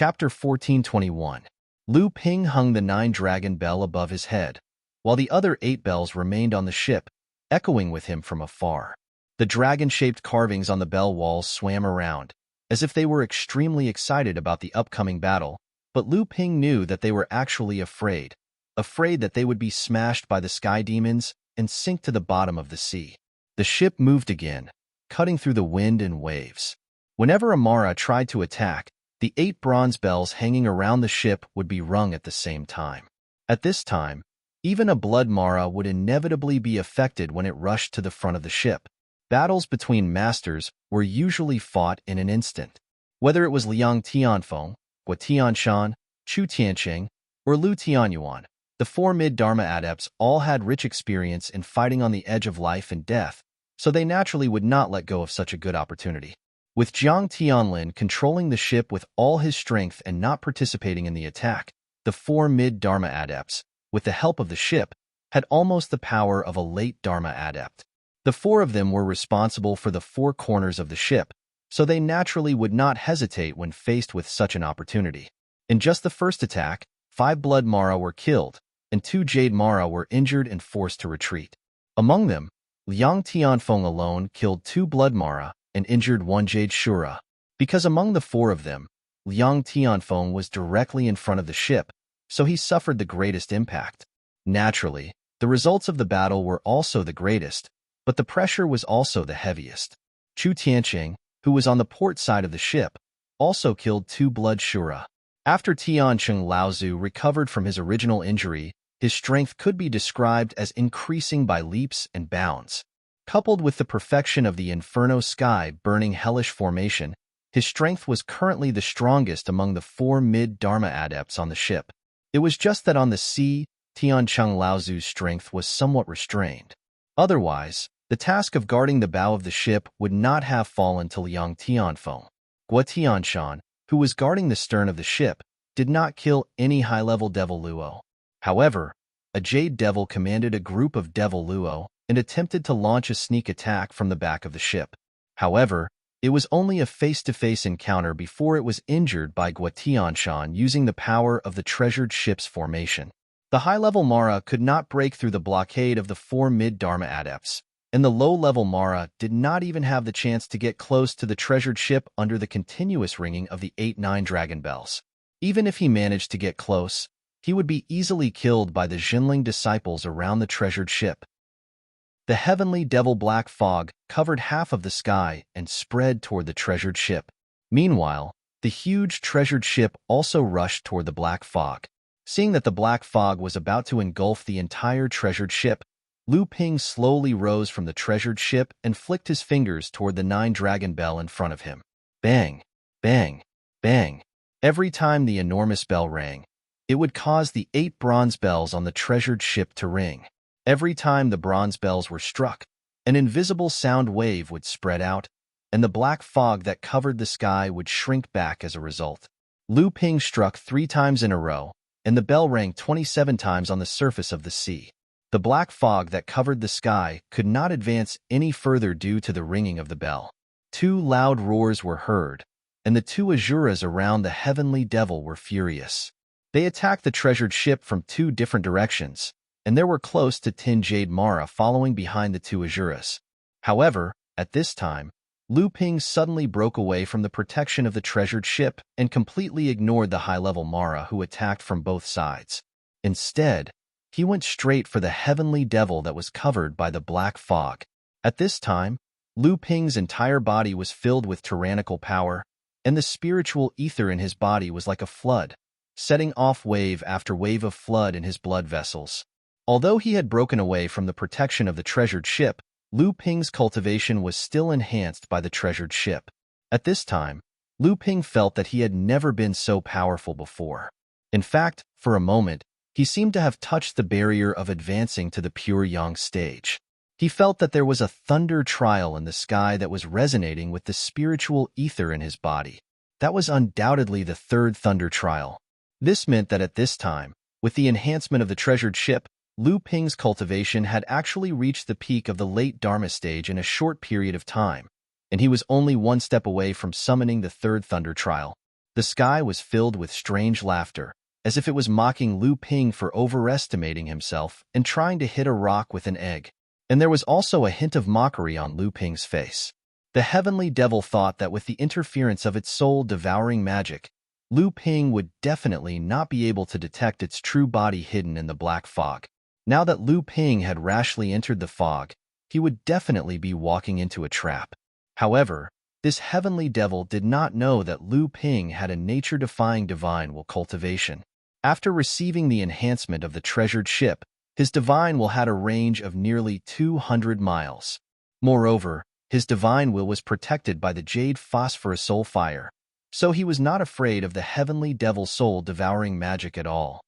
Chapter 1421. Lu Ping hung the 9-dragon bell above his head, while the other 8 bells remained on the ship, echoing with him from afar. The dragon-shaped carvings on the bell walls swam around, as if they were extremely excited about the upcoming battle, but Lu Ping knew that they were actually afraid that they would be smashed by the sky demons and sink to the bottom of the sea. The ship moved again, cutting through the wind and waves. Whenever Amara tried to attack, the 8 bronze bells hanging around the ship would be rung at the same time. At this time, even a blood Mara would inevitably be affected when it rushed to the front of the ship. Battles between masters were usually fought in an instant. Whether it was Liang Tianfeng, Gua Tianshan, Chu Tianqing, or Lu Tianyuan, the 4 mid-Dharma adepts all had rich experience in fighting on the edge of life and death, so they naturally would not let go of such a good opportunity. With Jiang Tianlin controlling the ship with all his strength and not participating in the attack, the 4 mid-Dharma adepts, with the help of the ship, had almost the power of a late Dharma adept. The 4 of them were responsible for the 4 corners of the ship, so they naturally would not hesitate when faced with such an opportunity. In just the first attack, 5 blood Mara were killed, and 2 jade Mara were injured and forced to retreat. Among them, Liang Tianfeng alone killed 2 blood Mara and injured 1 jade Shura. Because among the 4 of them, Liang Tianfeng was directly in front of the ship, so he suffered the greatest impact. Naturally, the results of the battle were also the greatest, but the pressure was also the heaviest. Chu Tianqing, who was on the port side of the ship, also killed 2 blood Shura. After Tianqing Laozu recovered from his original injury, his strength could be described as increasing by leaps and bounds. Coupled with the perfection of the Inferno Sky burning hellish formation, his strength was currently the strongest among the 4 mid-Dharma adepts on the ship. It was just that on the sea, Tianqing Laozu's strength was somewhat restrained. Otherwise, the task of guarding the bow of the ship would not have fallen to Liang Tianfeng. Gua Tianshan, who was guarding the stern of the ship, did not kill any high-level Devil Luo. However, a Jade Devil commanded a group of Devil Luo and attempted to launch a sneak attack from the back of the ship. However, it was only a face-to-face encounter before it was injured by Gua Tianshan using the power of the treasured ship's formation. The high-level Mara could not break through the blockade of the 4 mid-Dharma adepts, and the low-level Mara did not even have the chance to get close to the treasured ship under the continuous ringing of the 8 9-dragon bells. Even if he managed to get close, he would be easily killed by the Jinling disciples around the treasured ship. The heavenly devil black fog covered half of the sky and spread toward the treasured ship. Meanwhile, the huge treasured ship also rushed toward the black fog. Seeing that the black fog was about to engulf the entire treasured ship, Lu Ping slowly rose from the treasured ship and flicked his fingers toward the 9-dragon bell in front of him. Bang! Bang! Bang! Every time the enormous bell rang, it would cause the 8 bronze bells on the treasured ship to ring. Every time the bronze bells were struck, an invisible sound wave would spread out, and the black fog that covered the sky would shrink back as a result. Lu Ping struck 3 times in a row, and the bell rang 27 times on the surface of the sea. The black fog that covered the sky could not advance any further due to the ringing of the bell. 2 loud roars were heard, and the 2 Azuras around the heavenly devil were furious. They attacked the treasured ship from 2 different directions, and there were close to 10 Jade Mara following behind the 2 Azuras. However, at this time, Lu Ping suddenly broke away from the protection of the treasured ship and completely ignored the high-level Mara who attacked from both sides. Instead, he went straight for the heavenly devil that was covered by the black fog. At this time, Lu Ping's entire body was filled with tyrannical power, and the spiritual ether in his body was like a flood, setting off wave after wave of flood in his blood vessels. Although he had broken away from the protection of the treasured ship, Lu Ping's cultivation was still enhanced by the treasured ship. At this time, Lu Ping felt that he had never been so powerful before. In fact, for a moment, he seemed to have touched the barrier of advancing to the pure yang stage. He felt that there was a thunder trial in the sky that was resonating with the spiritual ether in his body. That was undoubtedly the 3rd thunder trial. This meant that at this time, with the enhancement of the treasured ship, Lu Ping's cultivation had actually reached the peak of the late Dharma stage in a short period of time, and he was only 1 step away from summoning the 3rd thunder trial. The sky was filled with strange laughter, as if it was mocking Lu Ping for overestimating himself and trying to hit a rock with an egg. And there was also a hint of mockery on Lu Ping's face. The heavenly devil thought that with the interference of its soul-devouring magic, Lu Ping would definitely not be able to detect its true body hidden in the black fog. Now that Lu Ping had rashly entered the fog, he would definitely be walking into a trap. However, this heavenly devil did not know that Lu Ping had a nature-defying divine will cultivation. After receiving the enhancement of the treasured ship, his divine will had a range of nearly 200 miles. Moreover, his divine will was protected by the jade phosphorus soul fire, so he was not afraid of the heavenly devil soul-devouring magic at all.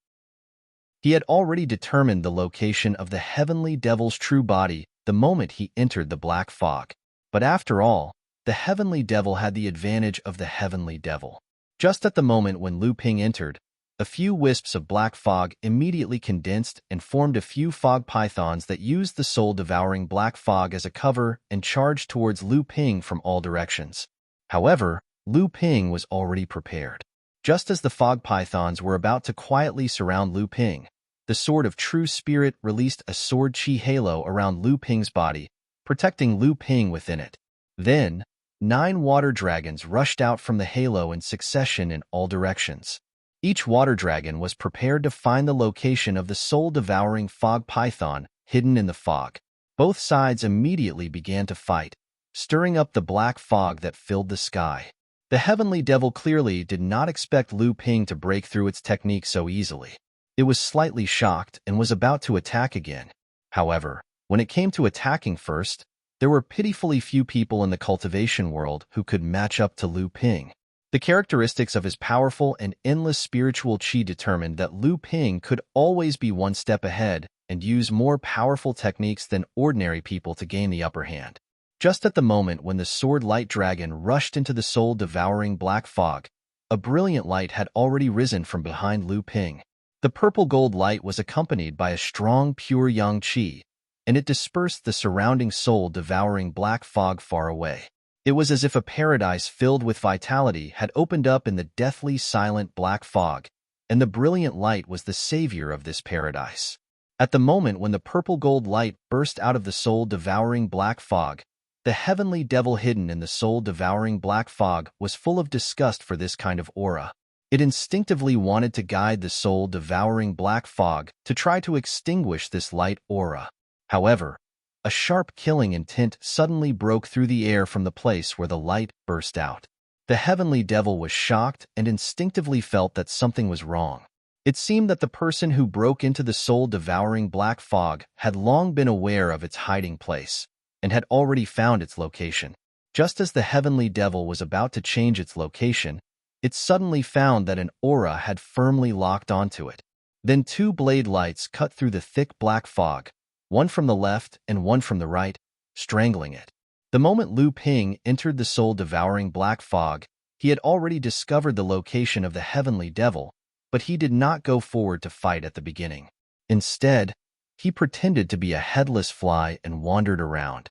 He had already determined the location of the heavenly devil's true body the moment he entered the black fog. But after all, the heavenly devil had the advantage of the heavenly devil. Just at the moment when Lu Ping entered, a few wisps of black fog immediately condensed and formed a few fog pythons that used the soul-devouring black fog as a cover and charged towards Lu Ping from all directions. However, Lu Ping was already prepared. Just as the fog pythons were about to quietly surround Lu Ping, the Sword of True Spirit released a sword chi halo around Lu Ping's body, protecting Lu Ping within it. Then, 9 water dragons rushed out from the halo in succession in all directions. Each water dragon was prepared to find the location of the soul-devouring fog python hidden in the fog. Both sides immediately began to fight, stirring up the black fog that filled the sky. The heavenly devil clearly did not expect Lu Ping to break through its technique so easily. It was slightly shocked and was about to attack again. However, when it came to attacking first, there were pitifully few people in the cultivation world who could match up to Lu Ping. The characteristics of his powerful and endless spiritual qi determined that Lu Ping could always be one step ahead and use more powerful techniques than ordinary people to gain the upper hand. Just at the moment when the sword light dragon rushed into the soul-devouring black fog, a brilliant light had already risen from behind Lu Ping. The purple gold light was accompanied by a strong pure yang qi, and it dispersed the surrounding soul-devouring black fog far away. It was as if a paradise filled with vitality had opened up in the deathly silent black fog, and the brilliant light was the savior of this paradise. At the moment when the purple gold light burst out of the soul-devouring black fog, the heavenly devil hidden in the soul-devouring black fog was full of disgust for this kind of aura. It instinctively wanted to guide the soul-devouring black fog to try to extinguish this light aura. However, a sharp killing intent suddenly broke through the air from the place where the light burst out. The heavenly devil was shocked and instinctively felt that something was wrong. It seemed that the person who broke into the soul-devouring black fog had long been aware of its hiding place and had already found its location. Just as the heavenly devil was about to change its location, it suddenly found that an aura had firmly locked onto it. Then 2 blade lights cut through the thick black fog, one from the left and one from the right, strangling it. The moment Lu Ping entered the soul-devouring black fog, he had already discovered the location of the heavenly devil, but he did not go forward to fight at the beginning. Instead, he pretended to be a headless fly and wandered around.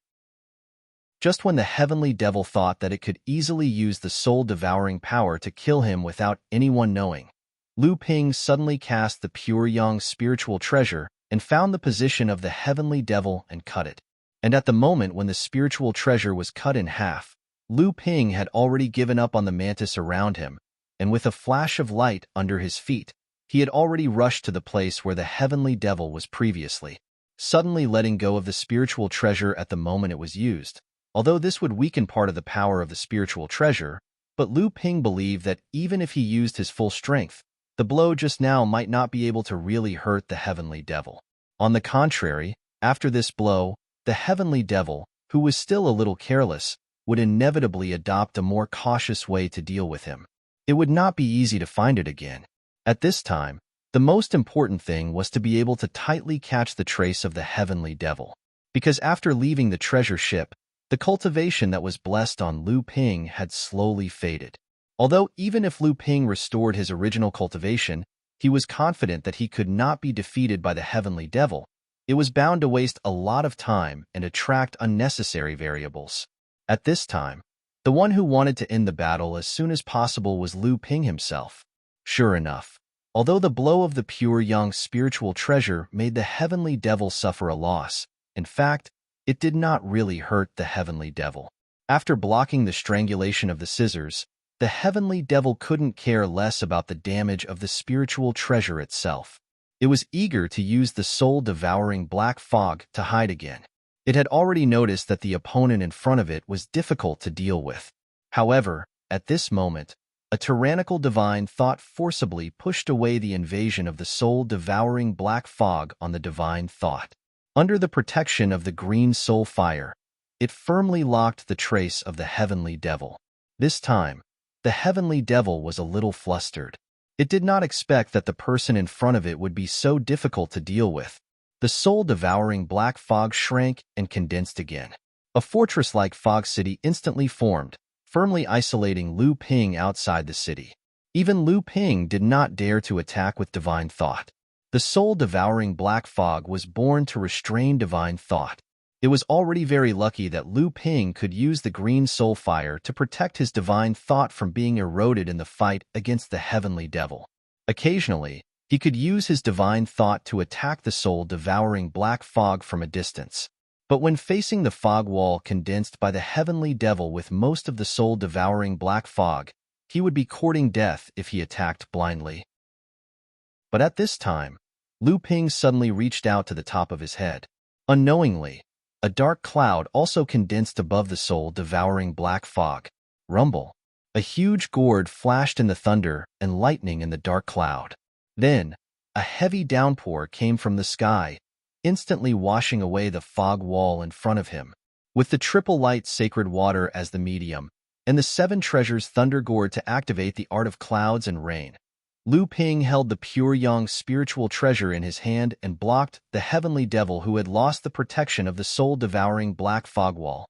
Just when the heavenly devil thought that it could easily use the soul-devouring power to kill him without anyone knowing, Lu Ping suddenly cast the pure yang spiritual treasure and found the position of the heavenly devil and cut it. And at the moment when the spiritual treasure was cut in half, Lu Ping had already given up on the mantis around him, and with a flash of light under his feet, he had already rushed to the place where the heavenly devil was previously, suddenly letting go of the spiritual treasure at the moment it was used. Although this would weaken part of the power of the spiritual treasure, but Lu Ping believed that even if he used his full strength, the blow just now might not be able to really hurt the heavenly devil. On the contrary, after this blow, the heavenly devil, who was still a little careless, would inevitably adopt a more cautious way to deal with him. It would not be easy to find it again. At this time, the most important thing was to be able to tightly catch the trace of the heavenly devil. Because after leaving the treasure ship, the cultivation that was blessed on Lu Ping had slowly faded. Although even if Lu Ping restored his original cultivation, he was confident that he could not be defeated by the heavenly devil. It was bound to waste a lot of time and attract unnecessary variables. At this time, The one who wanted to end the battle as soon as possible was Lu Ping himself. Sure enough, although the blow of the pure young spiritual treasure made the heavenly devil suffer a loss, in fact, it did not really hurt the heavenly devil. After blocking the strangulation of the scissors, the heavenly devil couldn't care less about the damage of the spiritual treasure itself. It was eager to use the soul-devouring black fog to hide again. It had already noticed that the opponent in front of it was difficult to deal with. However, at this moment, a tyrannical divine thought forcibly pushed away the invasion of the soul-devouring black fog on the divine thought. Under the protection of the green soul fire, it firmly locked the trace of the heavenly devil. This time, the heavenly devil was a little flustered. It did not expect that the person in front of it would be so difficult to deal with. The soul-devouring black fog shrank and condensed again. A fortress-like fog city instantly formed, firmly isolating Lu Ping outside the city. Even Lu Ping did not dare to attack with divine thought. The soul-devouring black fog was born to restrain divine thought. It was already very lucky that Lu Ping could use the green soul fire to protect his divine thought from being eroded in the fight against the heavenly devil. Occasionally, he could use his divine thought to attack the soul-devouring black fog from a distance. But when facing the fog wall condensed by the heavenly devil with most of the soul-devouring black fog, he would be courting death if he attacked blindly. But at this time, Lu Ping suddenly reached out to the top of his head. Unknowingly, a dark cloud also condensed above the soul-devouring black fog. Rumble. A huge gourd flashed in the thunder and lightning in the dark cloud. Then, a heavy downpour came from the sky, instantly washing away the fog wall in front of him. With the triple light sacred water as the medium, and the 7 treasures thunder gourd to activate the art of clouds and rain, Lu Ping held the pure young spiritual treasure in his hand and blocked the heavenly devil who had lost the protection of the soul-devouring black fog wall.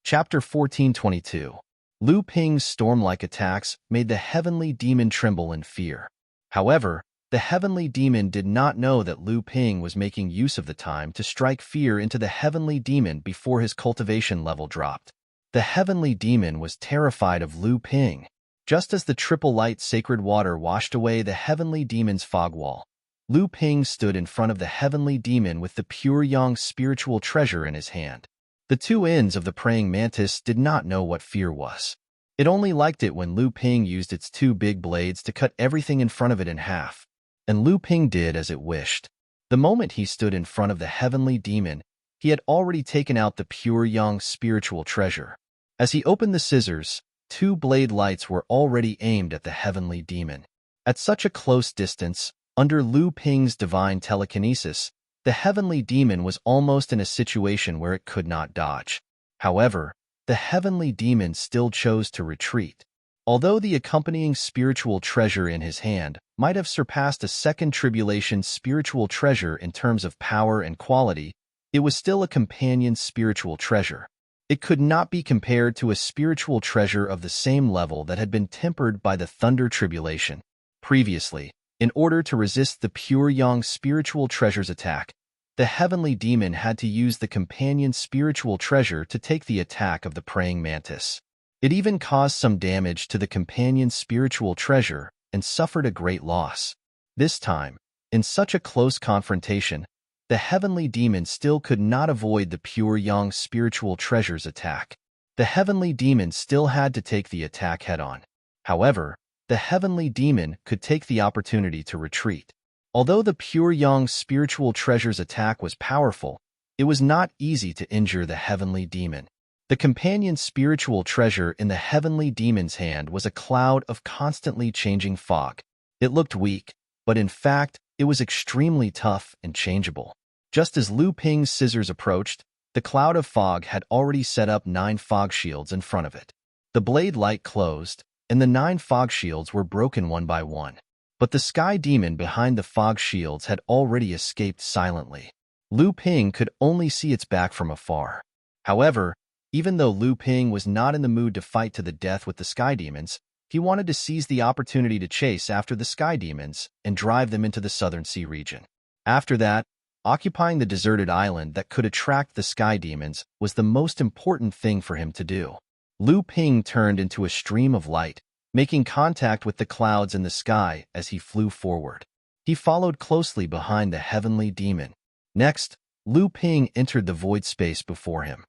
Chapter 1422. Lu Ping's storm-like attacks made the heavenly demon tremble in fear. However, the heavenly demon did not know that Lu Ping was making use of the time to strike fear into the heavenly demon before his cultivation level dropped. The heavenly demon was terrified of Lu Ping. Just as the triple light sacred water washed away the heavenly demon's fog wall, Lu Ping stood in front of the heavenly demon with the pure young spiritual treasure in his hand. The 2 ends of the praying mantis did not know what fear was. It only liked it when Lu Ping used its 2 big blades to cut everything in front of it in half. And Lu Ping did as it wished. The moment he stood in front of the heavenly demon, he had already taken out the pure young spiritual treasure. As he opened the scissors, 2 blade lights were already aimed at the heavenly demon. At such a close distance, under Lu Ping's divine telekinesis, the heavenly demon was almost in a situation where it could not dodge. However, the heavenly demon still chose to retreat. Although the accompanying spiritual treasure in his hand might have surpassed a second tribulation spiritual treasure in terms of power and quality, it was still a companion spiritual treasure. It could not be compared to a spiritual treasure of the same level that had been tempered by the thunder tribulation. Previously, in order to resist the pure young spiritual treasure's attack, the heavenly demon had to use the companion spiritual treasure to take the attack of the praying mantis. It even caused some damage to the companion spiritual treasure and suffered a great loss. This time, in such a close confrontation, the heavenly demon still could not avoid the pure young spiritual treasure's attack. The heavenly demon still had to take the attack head-on. However, the heavenly demon could take the opportunity to retreat. Although the pure young spiritual treasure's attack was powerful, it was not easy to injure the heavenly demon. The companion spiritual treasure in the heavenly demon's hand was a cloud of constantly changing fog. It looked weak, but in fact, it was extremely tough and changeable. Just as Lu Ping's scissors approached, the cloud of fog had already set up 9 fog shields in front of it. The blade light closed, and the 9 fog shields were broken one by one. But the sky demon behind the fog shields had already escaped silently. Lu Ping could only see its back from afar. However, even though Lu Ping was not in the mood to fight to the death with the sky demons, he wanted to seize the opportunity to chase after the sky demons and drive them into the southern sea region. After that, Occupying the deserted island that could attract the sky demons was the most important thing for him to do. Lu Ping turned into a stream of light, making contact with the clouds in the sky as he flew forward. He followed closely behind the heavenly demon. Next, Lu Ping entered the void space before him.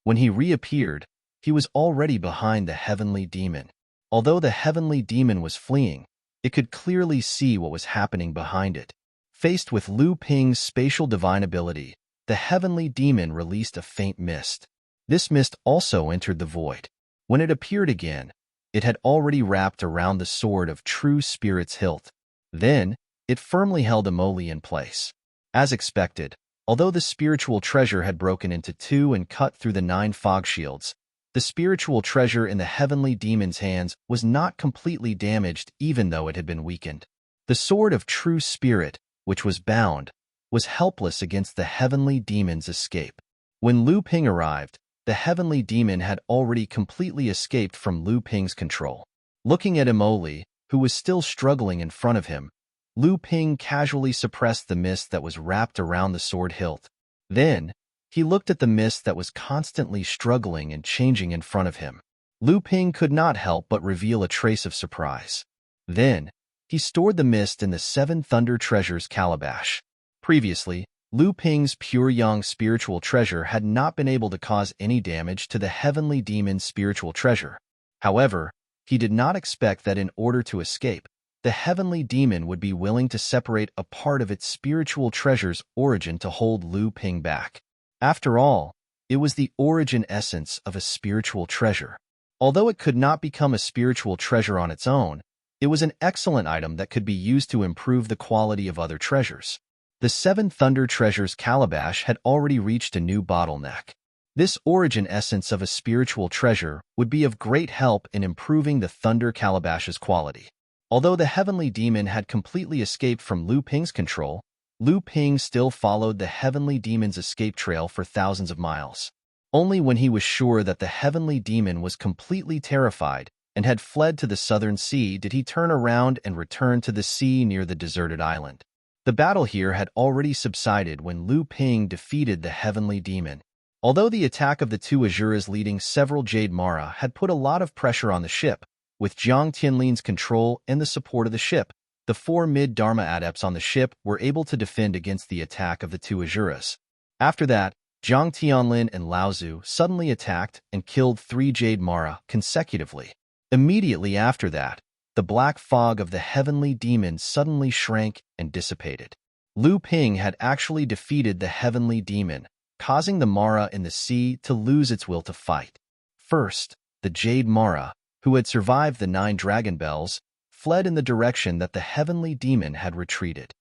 When he reappeared, he was already behind the heavenly demon. Although the heavenly demon was fleeing, it could clearly see what was happening behind it. Faced with Lu Ping's spatial divine ability, the heavenly demon released a faint mist. This mist also entered the void. When it appeared again, it had already wrapped around the sword of true spirit's hilt. Then, it firmly held Emoli in place. As expected, although the spiritual treasure had broken into two and cut through the 9 fog shields, the spiritual treasure in the heavenly demon's hands was not completely damaged even though it had been weakened. The sword of true spirit, which was bound, was helpless against the heavenly demon's escape. When Lu Ping arrived, the heavenly demon had already completely escaped from Lu Ping's control. Looking at Emoli, who was still struggling in front of him, Lu Ping casually suppressed the mist that was wrapped around the sword hilt. Then, he looked at the mist that was constantly struggling and changing in front of him. Lu Ping could not help but reveal a trace of surprise. Then, he stored the mist in the 7 Thunder Treasures calabash. Previously, Lu Ping's pure yang spiritual treasure had not been able to cause any damage to the heavenly demon's spiritual treasure. However, he did not expect that in order to escape, the heavenly demon would be willing to separate a part of its spiritual treasure's origin to hold Lu Ping back. After all, it was the origin essence of a spiritual treasure. Although it could not become a spiritual treasure on its own, it was an excellent item that could be used to improve the quality of other treasures. The 7 Thunder Treasures calabash had already reached a new bottleneck. This origin essence of a spiritual treasure would be of great help in improving the Thunder Calabash's quality. Although the heavenly demon had completely escaped from Lu Ping's control, Lu Ping still followed the heavenly demon's escape trail for thousands of miles. Only when he was sure that the heavenly demon was completely terrified and had fled to the southern sea did he turn around and return to the sea near the deserted island. The battle here had already subsided when Lu Ping defeated the heavenly demon. Although the attack of the 2 Azuras leading several Jade Mara had put a lot of pressure on the ship, with Jiang Tianlin's control and the support of the ship, the 4 mid-Dharma adepts on the ship were able to defend against the attack of the 2 Azuras. After that, Jiang Tianlin and Laozu suddenly attacked and killed 3 Jade Mara consecutively. Immediately after that, the black fog of the heavenly demon suddenly shrank and dissipated. Lu Ping had actually defeated the heavenly demon, causing the Mara in the sea to lose its will to fight. First, the Jade Mara, who had survived the 9 dragon bells, fled in the direction that the heavenly demon had retreated.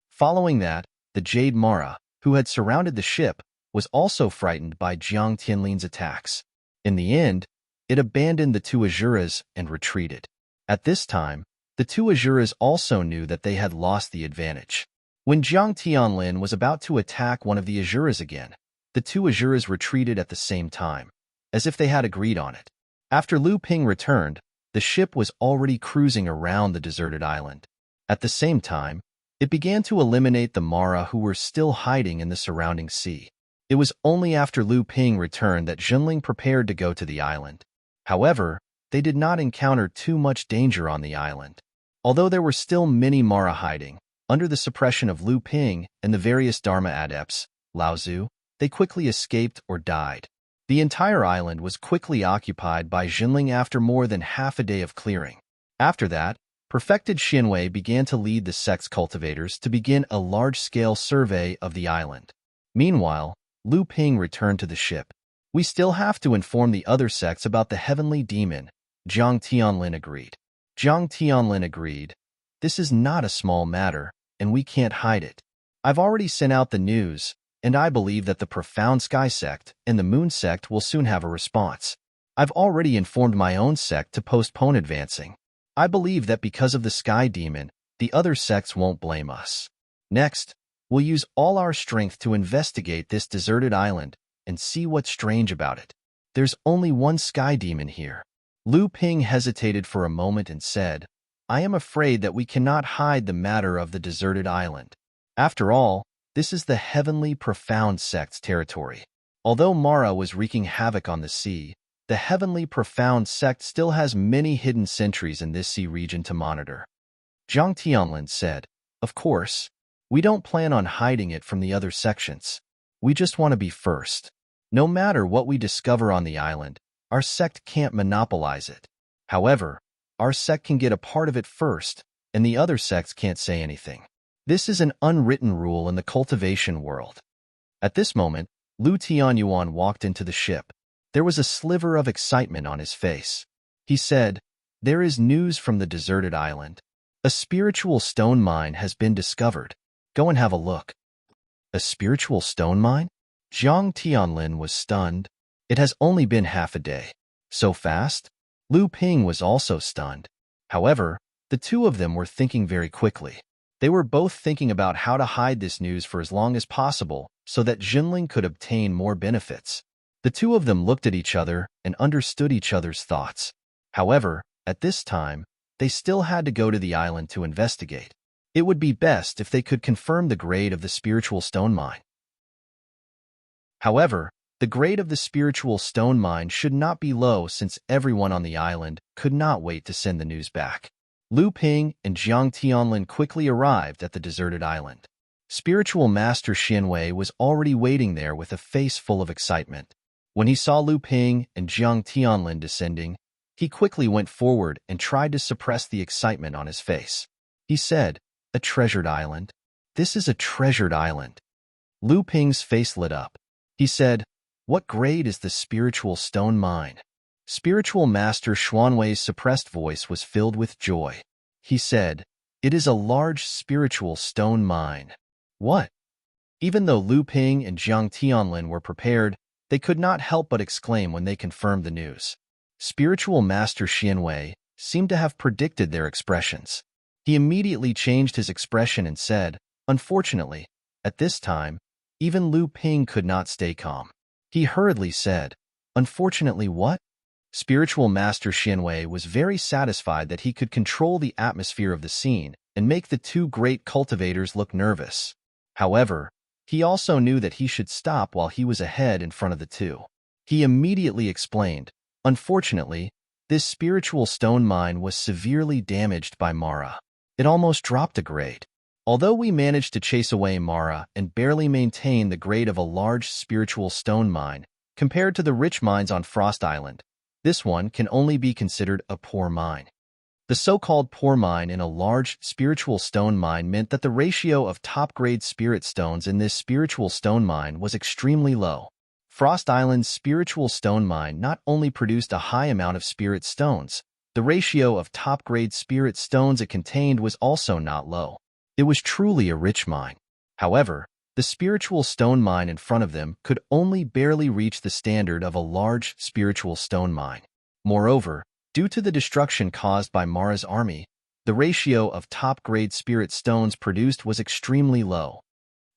Following that, the Jade Mara, who had surrounded the ship, was also frightened by Jiang Tianlin's attacks. In the end, it abandoned the 2 Azuras and retreated. At this time, the 2 Azuras also knew that they had lost the advantage. When Jiang Tianlin was about to attack one of the Azuras again, the 2 Azuras retreated at the same time, as if they had agreed on it. After Lu Ping returned, the ship was already cruising around the deserted island. At the same time, it began to eliminate the Mara who were still hiding in the surrounding sea. It was only after Lu Ping returned that Jinling prepared to go to the island. However, they did not encounter too much danger on the island. Although there were still many Mara hiding, under the suppression of Lu Ping and the various Dharma adepts, Laozu, they quickly escaped or died. The entire island was quickly occupied by Jinling after more than half a day of clearing. After that, perfected Xinwei began to lead the sect's cultivators to begin a large-scale survey of the island. Meanwhile, Lu Ping returned to the ship. "We still have to inform the other sects about the heavenly demon," Jiang Tianlin agreed. Jiang Tianlin agreed. "This is not a small matter, and we can't hide it. I've already sent out the news, and I believe that the Profound Sky sect and the Moon sect will soon have a response. I've already informed my own sect to postpone advancing. I believe that because of the Sky Demon, the other sects won't blame us. Next, we'll use all our strength to investigate this deserted island and see what's strange about it. There's only one Sky Demon here." Lu Ping hesitated for a moment and said, "I am afraid that we cannot hide the matter of the deserted island. After all, this is the heavenly profound sect's territory. Although Mara was wreaking havoc on the sea, the heavenly profound sect still has many hidden sentries in this sea region to monitor. Zhang Tianlin said, "Of course, we don't plan on hiding it from the other sections. We just want to be first. No matter what we discover on the island, our sect can't monopolize it. However, our sect can get a part of it first, and the other sects can't say anything. This is an unwritten rule in the cultivation world." At this moment, Lu Tianyuan walked into the ship. There was a sliver of excitement on his face. He said, "There is news from the deserted island. A spiritual stone mine has been discovered. Go and have a look." A spiritual stone mine? Zhang Tianlin was stunned. It has only been half a day. So fast? Lu Ping was also stunned. However, the two of them were thinking very quickly. They were both thinking about how to hide this news for as long as possible so that Jinling could obtain more benefits. The two of them looked at each other and understood each other's thoughts. However, at this time, they still had to go to the island to investigate. It would be best if they could confirm the grade of the spiritual stone mine. However, the grade of the spiritual stone mine should not be low since everyone on the island could not wait to send the news back. Lu Ping and Zhang Tianlin quickly arrived at the deserted island. Spiritual Master Xianwei was already waiting there with a face full of excitement. When he saw Lu Ping and Zhang Tianlin descending, he quickly went forward and tried to suppress the excitement on his face. He said, "A treasured island? This is a treasured island." Lu Ping's face lit up. He said, "What grade is the spiritual stone mine?" Spiritual Master Xuanwei's suppressed voice was filled with joy. He said, "It is a large spiritual stone mine." What? Even though Lu Ping and Zhang Tianlin were prepared, they could not help but exclaim when they confirmed the news. Spiritual Master Xianwei seemed to have predicted their expressions. He immediately changed his expression and said, "Unfortunately, at this time, even Lu Ping could not stay calm." He hurriedly said, "Unfortunately what?" Spiritual Master Xianwei was very satisfied that he could control the atmosphere of the scene and make the two great cultivators look nervous. However, he also knew that he should stop while he was ahead in front of the two. He immediately explained, "Unfortunately, this spiritual stone mine was severely damaged by Mara. It almost dropped a grade. Although we managed to chase away Mara and barely maintain the grade of a large spiritual stone mine, compared to the rich mines on Frost Island, this one can only be considered a poor mine." The so-called poor mine in a large spiritual stone mine meant that the ratio of top-grade spirit stones in this spiritual stone mine was extremely low. Frost Island's spiritual stone mine not only produced a high amount of spirit stones, the ratio of top-grade spirit stones it contained was also not low. It was truly a rich mine. However, the spiritual stone mine in front of them could only barely reach the standard of a large spiritual stone mine. Moreover, due to the destruction caused by Mara's army, the ratio of top-grade spirit stones produced was extremely low.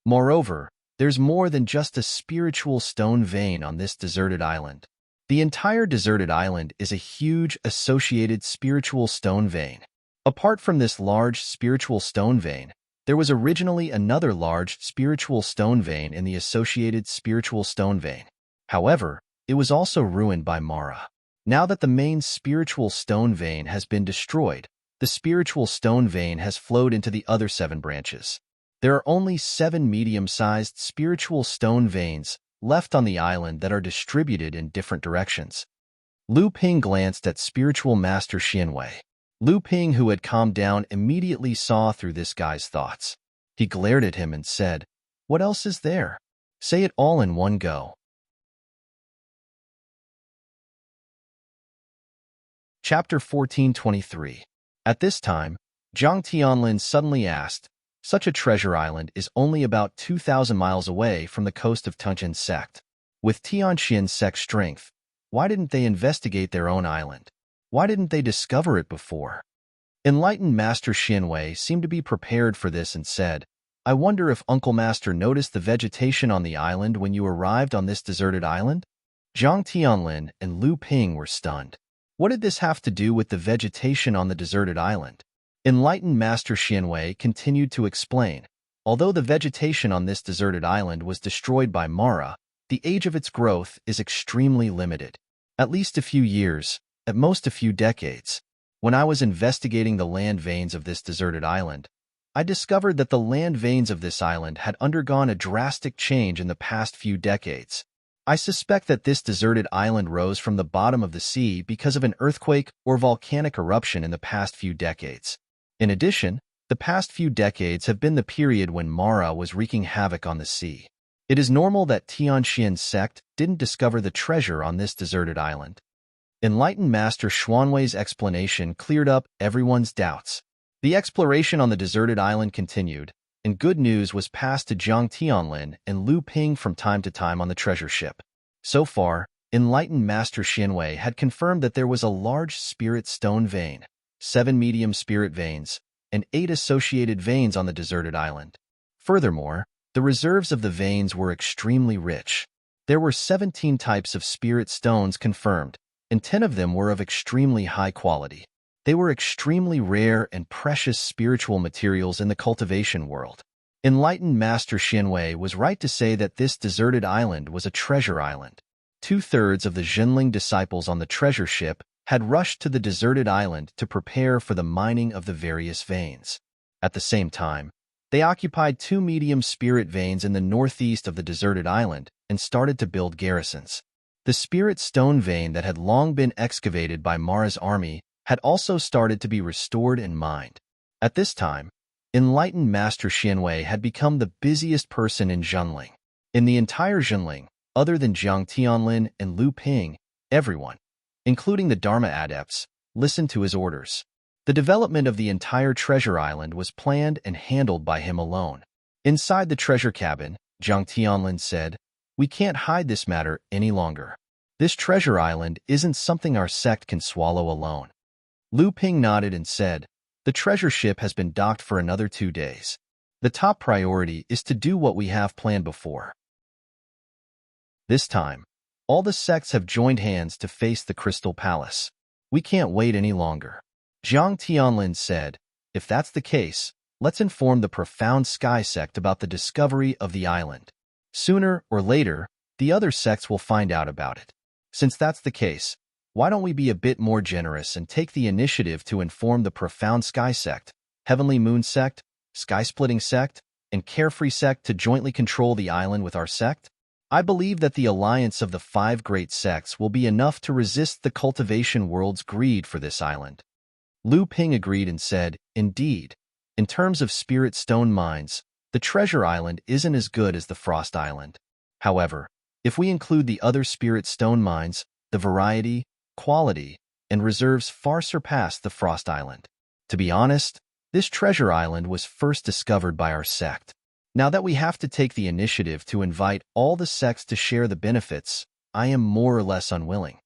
Moreover, there's more than just a spiritual stone vein on this deserted island. The entire deserted island is a huge associated spiritual stone vein. Apart from this large spiritual stone vein, there was originally another large spiritual stone vein in the associated spiritual stone vein. However, it was also ruined by Mara. Now that the main spiritual stone vein has been destroyed, the spiritual stone vein has flowed into the other 7 branches. There are only 7 medium-sized spiritual stone veins left on the island that are distributed in different directions. Lu Ping glanced at Spiritual Master Xianwei. Lu Ping, who had calmed down, immediately saw through this guy's thoughts. He glared at him and said, "What else is there? Say it all in one go." Chapter 1423. At this time, Zhang Tianlin suddenly asked, "Such a treasure island is only about 2,000 miles away from the coast of Tunchen sect. With Tianxian sect's strength, why didn't they investigate their own island? Why didn't they discover it before?" Enlightened Master Xianwei seemed to be prepared for this and said, "I wonder if Uncle Master noticed the vegetation on the island when you arrived on this deserted island?" Zhang Tianlin and Lu Ping were stunned. What did this have to do with the vegetation on the deserted island? Enlightened Master Xianwei continued to explain, Although the vegetation on this deserted island was destroyed by Mara, the age of its growth is extremely limited. At least a few years, at most a few decades. When I was investigating the land veins of this deserted island, I discovered that the land veins of this island had undergone a drastic change in the past few decades. I suspect that this deserted island rose from the bottom of the sea because of an earthquake or volcanic eruption in the past few decades. In addition, the past few decades have been the period when Mara was wreaking havoc on the sea. It is normal that Tianxian's sect didn't discover the treasure on this deserted island. Enlightened Master Xuanwei's explanation cleared up everyone's doubts. The exploration on the deserted island continued, and good news was passed to Zhang Tianlin and Lu Ping from time to time on the treasure ship. So far, Enlightened Master Xuanwei had confirmed that there was a large spirit stone vein, 7 medium spirit veins, and 8 associated veins on the deserted island. Furthermore, the reserves of the veins were extremely rich. There were 17 types of spirit stones confirmed, and 10 of them were of extremely high quality. They were extremely rare and precious spiritual materials in the cultivation world. Enlightened Master Xuanwei was right to say that this deserted island was a treasure island. 2/3 of the Zhenling disciples on the treasure ship had rushed to the deserted island to prepare for the mining of the various veins. At the same time, they occupied 2 medium spirit veins in the northeast of the deserted island and started to build garrisons. The spirit stone vein that had long been excavated by Mara's army had also started to be restored and mined. At this time, Enlightened Master Xuanwei had become the busiest person in Zhenling. In the entire Zhenling, other than Zhang Tianlin and Lu Ping, everyone, including the Dharma adepts, listened to his orders. The development of the entire treasure island was planned and handled by him alone. Inside the treasure cabin, Zhang Tianlin said, "We can't hide this matter any longer. This treasure island isn't something our sect can swallow alone." Lu Ping nodded and said, "The treasure ship has been docked for another 2 days. The top priority is to do what we have planned before." This time, all the sects have joined hands to face the Crystal Palace. "We can't wait any longer." Zhang Tianlin said, "If that's the case, let's inform the Profound Sky sect about the discovery of the island. Sooner or later, the other sects will find out about it. Since that's the case, why don't we be a bit more generous and take the initiative to inform the Profound Sky sect, Heavenly Moon sect, Sky Splitting sect, and Carefree sect to jointly control the island with our sect? I believe that the alliance of the 5 great sects will be enough to resist the cultivation world's greed for this island." Lu Ping agreed and said, "Indeed, in terms of spirit stone mines, the treasure island isn't as good as the Frost Island. However, if we include the other spirit stone mines, the variety, quality, and reserves far surpass the Frost Island. To be honest, this treasure island was first discovered by our sect. Now that we have to take the initiative to invite all the sects to share the benefits, I am more or less unwilling."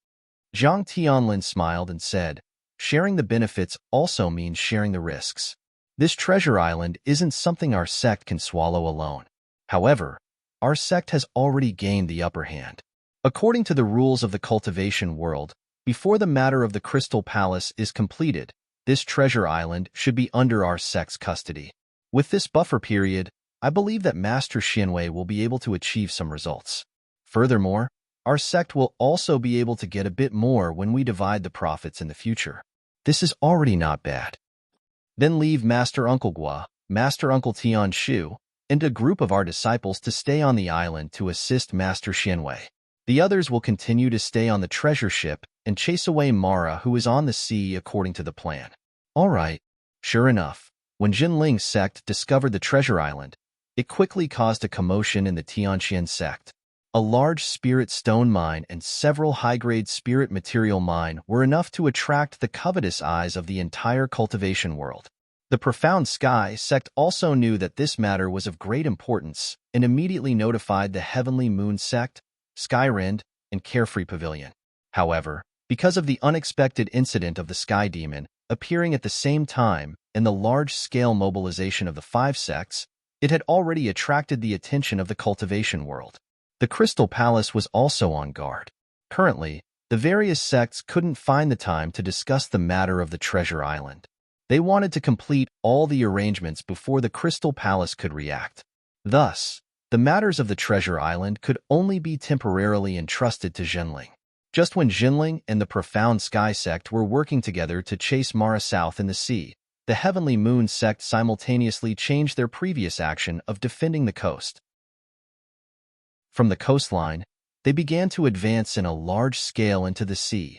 Zhang Tianlin smiled and said, "Sharing the benefits also means sharing the risks. This treasure island isn't something our sect can swallow alone. However, our sect has already gained the upper hand. According to the rules of the cultivation world, before the matter of the Crystal Palace is completed, this treasure island should be under our sect's custody. With this buffer period, I believe that Master Xuanwei will be able to achieve some results. Furthermore, our sect will also be able to get a bit more when we divide the profits in the future. This is already not bad. Then leave Master Uncle Gua, Master Uncle Tian Shu, and a group of our disciples to stay on the island to assist Master Xuanwei. The others will continue to stay on the treasure ship and chase away Mara, who is on the sea according to the plan." All right. Sure enough, when Jinling's sect discovered the treasure island, it quickly caused a commotion in the Tianxian sect. A large spirit stone mine and several high-grade spirit material mine were enough to attract the covetous eyes of the entire cultivation world. The Profound Sky sect also knew that this matter was of great importance and immediately notified the Heavenly Moon sect, Skyrend, and Carefree Pavilion. However, because of the unexpected incident of the Sky Demon appearing at the same time and the large-scale mobilization of the 5 sects, it had already attracted the attention of the cultivation world. The Crystal Palace was also on guard. Currently, the various sects couldn't find the time to discuss the matter of the treasure island. They wanted to complete all the arrangements before the Crystal Palace could react. Thus, the matters of the Treasure Island could only be temporarily entrusted to Jinling. Just when Jinling and the Profound Sky Sect were working together to chase Mara south in the sea, the Heavenly Moon Sect simultaneously changed their previous action of defending the coast. From the coastline, they began to advance in a large scale into the sea,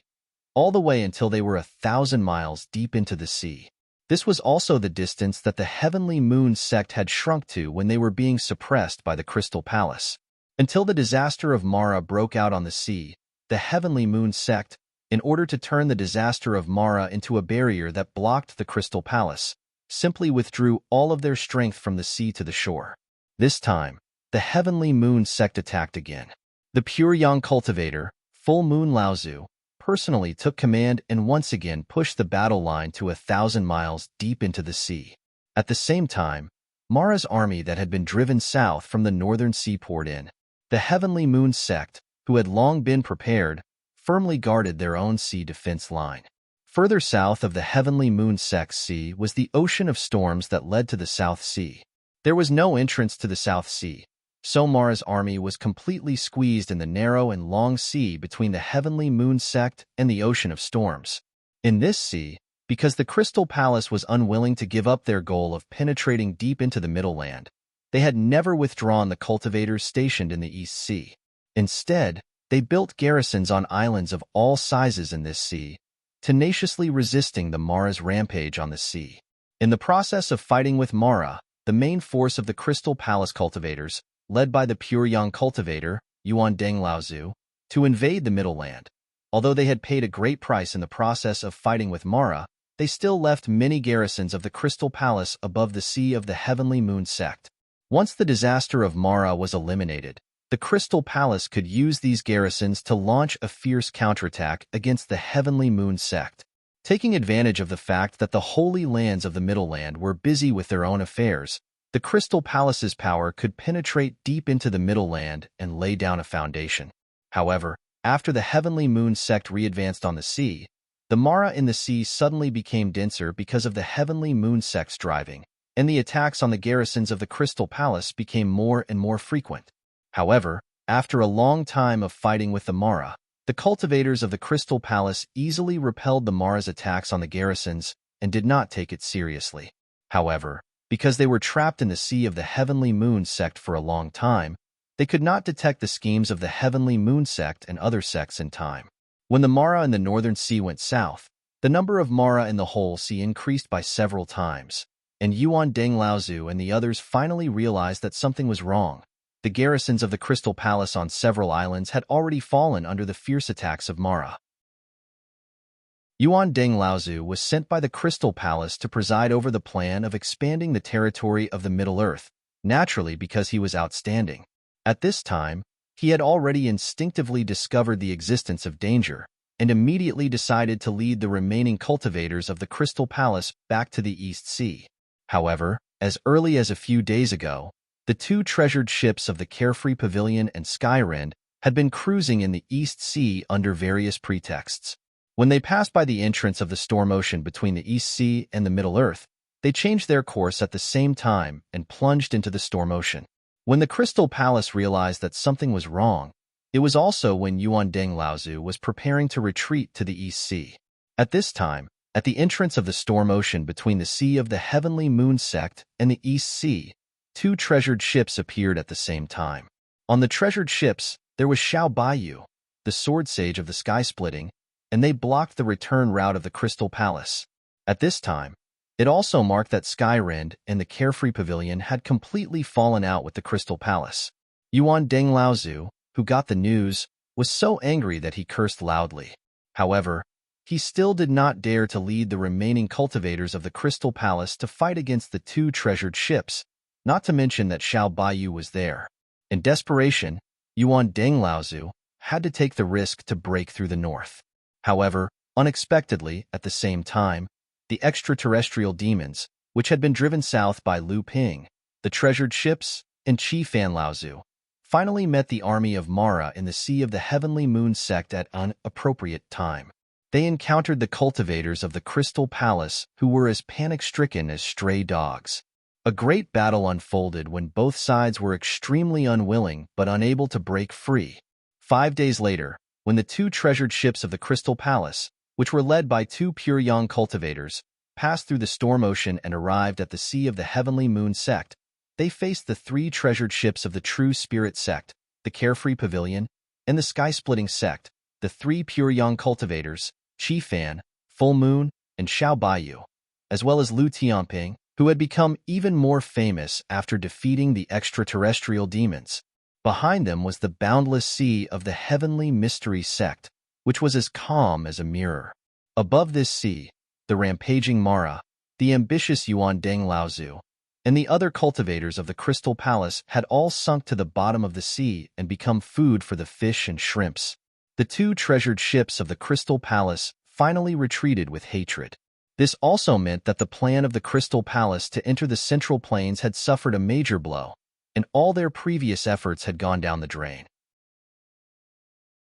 all the way until they were 1,000 miles deep into the sea. This was also the distance that the Heavenly Moon Sect had shrunk to when they were being suppressed by the Crystal Palace. Until the disaster of Mara broke out on the sea, the Heavenly Moon Sect, in order to turn the disaster of Mara into a barrier that blocked the Crystal Palace, simply withdrew all of their strength from the sea to the shore. This time, the Heavenly Moon Sect attacked again. The Pure Yang Cultivator, Full Moon Laozu, personally took command and once again pushed the battle line to 1,000 miles deep into the sea. At the same time, Mara's army that had been driven south from the northern sea poured in. The Heavenly Moon Sect, who had long been prepared, firmly guarded their own sea defense line. Further south of the Heavenly Moon Sect's sea was the Ocean of Storms that led to the South Sea. There was no entrance to the South Sea, so Mara's army was completely squeezed in the narrow and long sea between the Heavenly Moon Sect and the Ocean of Storms. In this sea, because the Crystal Palace was unwilling to give up their goal of penetrating deep into the Middle Land, they had never withdrawn the cultivators stationed in the East Sea. Instead, they built garrisons on islands of all sizes in this sea, tenaciously resisting the Mara's rampage on the sea. In the process of fighting with Mara, the main force of the Crystal Palace cultivators, led by the Pure Yang Cultivator, Yuan Deng Laozu, to invade the Middle Land. Although they had paid a great price in the process of fighting with Mara, they still left many garrisons of the Crystal Palace above the sea of the Heavenly Moon Sect. Once the disaster of Mara was eliminated, the Crystal Palace could use these garrisons to launch a fierce counterattack against the Heavenly Moon Sect. Taking advantage of the fact that the Holy Lands of the Middle Land were busy with their own affairs, the Crystal Palace's power could penetrate deep into the Middle Land and lay down a foundation. However, after the Heavenly Moon Sect re-advanced on the sea, the Mara in the sea suddenly became denser because of the Heavenly Moon Sect's driving, and the attacks on the garrisons of the Crystal Palace became more and more frequent. However, after a long time of fighting with the Mara, the cultivators of the Crystal Palace easily repelled the Mara's attacks on the garrisons and did not take it seriously. However, because they were trapped in the sea of the Heavenly Moon Sect for a long time, they could not detect the schemes of the Heavenly Moon Sect and other sects in time. When the Mara in the Northern Sea went south, the number of Mara in the whole sea increased by several times, and Yuan Deng Laozu and the others finally realized that something was wrong. The garrisons of the Crystal Palace on several islands had already fallen under the fierce attacks of Mara. Yuan Deng Laozu was sent by the Crystal Palace to preside over the plan of expanding the territory of the Middle-earth, naturally because he was outstanding. At this time, he had already instinctively discovered the existence of danger, and immediately decided to lead the remaining cultivators of the Crystal Palace back to the East Sea. However, as early as a few days ago, the two treasured ships of the Carefree Pavilion and Skyrend had been cruising in the East Sea under various pretexts. When they passed by the entrance of the storm ocean between the East Sea and the Middle-earth, they changed their course at the same time and plunged into the storm ocean. When the Crystal Palace realized that something was wrong, it was also when Yuan Deng Laozu was preparing to retreat to the East Sea. At this time, at the entrance of the storm ocean between the Sea of the Heavenly Moon Sect and the East Sea, two treasured ships appeared at the same time. On the treasured ships, there was Xiao Baiyu, the sword sage of the sky splitting, and they blocked the return route of the Crystal Palace. At this time, it also marked that Skyrend and the Carefree Pavilion had completely fallen out with the Crystal Palace. Yuan Deng Laozu, who got the news, was so angry that he cursed loudly. However, he still did not dare to lead the remaining cultivators of the Crystal Palace to fight against the two treasured ships, not to mention that Xiao Baiyu was there. In desperation, Yuan Deng Laozu had to take the risk to break through the north. However, unexpectedly, at the same time, the extraterrestrial demons, which had been driven south by Lu Ping, the treasured ships, and Qi Fan Laozu, finally met the army of Mara in the Sea of the Heavenly Moon Sect at an appropriate time. they encountered the cultivators of the Crystal Palace, who were as panic-stricken as stray dogs. A great battle unfolded when both sides were extremely unwilling but unable to break free. 5 days later, when the two treasured ships of the Crystal Palace, which were led by two pure young cultivators, passed through the storm ocean and arrived at the Sea of the Heavenly Moon sect, they faced the three treasured ships of the True Spirit sect, the Carefree Pavilion, and the Sky-Splitting sect, the three pure young cultivators, Chi Fan, Full Moon, and Xiao Baiyu, as well as Lu Tianping, who had become even more famous after defeating the extraterrestrial demons. Behind them was the boundless sea of the Heavenly Mystery sect, which was as calm as a mirror. Above this sea, the rampaging Mara, the ambitious Yuan Deng Laozu, and the other cultivators of the Crystal Palace had all sunk to the bottom of the sea and become food for the fish and shrimps. The two treasured ships of the Crystal Palace finally retreated with hatred. This also meant that the plan of the Crystal Palace to enter the Central Plains had suffered a major blow, and all their previous efforts had gone down the drain.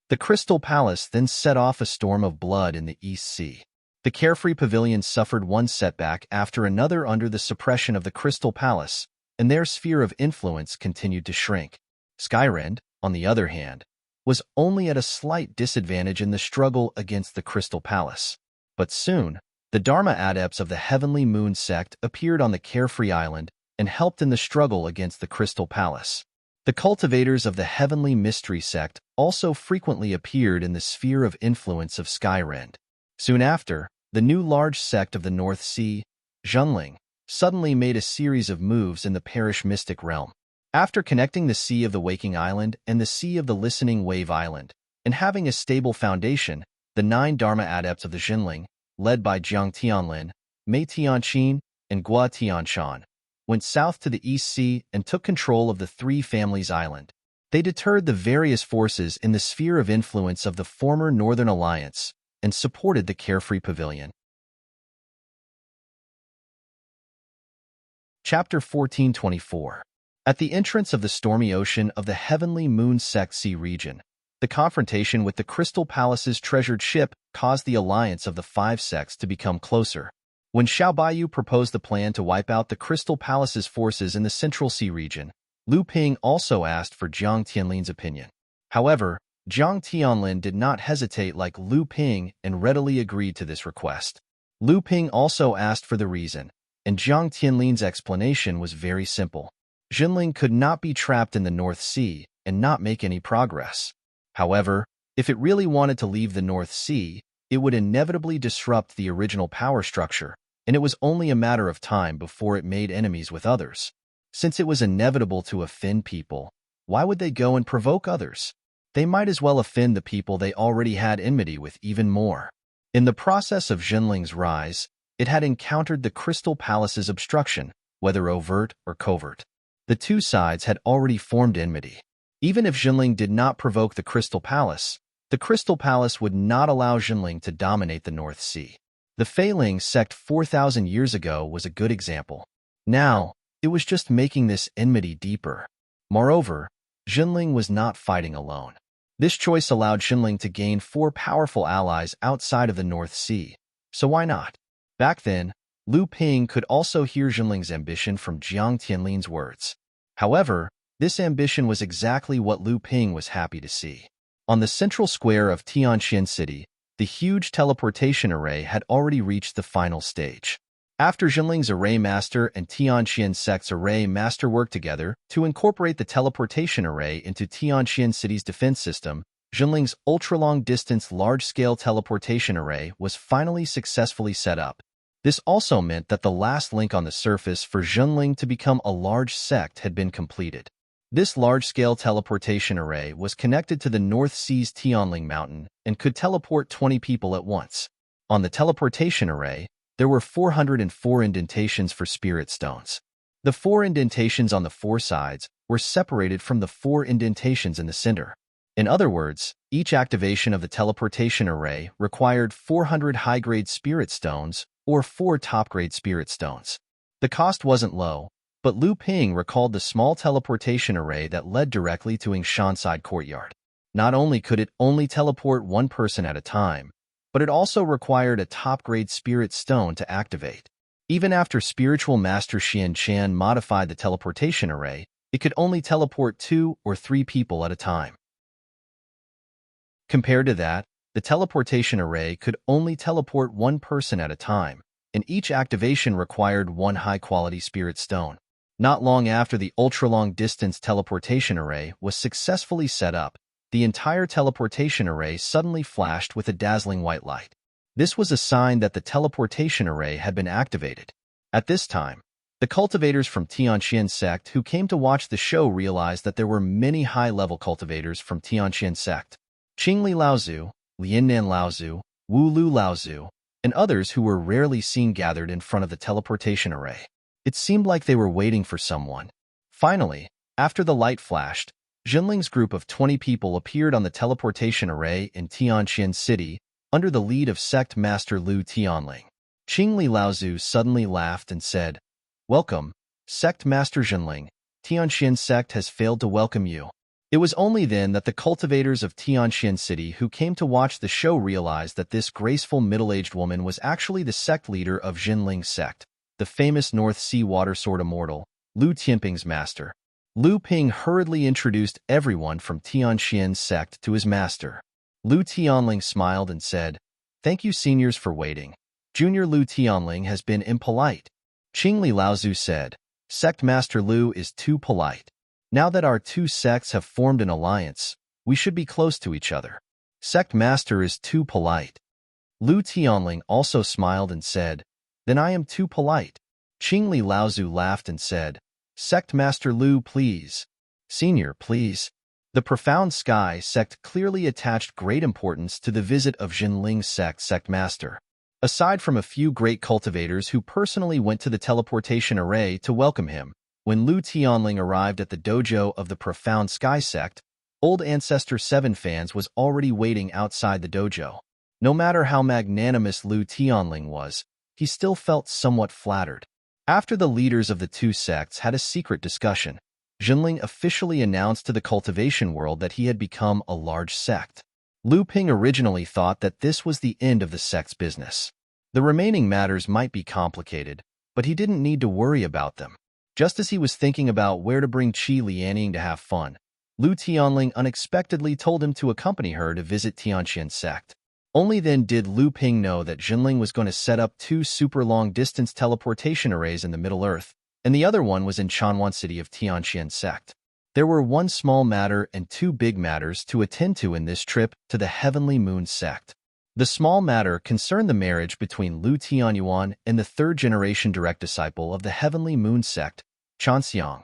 The Crystal Palace then set off a storm of blood in the East Sea. The Carefree Pavilion suffered one setback after another under the suppression of the Crystal Palace, and their sphere of influence continued to shrink. Skyrend, on the other hand, was only at a slight disadvantage in the struggle against the Crystal Palace. But soon, the Dharma adepts of the Heavenly Moon sect appeared on the Carefree Island and helped in the struggle against the Crystal Palace. The cultivators of the Heavenly Mystery sect also frequently appeared in the sphere of influence of Skyrend. Soon after, the new large sect of the North Sea, Zhenling, suddenly made a series of moves in the Parish Mystic realm. After connecting the Sea of the Waking Island and the Sea of the Listening Wave Island, and having a stable foundation, the 9 Dharma adepts of the Zhenling, led by Jiang Tianlin, Mei Tianqin, and Gua Tianshan, went south to the East Sea and took control of the Three Families Island. They deterred the various forces in the sphere of influence of the former Northern Alliance and supported the Carefree Pavilion. Chapter 1424. At the entrance of the stormy ocean of the Heavenly Moon sect sea region, the confrontation with the Crystal Palace's treasured ship caused the alliance of the 5 sects to become closer. When Xiao Baiyu proposed the plan to wipe out the Crystal Palace's forces in the Central Sea region, Lu Ping also asked for Jiang Tianlin's opinion. However, Jiang Tianlin did not hesitate like Lu Ping and readily agreed to this request. Lu Ping also asked for the reason, and Jiang Tianlin's explanation was very simple. Zhenling could not be trapped in the North Sea and not make any progress. However, if it really wanted to leave the North Sea, it would inevitably disrupt the original power structure, and it was only a matter of time before it made enemies with others. Since it was inevitable to offend people, why would they go and provoke others? They might as well offend the people they already had enmity with even more. In the process of Zhenling's rise, it had encountered the Crystal Palace's obstruction, whether overt or covert. The two sides had already formed enmity. Even if Zhenling did not provoke the Crystal Palace would not allow Zhenling to dominate the North Sea. The Feiling sect 4,000 years ago was a good example. Now, it was just making this enmity deeper. Moreover, Zhenling was not fighting alone. This choice allowed Zhenling to gain 4 powerful allies outside of the North Sea, so why not? Back then, Lu Ping could also hear Zhenling's ambition from Jiang Tianlin's words. However, this ambition was exactly what Lu Ping was happy to see. On the central square of Tianxian City, the huge teleportation array had already reached the final stage. After Zhenling's Array Master and Tianxian Sect's Array Master worked together to incorporate the teleportation array into Tianxian City's defense system, Zhenling's ultra-long-distance large-scale teleportation array was finally successfully set up. This also meant that the last link on the surface for Zhenling to become a large sect had been completed. This large-scale teleportation array was connected to the North Sea's Tianling Mountain and could teleport 20 people at once. On the teleportation array, there were 404 indentations for spirit stones. The 4 indentations on the 4 sides were separated from the 4 indentations in the center. In other words, each activation of the teleportation array required 400 high-grade spirit stones or 4 top-grade spirit stones. The cost wasn't low, but Lu Ping recalled the small teleportation array that led directly to Yingshanside Courtyard. Not only could it only teleport one person at a time, but it also required a top-grade spirit stone to activate. Even after spiritual master Xian Chan modified the teleportation array, it could only teleport 2 or 3 people at a time. Compared to that, the teleportation array could only teleport 1 person at a time, and each activation required 1 high-quality spirit stone. Not long after the ultra-long-distance teleportation array was successfully set up, the entire teleportation array suddenly flashed with a dazzling white light. This was a sign that the teleportation array had been activated. At this time, the cultivators from Tianqian sect who came to watch the show realized that there were many high-level cultivators from Tianqian sect. Qingli Laozu, Liannan Laozu, Wu Lu Laozu, and others who were rarely seen gathered in front of the teleportation array. It seemed like they were waiting for someone. Finally, after the light flashed, Jinling's group of 20 people appeared on the teleportation array in Tianqian City under the lead of sect master Lu Tianling. Qingli Laozu suddenly laughed and said, "Welcome, sect master Jinling. Tianqian sect has failed to welcome you." It was only then that the cultivators of Tianqian City who came to watch the show realized that this graceful middle-aged woman was actually the sect leader of Jinling's sect, the famous North Sea water sword immortal, Lu Tianping's master. Lu Ping hurriedly introduced everyone from Tianqian's sect to his master. Lu Tianling smiled and said, "Thank you seniors for waiting. Junior Lu Tianling has been impolite." Qingli Laozu said, "Sect Master Lu is too polite. Now that our 2 sects have formed an alliance, we should be close to each other. Sect Master is too polite." Lu Tianling also smiled and said, "Then I am too polite." Qingli Laozu laughed and said, "Sect Master Lu, please. Senior, please." The Profound Sky sect clearly attached great importance to the visit of Jinling's sect master. Aside from a few great cultivators who personally went to the teleportation array to welcome him, when Lu Tianling arrived at the dojo of the Profound Sky sect, Old Ancestor 7 fans was already waiting outside the dojo. No matter how magnanimous Lu Tianling was, he still felt somewhat flattered. After the leaders of the 2 sects had a secret discussion, Jinling officially announced to the cultivation world that he had become a large sect. Lu Ping originally thought that this was the end of the sect's business. The remaining matters might be complicated, but he didn't need to worry about them. Just as he was thinking about where to bring Qi Lianing to have fun, Lu Tianling unexpectedly told him to accompany her to visit Tianqian sect. Only then did Lu Ping know that Jinling was going to set up 2 super long-distance teleportation arrays in the Middle Earth, and the other one was in Chanwan City of Tianqian sect. There were 1 small matter and 2 big matters to attend to in this trip to the Heavenly Moon sect. The small matter concerned the marriage between Lu Tianyuan and the 3rd-generation direct disciple of the Heavenly Moon sect, Chanxiang.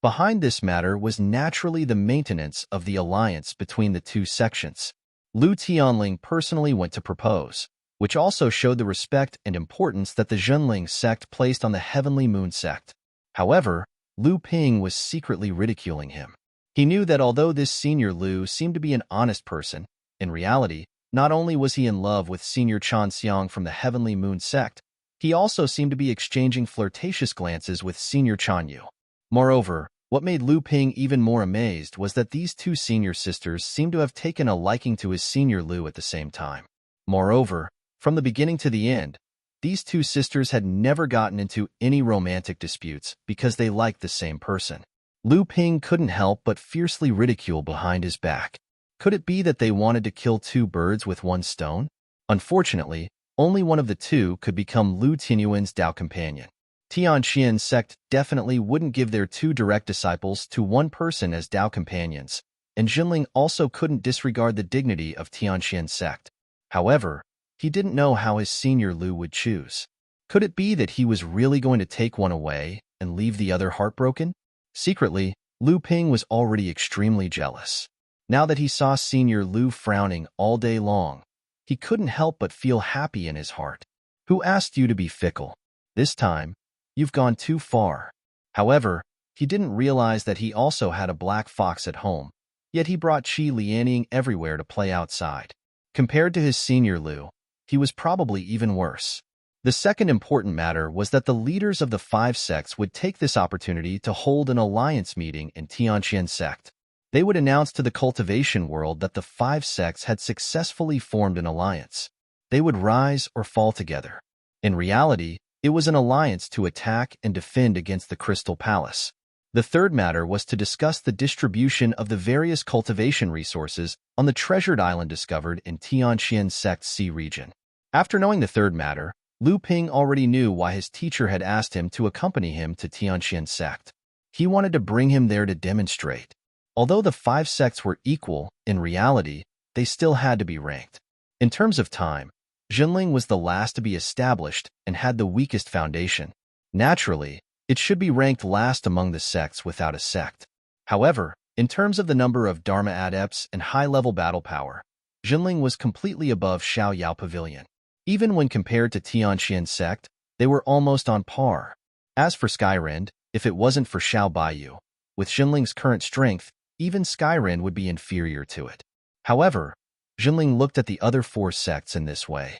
Behind this matter was naturally the maintenance of the alliance between the 2 sections. Lu Tianling personally went to propose, which also showed the respect and importance that the Jinling sect placed on the Heavenly Moon sect. However, Lu Ping was secretly ridiculing him. He knew that although this senior Lu seemed to be an honest person, in reality, not only was he in love with senior Chan Xiang from the Heavenly Moon sect, he also seemed to be exchanging flirtatious glances with senior Chan Yu. Moreover, what made Lu Ping even more amazed was that these 2 senior sisters seemed to have taken a liking to his senior Lu at the same time. Moreover, from the beginning to the end, these 2 sisters had never gotten into any romantic disputes because they liked the same person. Lu Ping couldn't help but fiercely ridicule behind his back. Could it be that they wanted to kill 2 birds with 1 stone? Unfortunately, only one of the 2 could become Lu Tianyuan's Dao companion. Tianqian sect definitely wouldn't give their 2 direct disciples to 1 person as Dao companions, and Jinling also couldn't disregard the dignity of Tianqian sect. However, he didn't know how his senior Lu would choose. Could it be that he was really going to take one away and leave the other heartbroken? Secretly, Lu Ping was already extremely jealous. Now that he saw senior Lu frowning all day long, he couldn't help but feel happy in his heart. Who asked you to be fickle? This time, you've gone too far. However, he didn't realize that he also had a black fox at home, yet he brought Qi Lianing everywhere to play outside. Compared to his senior Lu, he was probably even worse. The second important matter was that the leaders of the 5 sects would take this opportunity to hold an alliance meeting in Tianqian sect. They would announce to the cultivation world that the five sects had successfully formed an alliance. They would rise or fall together. In reality, it was an alliance to attack and defend against the Crystal Palace. The third matter was to discuss the distribution of the various cultivation resources on the treasured island discovered in Tianxian Sect's sea region. After knowing the third matter, Lu Ping already knew why his teacher had asked him to accompany him to Tianxian Sect. He wanted to bring him there to demonstrate. Although the five sects were equal, in reality, they still had to be ranked. In terms of time, Jinling was the last to be established and had the weakest foundation. Naturally, it should be ranked last among the sects without a sect. However, in terms of the number of Dharma adepts and high-level battle power, Jinling was completely above Xiao Yao Pavilion. Even when compared to Tianxian Sect, they were almost on par. As for Skyrind, if it wasn't for Xiao Baiyu, with Jinling's current strength, even Skyrind would be inferior to it. However, Jinling looked at the other four sects in this way.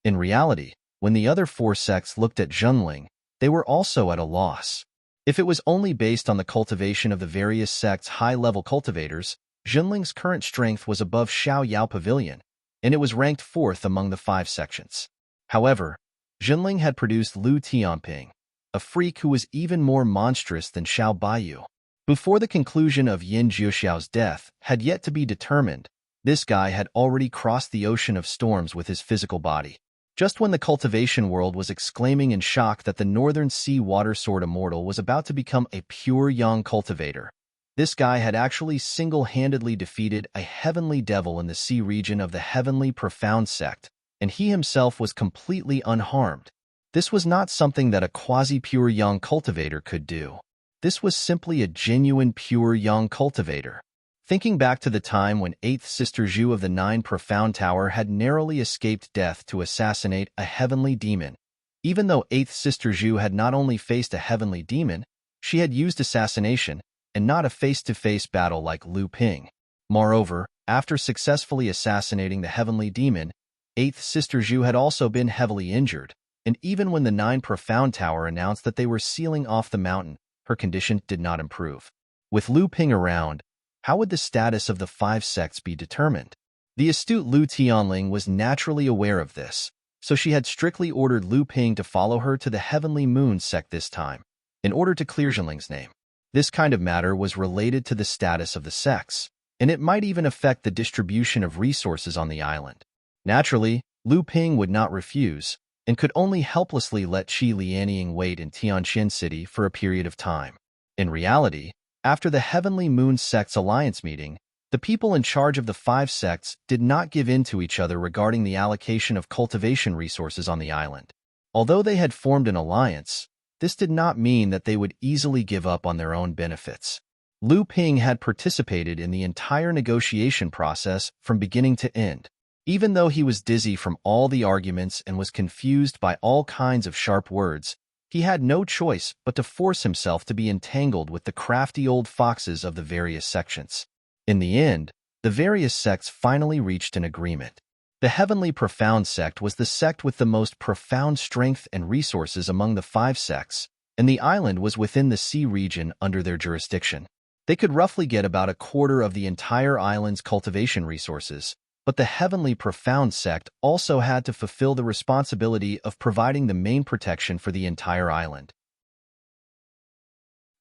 In reality, when the other four sects looked at Jinling, they were also at a loss. If it was only based on the cultivation of the various sects' high-level cultivators, Jinling's current strength was above Xiao Yao Pavilion, and it was ranked fourth among the five sections. However, Jinling had produced Lu Tianping, a freak who was even more monstrous than Xiao Baiyu. Before the conclusion of Yin Jiuxiao's death had yet to be determined, this guy had already crossed the ocean of storms with his physical body. Just when the cultivation world was exclaiming in shock that the Northern Sea Water Sword Immortal was about to become a pure young cultivator, this guy had actually single-handedly defeated a heavenly devil in the sea region of the Heavenly Profound Sect, and he himself was completely unharmed. This was not something that a quasi-pure young cultivator could do. This was simply a genuine pure young cultivator. Thinking back to the time when 8th Sister Zhu of the Nine Profound Tower had narrowly escaped death to assassinate a heavenly demon, even though 8th Sister Zhu had not only faced a heavenly demon, she had used assassination, and not a face-to-face battle like Lu Ping. Moreover, after successfully assassinating the heavenly demon, 8th Sister Zhu had also been heavily injured, and even when the Nine Profound Tower announced that they were sealing off the mountain, her condition did not improve. With Lu Ping around, how would the status of the five sects be determined? The astute Lu Tianling was naturally aware of this, so she had strictly ordered Lu Ping to follow her to the Heavenly Moon Sect this time, in order to clear Jinling's name. This kind of matter was related to the status of the sects, and it might even affect the distribution of resources on the island. Naturally, Lu Ping would not refuse, and could only helplessly let Qi Lianying wait in Tianxian City for a period of time. In reality, after the Heavenly Moon Sect's alliance meeting, the people in charge of the five sects did not give in to each other regarding the allocation of cultivation resources on the island. Although they had formed an alliance, this did not mean that they would easily give up on their own benefits. Lu Ping had participated in the entire negotiation process from beginning to end. Even though he was dizzy from all the arguments and was confused by all kinds of sharp words, he had no choice but to force himself to be entangled with the crafty old foxes of the various sections. In the end, the various sects finally reached an agreement. The Heavenly Profound Sect was the sect with the most profound strength and resources among the five sects, and the island was within the sea region under their jurisdiction. They could roughly get about a quarter of the entire island's cultivation resources, but the Heavenly Profound Sect also had to fulfill the responsibility of providing the main protection for the entire island.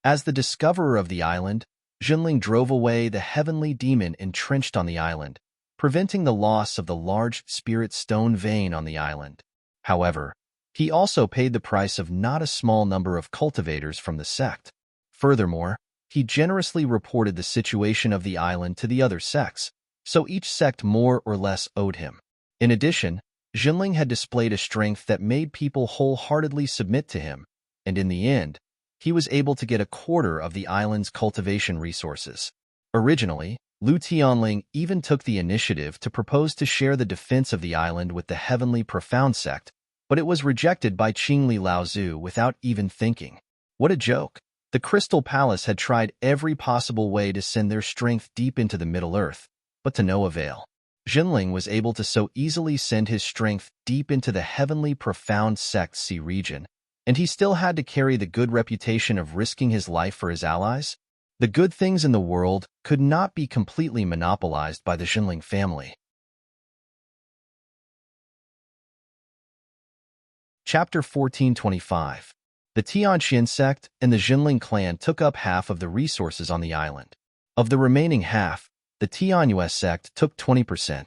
As the discoverer of the island, Jinling drove away the heavenly demon entrenched on the island, preventing the loss of the large spirit stone vein on the island. However, he also paid the price of not a small number of cultivators from the sect. Furthermore, he generously reported the situation of the island to the other sects, so each sect more or less owed him. In addition, Jinling had displayed a strength that made people wholeheartedly submit to him, and in the end, he was able to get a quarter of the island's cultivation resources. Originally, Lu Tianling even took the initiative to propose to share the defense of the island with the Heavenly Profound Sect, but it was rejected by Qingli Laozu without even thinking. What a joke! The Crystal Palace had tried every possible way to send their strength deep into the Middle Earth, but to no avail. Jinling was able to so easily send his strength deep into the Heavenly Profound Sect sea region, and he still had to carry the good reputation of risking his life for his allies? The good things in the world could not be completely monopolized by the Jinling family. Chapter 1425. The Tianqian sect and the Jinling clan took up half of the resources on the island. Of the remaining half, the Tianyue sect took 20%.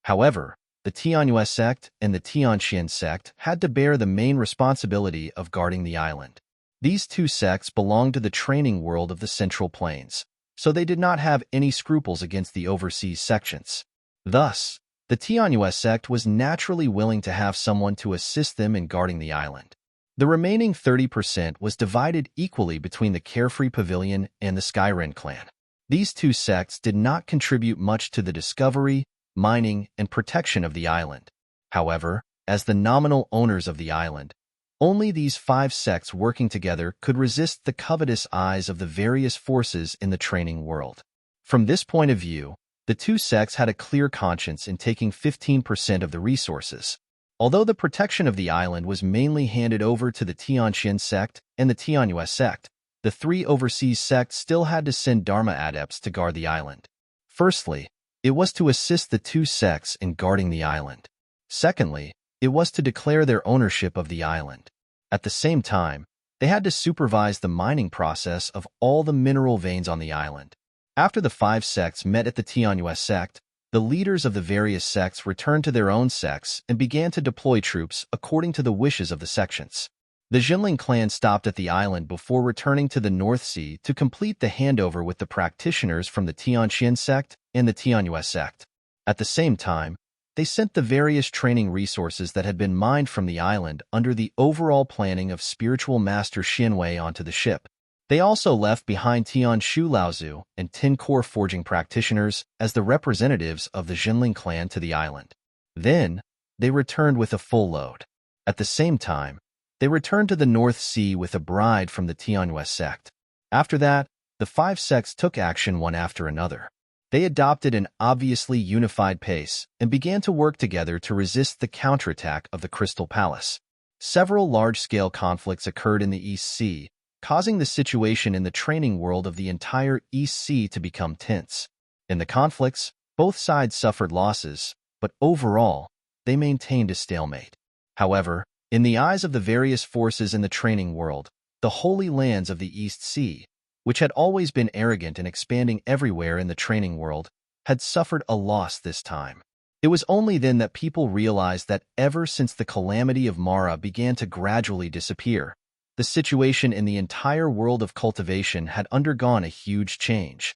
However, the Tianyue sect and the Tianqian sect had to bear the main responsibility of guarding the island. These two sects belonged to the training world of the Central Plains, so they did not have any scruples against the overseas sections. Thus, the Tianyue sect was naturally willing to have someone to assist them in guarding the island. The remaining 30% was divided equally between the Carefree Pavilion and the Skyren clan. These two sects did not contribute much to the discovery, mining, and protection of the island. However, as the nominal owners of the island, only these 5 sects working together could resist the covetous eyes of the various forces in the training world. From this point of view, the two sects had a clear conscience in taking 15% of the resources. Although the protection of the island was mainly handed over to the Tianqian sect and the Tianyue sect, the 3 overseas sects still had to send Dharma adepts to guard the island. Firstly, it was to assist the 2 sects in guarding the island. Secondly, it was to declare their ownership of the island. At the same time, they had to supervise the mining process of all the mineral veins on the island. After the 5 sects met at the Tianyue sect, the leaders of the various sects returned to their own sects and began to deploy troops according to the wishes of the sections. The Jinling clan stopped at the island before returning to the North Sea to complete the handover with the practitioners from the Tianqian sect and the Tianyue sect. At the same time, they sent the various training resources that had been mined from the island under the overall planning of spiritual master Xianwei onto the ship. They also left behind Tian Shu Laozu and Tin Core forging practitioners as the representatives of the Jinling clan to the island. Then, they returned with a full load. At the same time, they returned to the North Sea with a bride from the Tianyue sect. After that, the 5 sects took action one after another. They adopted an obviously unified pace and began to work together to resist the counterattack of the Crystal Palace. Several large-scale conflicts occurred in the East Sea, causing the situation in the training world of the entire East Sea to become tense. In the conflicts, both sides suffered losses, but overall, they maintained a stalemate. However, in the eyes of the various forces in the training world, the holy lands of the East Sea, which had always been arrogant and expanding everywhere in the training world, had suffered a loss this time. It was only then that people realized that ever since the calamity of Mara began to gradually disappear, the situation in the entire world of cultivation had undergone a huge change.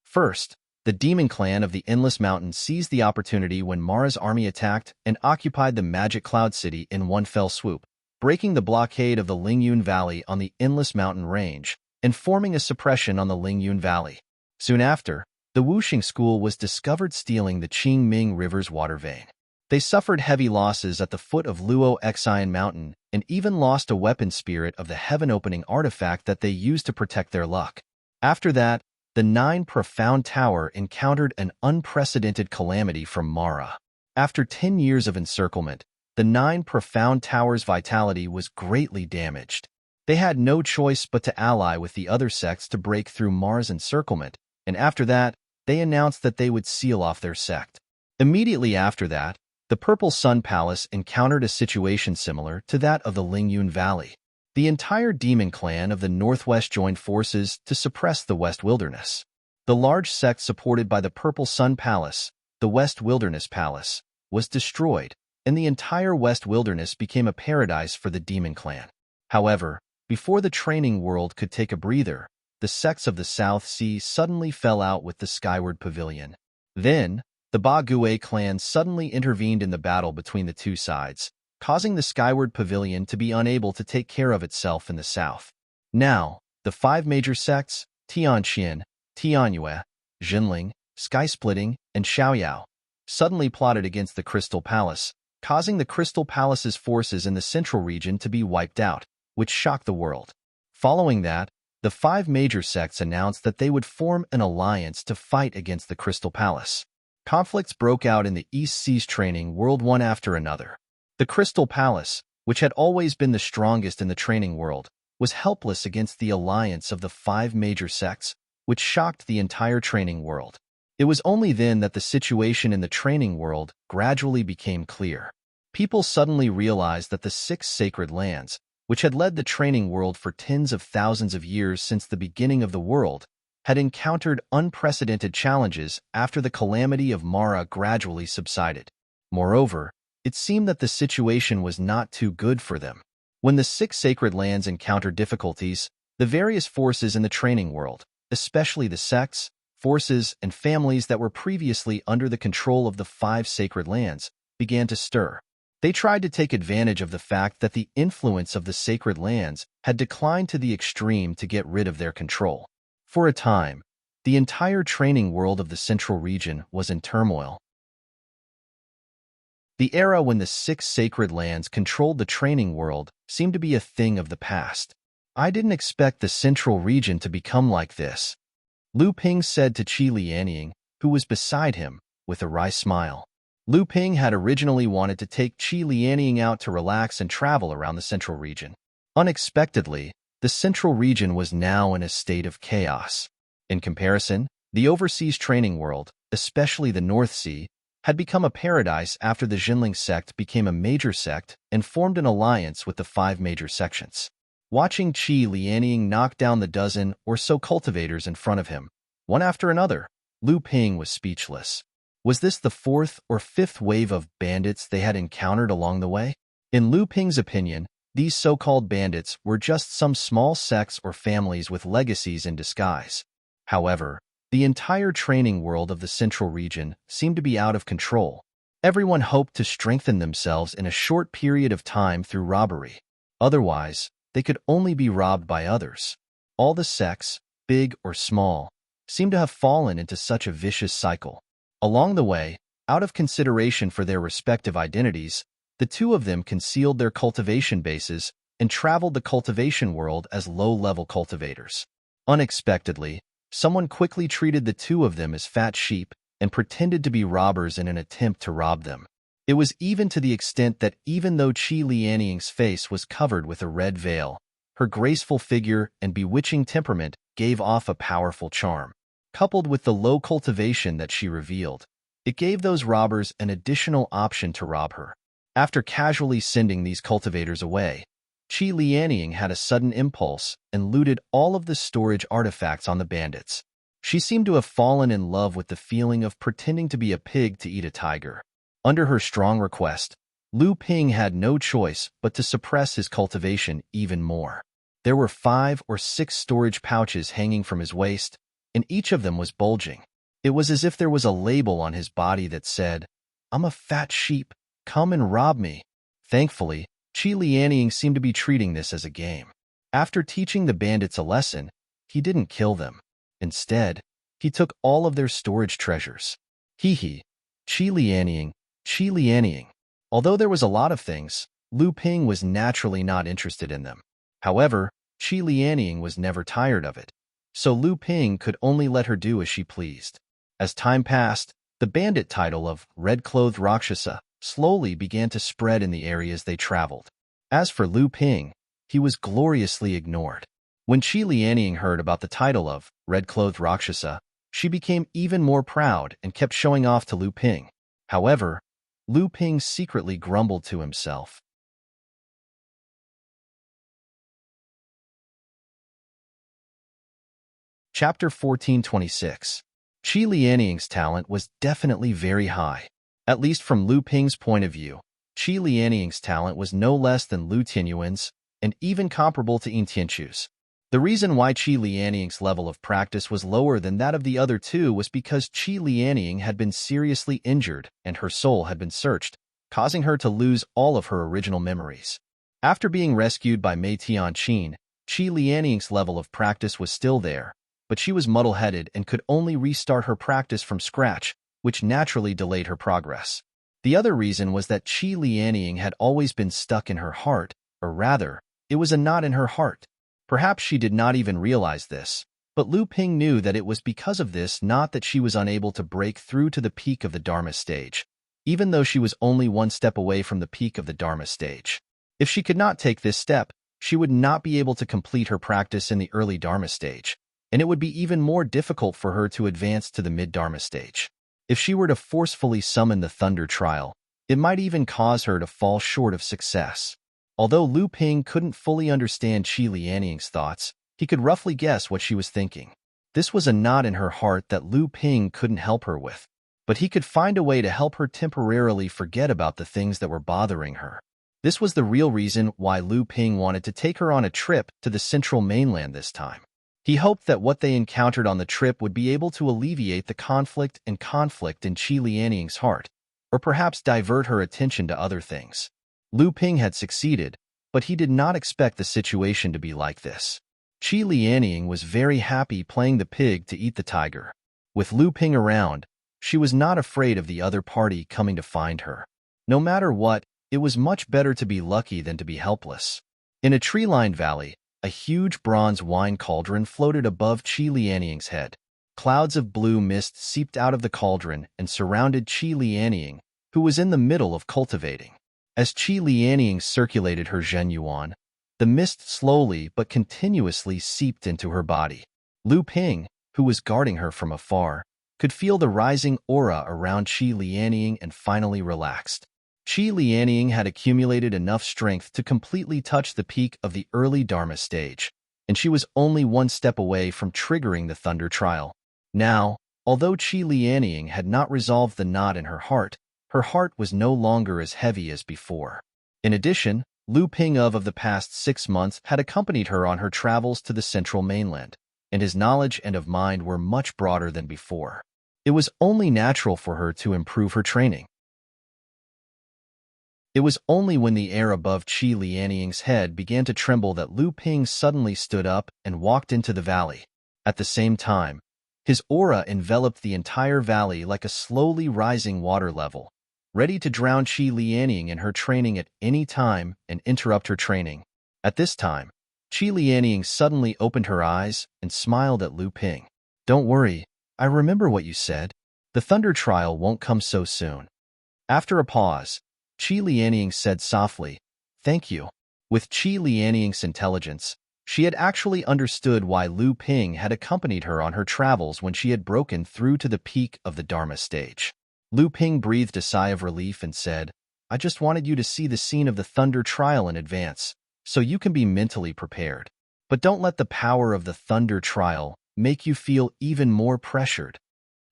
First, the demon clan of the Endless Mountain seized the opportunity when Mara's army attacked and occupied the Magic Cloud City in one fell swoop, breaking the blockade of the Lingyun Valley on the Endless Mountain Range and forming a suppression on the Lingyun Valley. Soon after, the Wuxing School was discovered stealing the Qingming River's water vein. They suffered heavy losses at the foot of Luo Xian Mountain and even lost a weapon spirit of the heaven-opening artifact that they used to protect their luck. After that, the 9 Profound Tower encountered an unprecedented calamity from Mara. After 10 years of encirclement, the 9 Profound Towers' vitality was greatly damaged. They had no choice but to ally with the other sects to break through Mara's encirclement, and after that, they announced that they would seal off their sect. Immediately after that, the Purple Sun Palace encountered a situation similar to that of the Lingyun Valley. The entire demon clan of the Northwest joined forces to suppress the West Wilderness. The large sect supported by the Purple Sun Palace, the West Wilderness Palace, was destroyed, and the entire West Wilderness became a paradise for the demon clan. However, before the training world could take a breather, the sects of the South Sea suddenly fell out with the Skyward Pavilion. Then, the Ba Gue clan suddenly intervened in the battle between the two sides, causing the Skyward Pavilion to be unable to take care of itself in the south. Now, the 5 major sects, Tianqian, Tianyue, Jinling, Sky-Splitting, and Xiaoyao, suddenly plotted against the Crystal Palace, causing the Crystal Palace's forces in the central region to be wiped out, which shocked the world. Following that, the 5 major sects announced that they would form an alliance to fight against the Crystal Palace. Conflicts broke out in the East Seas training world one after another. The Crystal Palace, which had always been the strongest in the training world, was helpless against the alliance of the 5 major sects, which shocked the entire training world. It was only then that the situation in the training world gradually became clear. People suddenly realized that the 6 sacred lands, which had led the training world for tens of thousands of years since the beginning of the world, had encountered unprecedented challenges after the calamity of Mara gradually subsided. Moreover, it seemed that the situation was not too good for them. When the 6 sacred lands encountered difficulties, the various forces in the training world, especially the sects, forces, and families that were previously under the control of the 5 sacred lands, began to stir. They tried to take advantage of the fact that the influence of the sacred lands had declined to the extreme to get rid of their control. For a time, the entire training world of the central region was in turmoil. The era when the 6 sacred lands controlled the training world seemed to be a thing of the past. "I didn't expect the central region to become like this," Lu Ping said to Qi Lianying, who was beside him, with a wry smile. Lu Ping had originally wanted to take Qi Lianying out to relax and travel around the central region. Unexpectedly, the central region was now in a state of chaos. In comparison, the overseas training world, especially the North Sea, had become a paradise after the Jinling sect became a major sect and formed an alliance with the 5 major sections. Watching Qi Lianying knock down the dozen or so cultivators in front of him, one after another, Lu Ping was speechless. Was this the 4th or 5th wave of bandits they had encountered along the way? In Lu Ping's opinion, these so-called bandits were just some small sects or families with legacies in disguise. However, the entire training world of the central region seemed to be out of control. Everyone hoped to strengthen themselves in a short period of time through robbery. Otherwise, they could only be robbed by others. All the sects, big or small, seemed to have fallen into such a vicious cycle. Along the way, out of consideration for their respective identities, the 2 of them concealed their cultivation bases and traveled the cultivation world as low-level cultivators. Unexpectedly, someone quickly treated the 2 of them as fat sheep and pretended to be robbers in an attempt to rob them. It was even to the extent that even though Qi Lianying's face was covered with a red veil, her graceful figure and bewitching temperament gave off a powerful charm. Coupled with the low cultivation that she revealed, it gave those robbers an additional option to rob her. After casually sending these cultivators away, Qi Lianying had a sudden impulse and looted all of the storage artifacts on the bandits. She seemed to have fallen in love with the feeling of pretending to be a pig to eat a tiger. Under her strong request, Lu Ping had no choice but to suppress his cultivation even more. There were 5 or 6 storage pouches hanging from his waist, and each of them was bulging. It was as if there was a label on his body that said, "I'm a fat sheep, come and rob me." Thankfully, Qi Lianying seemed to be treating this as a game. After teaching the bandits a lesson, he didn't kill them. Instead, he took all of their storage treasures. Qi Lianying. Although there was a lot of things, Lu Ping was naturally not interested in them. However, Qi Lianying was never tired of it, so Lu Ping could only let her do as she pleased. As time passed, the bandit title of Red-Clothed Rakshasa slowly began to spread in the areas they traveled. As for Lu Ping, he was gloriously ignored. When Qi Lianying heard about the title of Red-Clothed Rakshasa, she became even more proud and kept showing off to Lu Ping. However, Lu Ping secretly grumbled to himself. Chapter 1426. Qi Lianying's talent was definitely very high. At least from Lu Ping's point of view, Qi Lianying's talent was no less than Lu Tianyuan's, and even comparable to Yin Tianchu's. The reason why Qi Lianying's level of practice was lower than that of the other 2 was because Qi Lianying had been seriously injured and her soul had been searched, causing her to lose all of her original memories. After being rescued by Mei Tianqin, Qi Lianying's level of practice was still there, but she was muddle-headed and could only restart her practice from scratch, which naturally delayed her progress. The other reason was that Qi Lianying had always been stuck in her heart, or rather, it was a knot in her heart. Perhaps she did not even realize this, but Lu Ping knew that it was because of this knot that she was unable to break through to the peak of the Dharma stage, even though she was only 1 step away from the peak of the Dharma stage. If she could not take this step, she would not be able to complete her practice in the early Dharma stage, and it would be even more difficult for her to advance to the mid-Dharma stage. If she were to forcefully summon the Thunder Trial, it might even cause her to fall short of success. Although Lu Ping couldn't fully understand Qi Lianying's thoughts, he could roughly guess what she was thinking. This was a knot in her heart that Lu Ping couldn't help her with, but he could find a way to help her temporarily forget about the things that were bothering her. This was the real reason why Lu Ping wanted to take her on a trip to the central mainland this time. He hoped that what they encountered on the trip would be able to alleviate the conflict in Qi Lianying's heart, or perhaps divert her attention to other things. Lu Ping had succeeded, but he did not expect the situation to be like this. Qi Lianying was very happy playing the pig to eat the tiger. With Lu Ping around, she was not afraid of the other party coming to find her. No matter what, it was much better to be lucky than to be helpless. In a tree-lined valley, a huge bronze wine cauldron floated above Qi Lianying's head. Clouds of blue mist seeped out of the cauldron and surrounded Qi Lianying, who was in the middle of cultivating. As Qi Lianying circulated her Zhenyuan, the mist slowly but continuously seeped into her body. Lu Ping, who was guarding her from afar, could feel the rising aura around Qi Lianying and finally relaxed. Qi Lianying had accumulated enough strength to completely touch the peak of the early Dharma stage, and she was only one step away from triggering the Thunder Trial. Now, although Qi Lianying had not resolved the knot in her heart was no longer as heavy as before. In addition, Lu Ping of the past 6 months had accompanied her on her travels to the central mainland, and his knowledge and of mind were much broader than before. It was only natural for her to improve her training. It was only when the air above Qi Lianying's head began to tremble that Lu Ping suddenly stood up and walked into the valley. At the same time, his aura enveloped the entire valley like a slowly rising water level, ready to drown Qi Lianying in her training at any time and interrupt her training. At this time, Qi Lianying suddenly opened her eyes and smiled at Lu Ping. "Don't worry, I remember what you said. The Thunder Trial won't come so soon." After a pause, Qi Lianying said softly, "Thank you." With Qi Lianying's intelligence, she had actually understood why Lu Ping had accompanied her on her travels when she had broken through to the peak of the Dharma stage. Lu Ping breathed a sigh of relief and said, "I just wanted you to see the scene of the Thunder Trial in advance, so you can be mentally prepared. But don't let the power of the Thunder Trial make you feel even more pressured."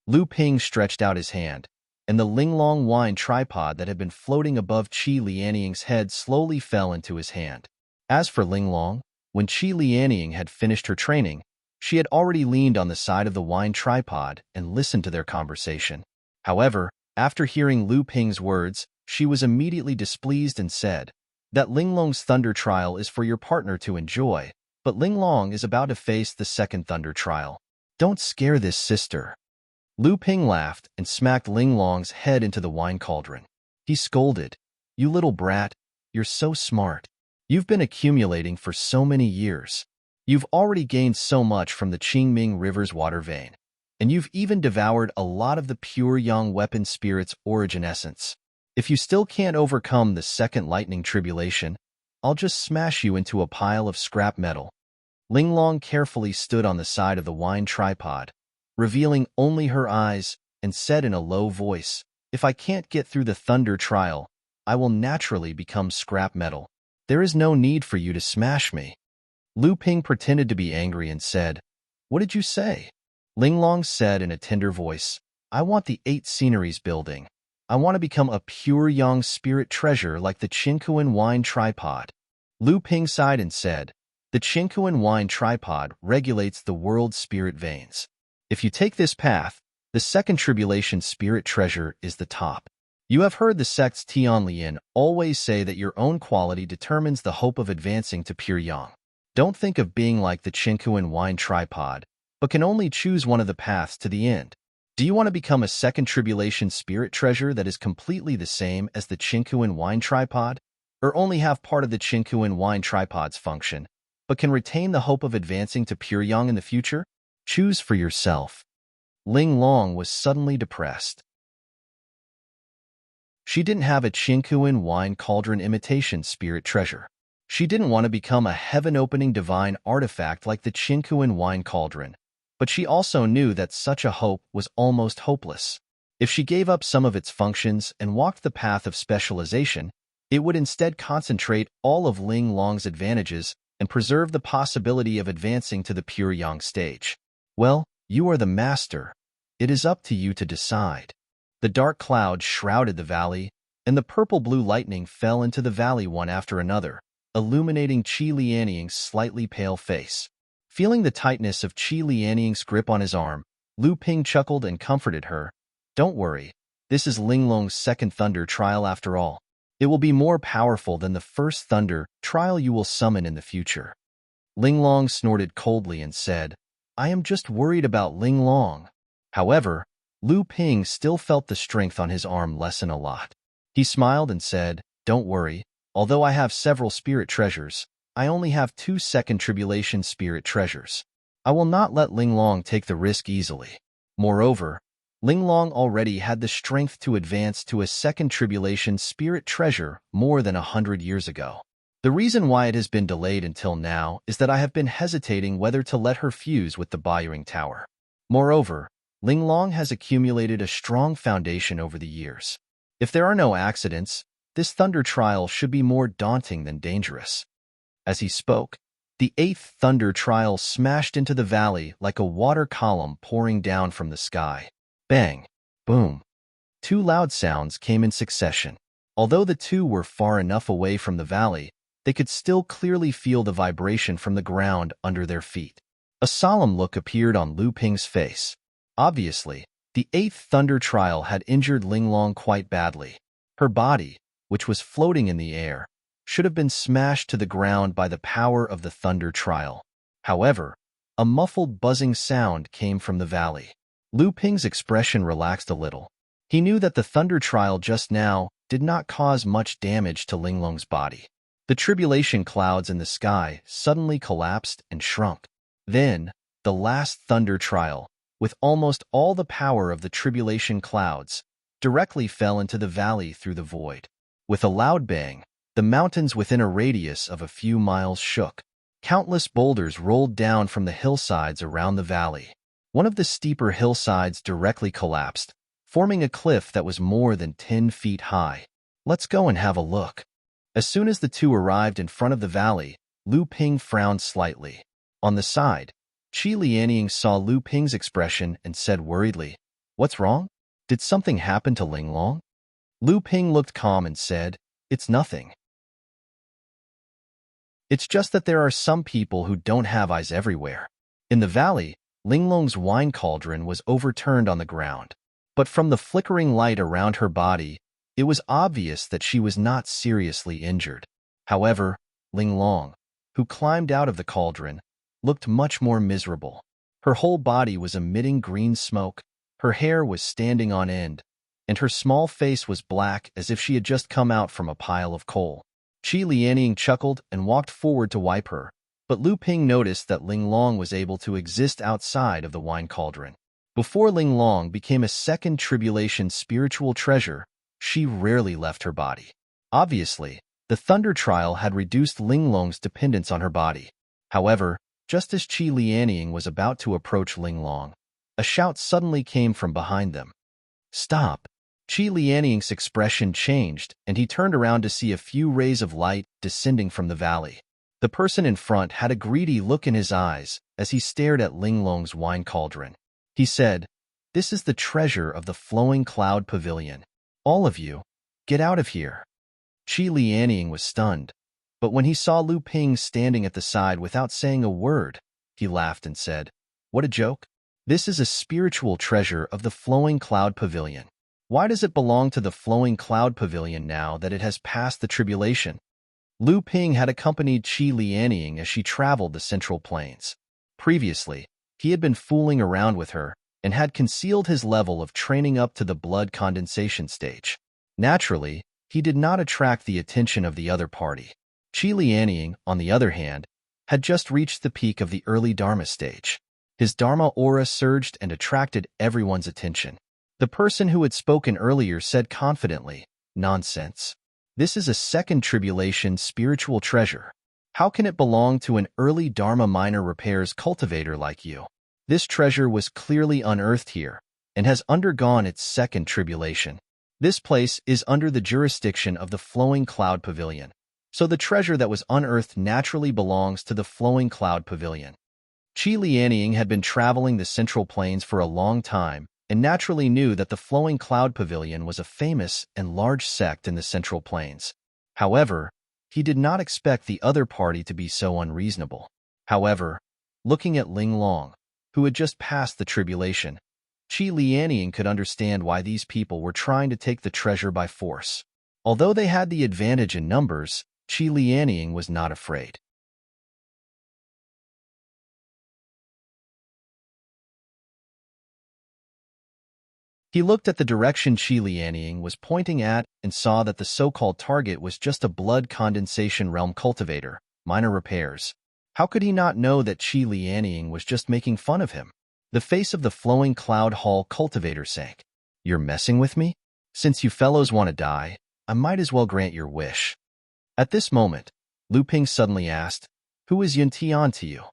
Lu Ping stretched out his hand, and the Linglong wine tripod that had been floating above Qi Lianying's head slowly fell into his hand. As for Linglong, when Qi Lianying had finished her training, she had already leaned on the side of the wine tripod and listened to their conversation. However, after hearing Lu Ping's words, she was immediately displeased and said, "That Linglong's Thunder Trial is for your partner to enjoy, but Linglong is about to face the second Thunder Trial. Don't scare this sister." Lu Ping laughed and smacked Linglong's head into the wine cauldron. He scolded, "You little brat, you're so smart. You've been accumulating for so many years. You've already gained so much from the Qingming River's water vein, and you've even devoured a lot of the pure Yang weapon spirit's origin essence. If you still can't overcome the second lightning tribulation, I'll just smash you into a pile of scrap metal." Linglong carefully stood on the side of the wine tripod, revealing only her eyes, and said in a low voice, "If I can't get through the Thunder Trial, I will naturally become scrap metal. There is no need for you to smash me." Lu Ping pretended to be angry and said, "What did you say?" Linglong said in a tender voice, "I want the 8 sceneries building. I want to become a pure Yang spirit treasure like the Qingkuan wine tripod." Lu Ping sighed and said, "The Qingkuan wine tripod regulates the world's spirit veins. If you take this path, the second tribulation spirit treasure is the top. You have heard the sect's Tianlian always say that your own quality determines the hope of advancing to pure Yang. Don't think of being like the Qingkuan wine tripod, but can only choose one of the paths to the end. Do you want to become a second tribulation spirit treasure that is completely the same as the Qingkuan wine tripod, or only have part of the Qingkuan wine tripod's function, but can retain the hope of advancing to pure Yang in the future? Choose for yourself." Linglong was suddenly depressed. She didn't have a Qingkuan wine cauldron imitation spirit treasure. She didn't want to become a heaven-opening divine artifact like the Chinkuan wine cauldron, but she also knew that such a hope was almost hopeless. If she gave up some of its functions and walked the path of specialization, it would instead concentrate all of Ling Long's advantages and preserve the possibility of advancing to the pure yang stage. Well, you are the master. It is up to you to decide. The dark clouds shrouded the valley, and the purple-blue lightning fell into the valley one after another, illuminating Qi Lianying's slightly pale face. Feeling the tightness of Qi Lianying's grip on his arm, Lu Ping chuckled and comforted her. Don't worry, this is Linglong's second thunder trial after all. It will be more powerful than the first thunder trial you will summon in the future. Linglong snorted coldly and said, I am just worried about Linglong. However, Lu Ping still felt the strength on his arm lessen a lot. He smiled and said, Don't worry, although I have several spirit treasures, I only have 2 second tribulation spirit treasures. I will not let Linglong take the risk easily. Moreover, Linglong already had the strength to advance to a second tribulation spirit treasure more than 100 years ago. The reason why it has been delayed until now is that I have been hesitating whether to let her fuse with the Bayuing Tower. Moreover, Linglong has accumulated a strong foundation over the years. If there are no accidents, this thunder trial should be more daunting than dangerous. As he spoke, the 8th thunder trial smashed into the valley like a water column pouring down from the sky. Bang! Boom! 2 loud sounds came in succession. Although the 2 were far enough away from the valley, they could still clearly feel the vibration from the ground under their feet. A solemn look appeared on Lu Ping's face. Obviously, the 8th thunder trial had injured Linglong quite badly. Her body, which was floating in the air, should have been smashed to the ground by the power of the thunder trial. However, a muffled buzzing sound came from the valley. Lu Ping's expression relaxed a little. He knew that the thunder trial just now did not cause much damage to Linglong's body. The tribulation clouds in the sky suddenly collapsed and shrunk. Then, the last thunder trial, with almost all the power of the tribulation clouds, directly fell into the valley through the void. With a loud bang, the mountains within a radius of a few miles shook. Countless boulders rolled down from the hillsides around the valley. One of the steeper hillsides directly collapsed, forming a cliff that was more than 10 feet high. Let's go and have a look. As soon as the 2 arrived in front of the valley, Lu Ping frowned slightly. On the side, Qi Lianying saw Lu Ping's expression and said worriedly, What's wrong? Did something happen to Linglong? Lu Ping looked calm and said, It's nothing. It's just that there are some people who don't have eyes everywhere. In the valley, Linglong's wine cauldron was overturned on the ground. But from the flickering light around her body, it was obvious that she was not seriously injured. However, Linglong, who climbed out of the cauldron, looked much more miserable. Her whole body was emitting green smoke, her hair was standing on end, and her small face was black as if she had just come out from a pile of coal. Qi Lianying chuckled and walked forward to wipe her, but Lu Ping noticed that Linglong was able to exist outside of the wine cauldron. Before Linglong became a second tribulation spiritual treasure, she rarely left her body. Obviously, the thunder trial had reduced Linglong's dependence on her body. However, just as Qi Lianying was about to approach Linglong, a shout suddenly came from behind them. Stop! Qi Lianying's expression changed, and he turned around to see a few rays of light descending from the valley. The person in front had a greedy look in his eyes as he stared at Linglong's wine cauldron. He said, This is the treasure of the flowing cloud pavilion. All of you, get out of here. Qi Lianying was stunned, but when he saw Lu Ping standing at the side without saying a word, he laughed and said, What a joke. This is a spiritual treasure of the flowing cloud pavilion. Why does it belong to the flowing cloud pavilion now that it has passed the tribulation? Lu Ping had accompanied Qi Lianying as she traveled the Central Plains. Previously, he had been fooling around with her and had concealed his level of training up to the blood condensation stage. Naturally, he did not attract the attention of the other party. Qi Lianying, on the other hand, had just reached the peak of the early Dharma stage. His Dharma aura surged and attracted everyone's attention. The person who had spoken earlier said confidently, Nonsense. This is a second tribulation spiritual treasure. How can it belong to an early Dharma minor repairs cultivator like you? This treasure was clearly unearthed here and has undergone its second tribulation. This place is under the jurisdiction of the Flowing Cloud Pavilion, so the treasure that was unearthed naturally belongs to the Flowing Cloud Pavilion. Qi Lianying had been traveling the Central Plains for a long time and naturally knew that the Flowing Cloud Pavilion was a famous and large sect in the Central Plains. However, he did not expect the other party to be so unreasonable. However, looking at Ling Long, who had just passed the tribulation, Qi Lianying could understand why these people were trying to take the treasure by force. Although they had the advantage in numbers, Qi Lianying was not afraid. He looked at the direction Qi Lianying was pointing at and saw that the so-called target was just a blood condensation realm cultivator, minor repairs. How could he not know that Qi Lianying was just making fun of him? The face of the Flowing Cloud Hall cultivator sank. You're messing with me? Since you fellows want to die, I might as well grant your wish. At this moment, Lu Ping suddenly asked, Who is Yun Tian to you?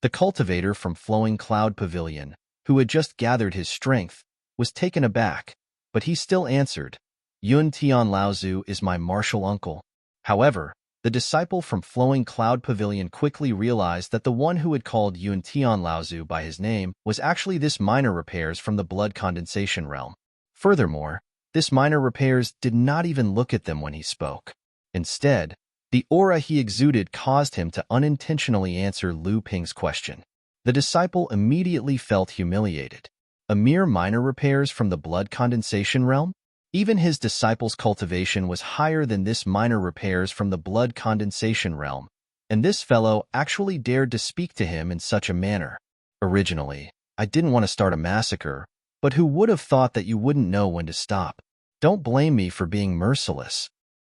The cultivator from Flowing Cloud Pavilion, who had just gathered his strength, was taken aback, but he still answered, Yun Tian Laozu is my martial uncle. However, the disciple from Flowing Cloud Pavilion quickly realized that the one who had called Yun Tian Laozu by his name was actually this minor repairs from the blood condensation realm. Furthermore, this minor repairs did not even look at them when he spoke. Instead, the aura he exuded caused him to unintentionally answer Lu Ping's question. The disciple immediately felt humiliated. A mere minor repairs from the blood condensation realm? Even his disciple's cultivation was higher than this minor repairs from the blood condensation realm, and this fellow actually dared to speak to him in such a manner. Originally, I didn't want to start a massacre, but who would have thought that you wouldn't know when to stop? Don't blame me for being merciless.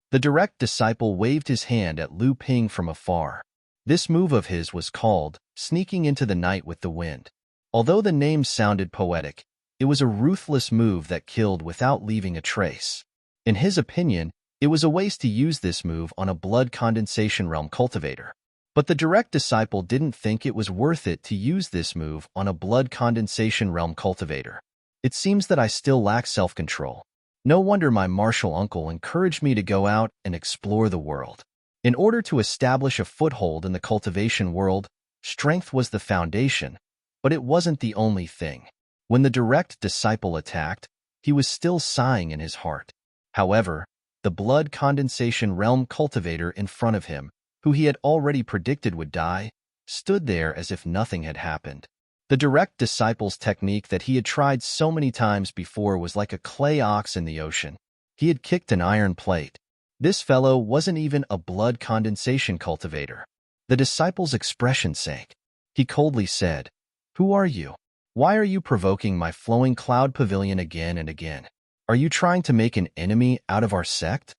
The direct disciple waved his hand at Lu Ping from afar. This move of his was called sneaking into the night with the wind. Although the name sounded poetic, it was a ruthless move that killed without leaving a trace. In his opinion, it was a waste to use this move on a blood condensation realm cultivator. But the direct disciple didn't think it was worth it to use this move on a blood condensation realm cultivator. It seems that I still lack self-control. No wonder my martial uncle encouraged me to go out and explore the world. In order to establish a foothold in the cultivation world, strength was the foundation, but it wasn't the only thing. When the direct disciple attacked, he was still sighing in his heart. However, the blood condensation realm cultivator in front of him, who he had already predicted would die, stood there as if nothing had happened. The direct disciple's technique that he had tried so many times before was like a clay ox in the ocean. He had kicked an iron plate. This fellow wasn't even a blood condensation cultivator. The disciple's expression sank. He coldly said, Who are you? Why are you provoking my Flowing Cloud Pavilion again and again? Are you trying to make an enemy out of our sect?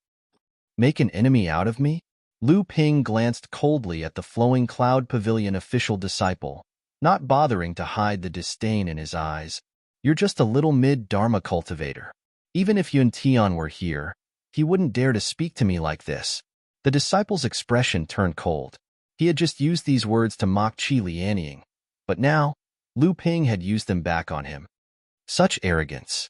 Make an enemy out of me? Lu Ping glanced coldly at the Flowing Cloud Pavilion official disciple, not bothering to hide the disdain in his eyes. You're just a little mid-Dharma cultivator. Even if Yun Tian were here, he wouldn't dare to speak to me like this. The disciple's expression turned cold. He had just used these words to mock Qi Lianying, but now, Lu Ping had used them back on him. Such arrogance.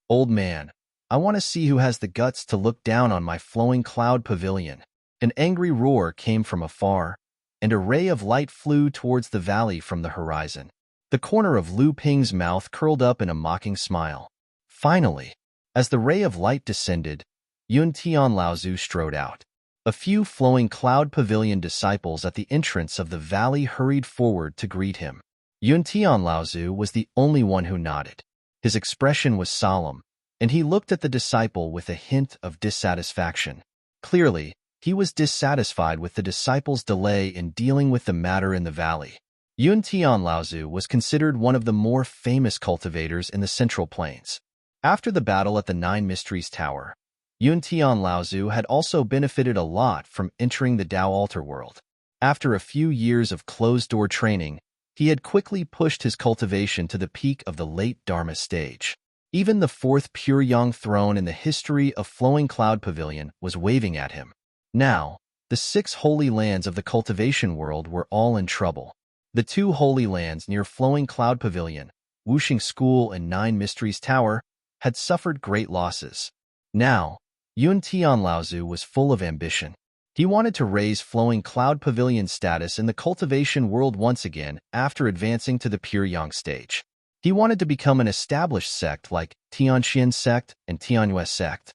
Old man, I want to see who has the guts to look down on my Flowing Cloud Pavilion. An angry roar came from afar, and a ray of light flew towards the valley from the horizon. The corner of Lu Ping's mouth curled up in a mocking smile. Finally, as the ray of light descended, Yun Tian Laozu strode out. A few Flowing Cloud Pavilion disciples at the entrance of the valley hurried forward to greet him. Yun Tian Laozu was the only one who nodded. His expression was solemn, and he looked at the disciple with a hint of dissatisfaction. Clearly, he was dissatisfied with the disciple's delay in dealing with the matter in the valley. Yun Tian Laozu was considered one of the more famous cultivators in the Central Plains. After the battle at the Nine Mysteries Tower, Yun Tian Laozu had also benefited a lot from entering the Tao Altar world. After a few years of closed-door training, he had quickly pushed his cultivation to the peak of the late Dharma stage. Even the fourth pure yang throne in the history of Flowing Cloud Pavilion was waving at him. Now, the 6 holy lands of the cultivation world were all in trouble. The 2 holy lands near Flowing Cloud Pavilion, Wuxing School and 9 Mysteries Tower, had suffered great losses. Now, Yun Tian Laozu was full of ambition. He wanted to raise Flowing Cloud Pavilion status in the cultivation world once again after advancing to the pure yang stage. He wanted to become an established sect like Tianxian sect and Tianyue sect.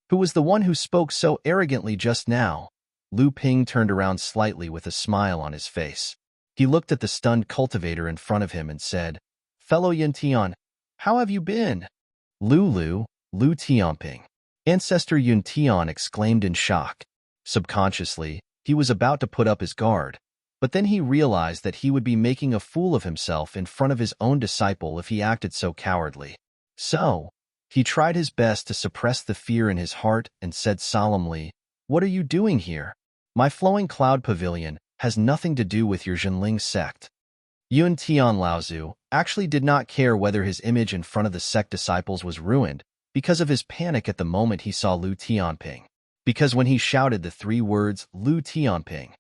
Who was the one who spoke so arrogantly just now? Lu Ping turned around slightly with a smile on his face. He looked at the stunned cultivator in front of him and said, "Fellow Yin Tian, how have you been?" Lu Tianping. Ancestor Yun Tian exclaimed in shock. Subconsciously, he was about to put up his guard, but then he realized that he would be making a fool of himself in front of his own disciple if he acted so cowardly. So, he tried his best to suppress the fear in his heart and said solemnly, "What are you doing here? My Flowing Cloud Pavilion has nothing to do with your Zhenling sect." Yun Tian Laozu actually did not care whether his image in front of the sect disciples was ruined because of his panic at the moment he saw Lu Tianping. Because when he shouted the 3 words, Lu Tianping,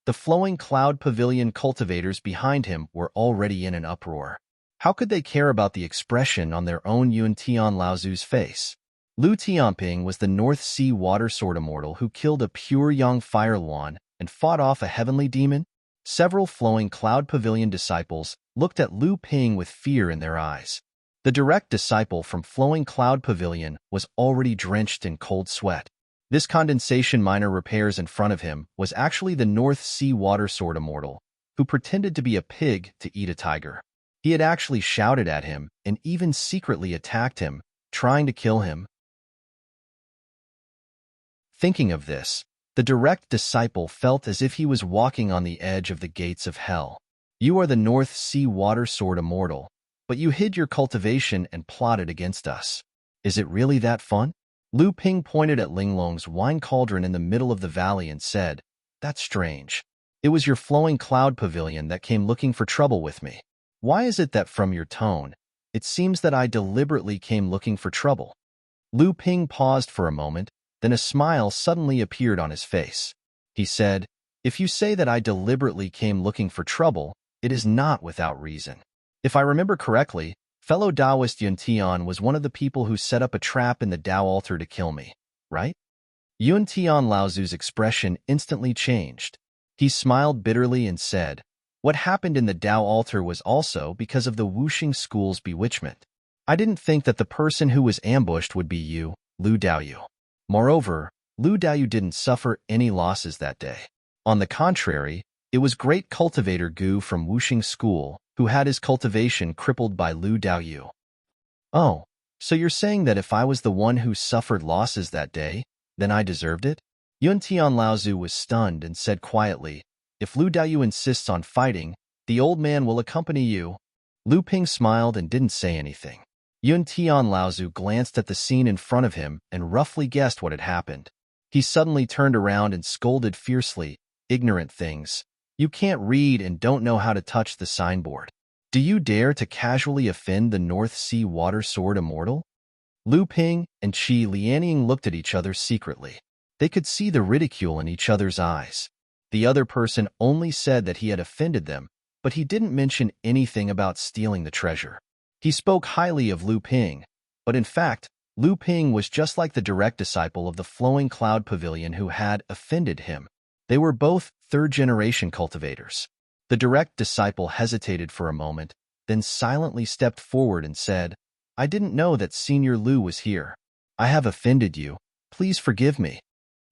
the Flowing Cloud Pavilion cultivators behind him were already in an uproar. How could they care about the expression on their own Yun Tian Laozu's face? Lu Tianping was the North Sea water sword immortal who killed a pure Yang Fire Luan and fought off a heavenly demon. Several Flowing Cloud Pavilion disciples looked at Lu Ping with fear in their eyes. The direct disciple from Flowing Cloud Pavilion was already drenched in cold sweat. This condensation miner repairs in front of him was actually the North Sea water sword immortal, who pretended to be a pig to eat a tiger. He had actually shouted at him and even secretly attacked him, trying to kill him. Thinking of this, the direct disciple felt as if he was walking on the edge of the gates of hell. You are the North Sea water sword immortal, but you hid your cultivation and plotted against us. Is it really that fun? Lu Ping pointed at Linglong's wine cauldron in the middle of the valley and said, "That's strange. It was your Flowing Cloud Pavilion that came looking for trouble with me. Why is it that from your tone, it seems that I deliberately came looking for trouble?" Lu Ping paused for a moment, then a smile suddenly appeared on his face. He said, "If you say that I deliberately came looking for trouble, it is not without reason. If I remember correctly, fellow Taoist Yun Tian was one of the people who set up a trap in the Tao altar to kill me, right?" Yun Tian Laozu's expression instantly changed. He smiled bitterly and said, "What happened in the Tao altar was also because of the Wuxing School's bewitchment. I didn't think that the person who was ambushed would be you, Lu Daoyu. Moreover, Lu Daoyu didn't suffer any losses that day. On the contrary, it was great cultivator Gu from Wuxing School who had his cultivation crippled by Lu Daoyu." "Oh, so you're saying that if I was the one who suffered losses that day, then I deserved it?" Yun Tian Laozu was stunned and said quietly, "If Lu Daoyu insists on fighting, the old man will accompany you." Lu Ping smiled and didn't say anything. Yun Tian Laozu glanced at the scene in front of him and roughly guessed what had happened. He suddenly turned around and scolded fiercely, "Ignorant things. You can't read and don't know how to touch the signboard. Do you dare to casually offend the North Sea water sword immortal?" Lu Ping and Qi Lianying looked at each other secretly. They could see the ridicule in each other's eyes. The other person only said that he had offended them, but he didn't mention anything about stealing the treasure. He spoke highly of Lu Ping, but in fact, Lu Ping was just like the direct disciple of the Flowing Cloud Pavilion who had offended him. They were both third-generation cultivators. The direct disciple hesitated for a moment, then silently stepped forward and said, "I didn't know that Senior Lu was here. I have offended you. Please forgive me."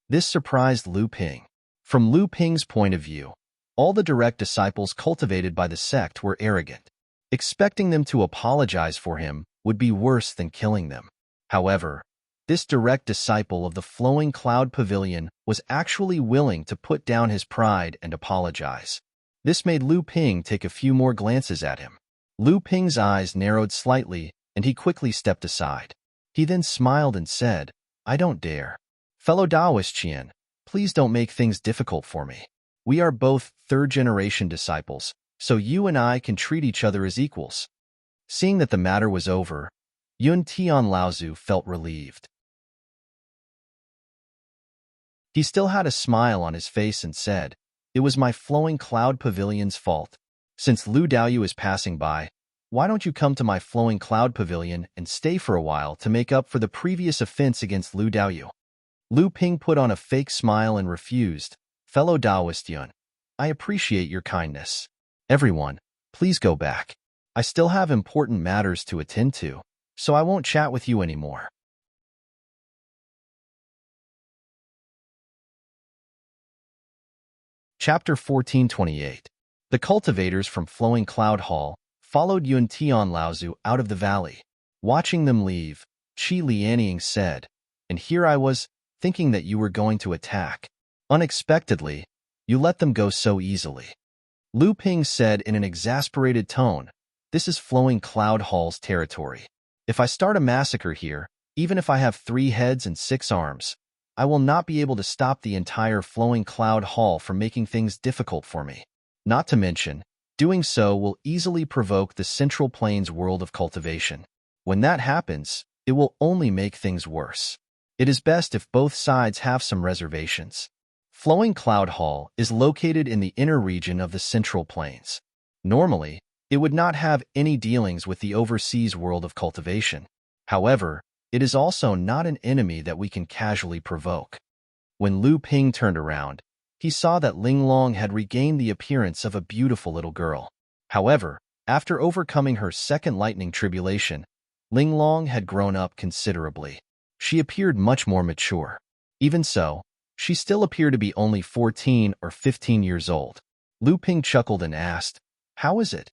This surprised Lu Ping. From Lu Ping's point of view, all the direct disciples cultivated by the sect were arrogant. Expecting them to apologize for him would be worse than killing them. However, this direct disciple of the Flowing Cloud Pavilion was actually willing to put down his pride and apologize. This made Lu Ping take a few more glances at him. Lu Ping's eyes narrowed slightly, and he quickly stepped aside. He then smiled and said, "I don't dare. Fellow Taoist Qian, please don't make things difficult for me. We are both third-generation disciples, so you and I can treat each other as equals." Seeing that the matter was over, Yun Tian Laozu felt relieved. He still had a smile on his face and said, "It was my flowing cloud pavilion's fault. Since Lu Daoyu is passing by, why don't you come to my flowing cloud pavilion and stay for a while to make up for the previous offense against Lu Daoyu?" Lu Ping put on a fake smile and refused. "Fellow Daoist Yun, I appreciate your kindness. Everyone, please go back. I still have important matters to attend to, so I won't chat with you anymore." Chapter 1428. The cultivators from Flowing Cloud Hall followed Yun Tian Laozu out of the valley. Watching them leave, Qi Lianying said, "And here I was, thinking that you were going to attack. Unexpectedly, you let them go so easily." Lu Ping said in an exasperated tone, "This is Flowing Cloud Hall's territory. If I start a massacre here, even if I have 3 heads and 6 arms, I will not be able to stop the entire Flowing Cloud Hall from making things difficult for me. Not to mention, doing so will easily provoke the Central Plains world of cultivation. When that happens, it will only make things worse. It is best if both sides have some reservations." Flowing Cloud Hall is located in the inner region of the Central Plains. Normally, it would not have any dealings with the overseas world of cultivation. However, it is also not an enemy that we can casually provoke. When Lu Ping turned around, he saw that Ling Long had regained the appearance of a beautiful little girl. However, after overcoming her second lightning tribulation, Ling Long had grown up considerably. She appeared much more mature. Even so, she still appeared to be only 14 or 15 years old. Lu Ping chuckled and asked, "How is it?"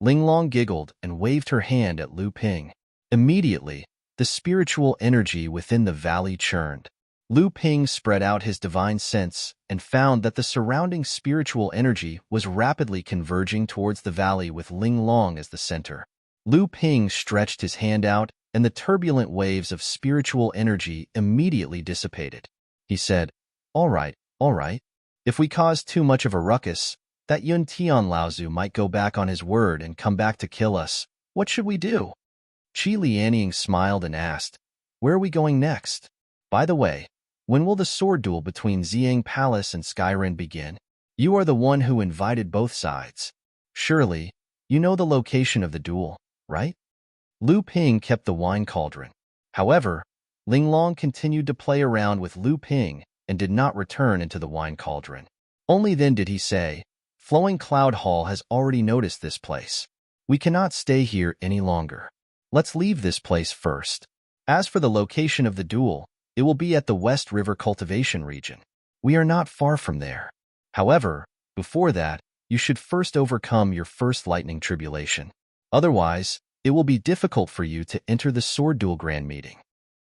Ling Long giggled and waved her hand at Lu Ping. Immediately, the spiritual energy within the valley churned. Lu Ping spread out his divine sense and found that the surrounding spiritual energy was rapidly converging towards the valley with Ling Long as the center. Lu Ping stretched his hand out, and the turbulent waves of spiritual energy immediately dissipated. He said, all right. If we cause too much of a ruckus, that Yun Tian Laozu might go back on his word and come back to kill us. What should we do?" Qi Lianying smiled and asked, "Where are we going next? By the way, when will the sword duel between Xiang Palace and Skyren begin? You are the one who invited both sides. Surely, you know the location of the duel, right?" Lu Ping kept the wine cauldron. However, Ling Long continued to play around with Lu Ping and did not return into the wine cauldron. Only then did he say, "Flowing Cloud Hall has already noticed this place. We cannot stay here any longer. Let's leave this place first. As for the location of the duel, it will be at the West River cultivation region. We are not far from there. However, before that, you should first overcome your first lightning tribulation. Otherwise, it will be difficult for you to enter the sword duel grand meeting."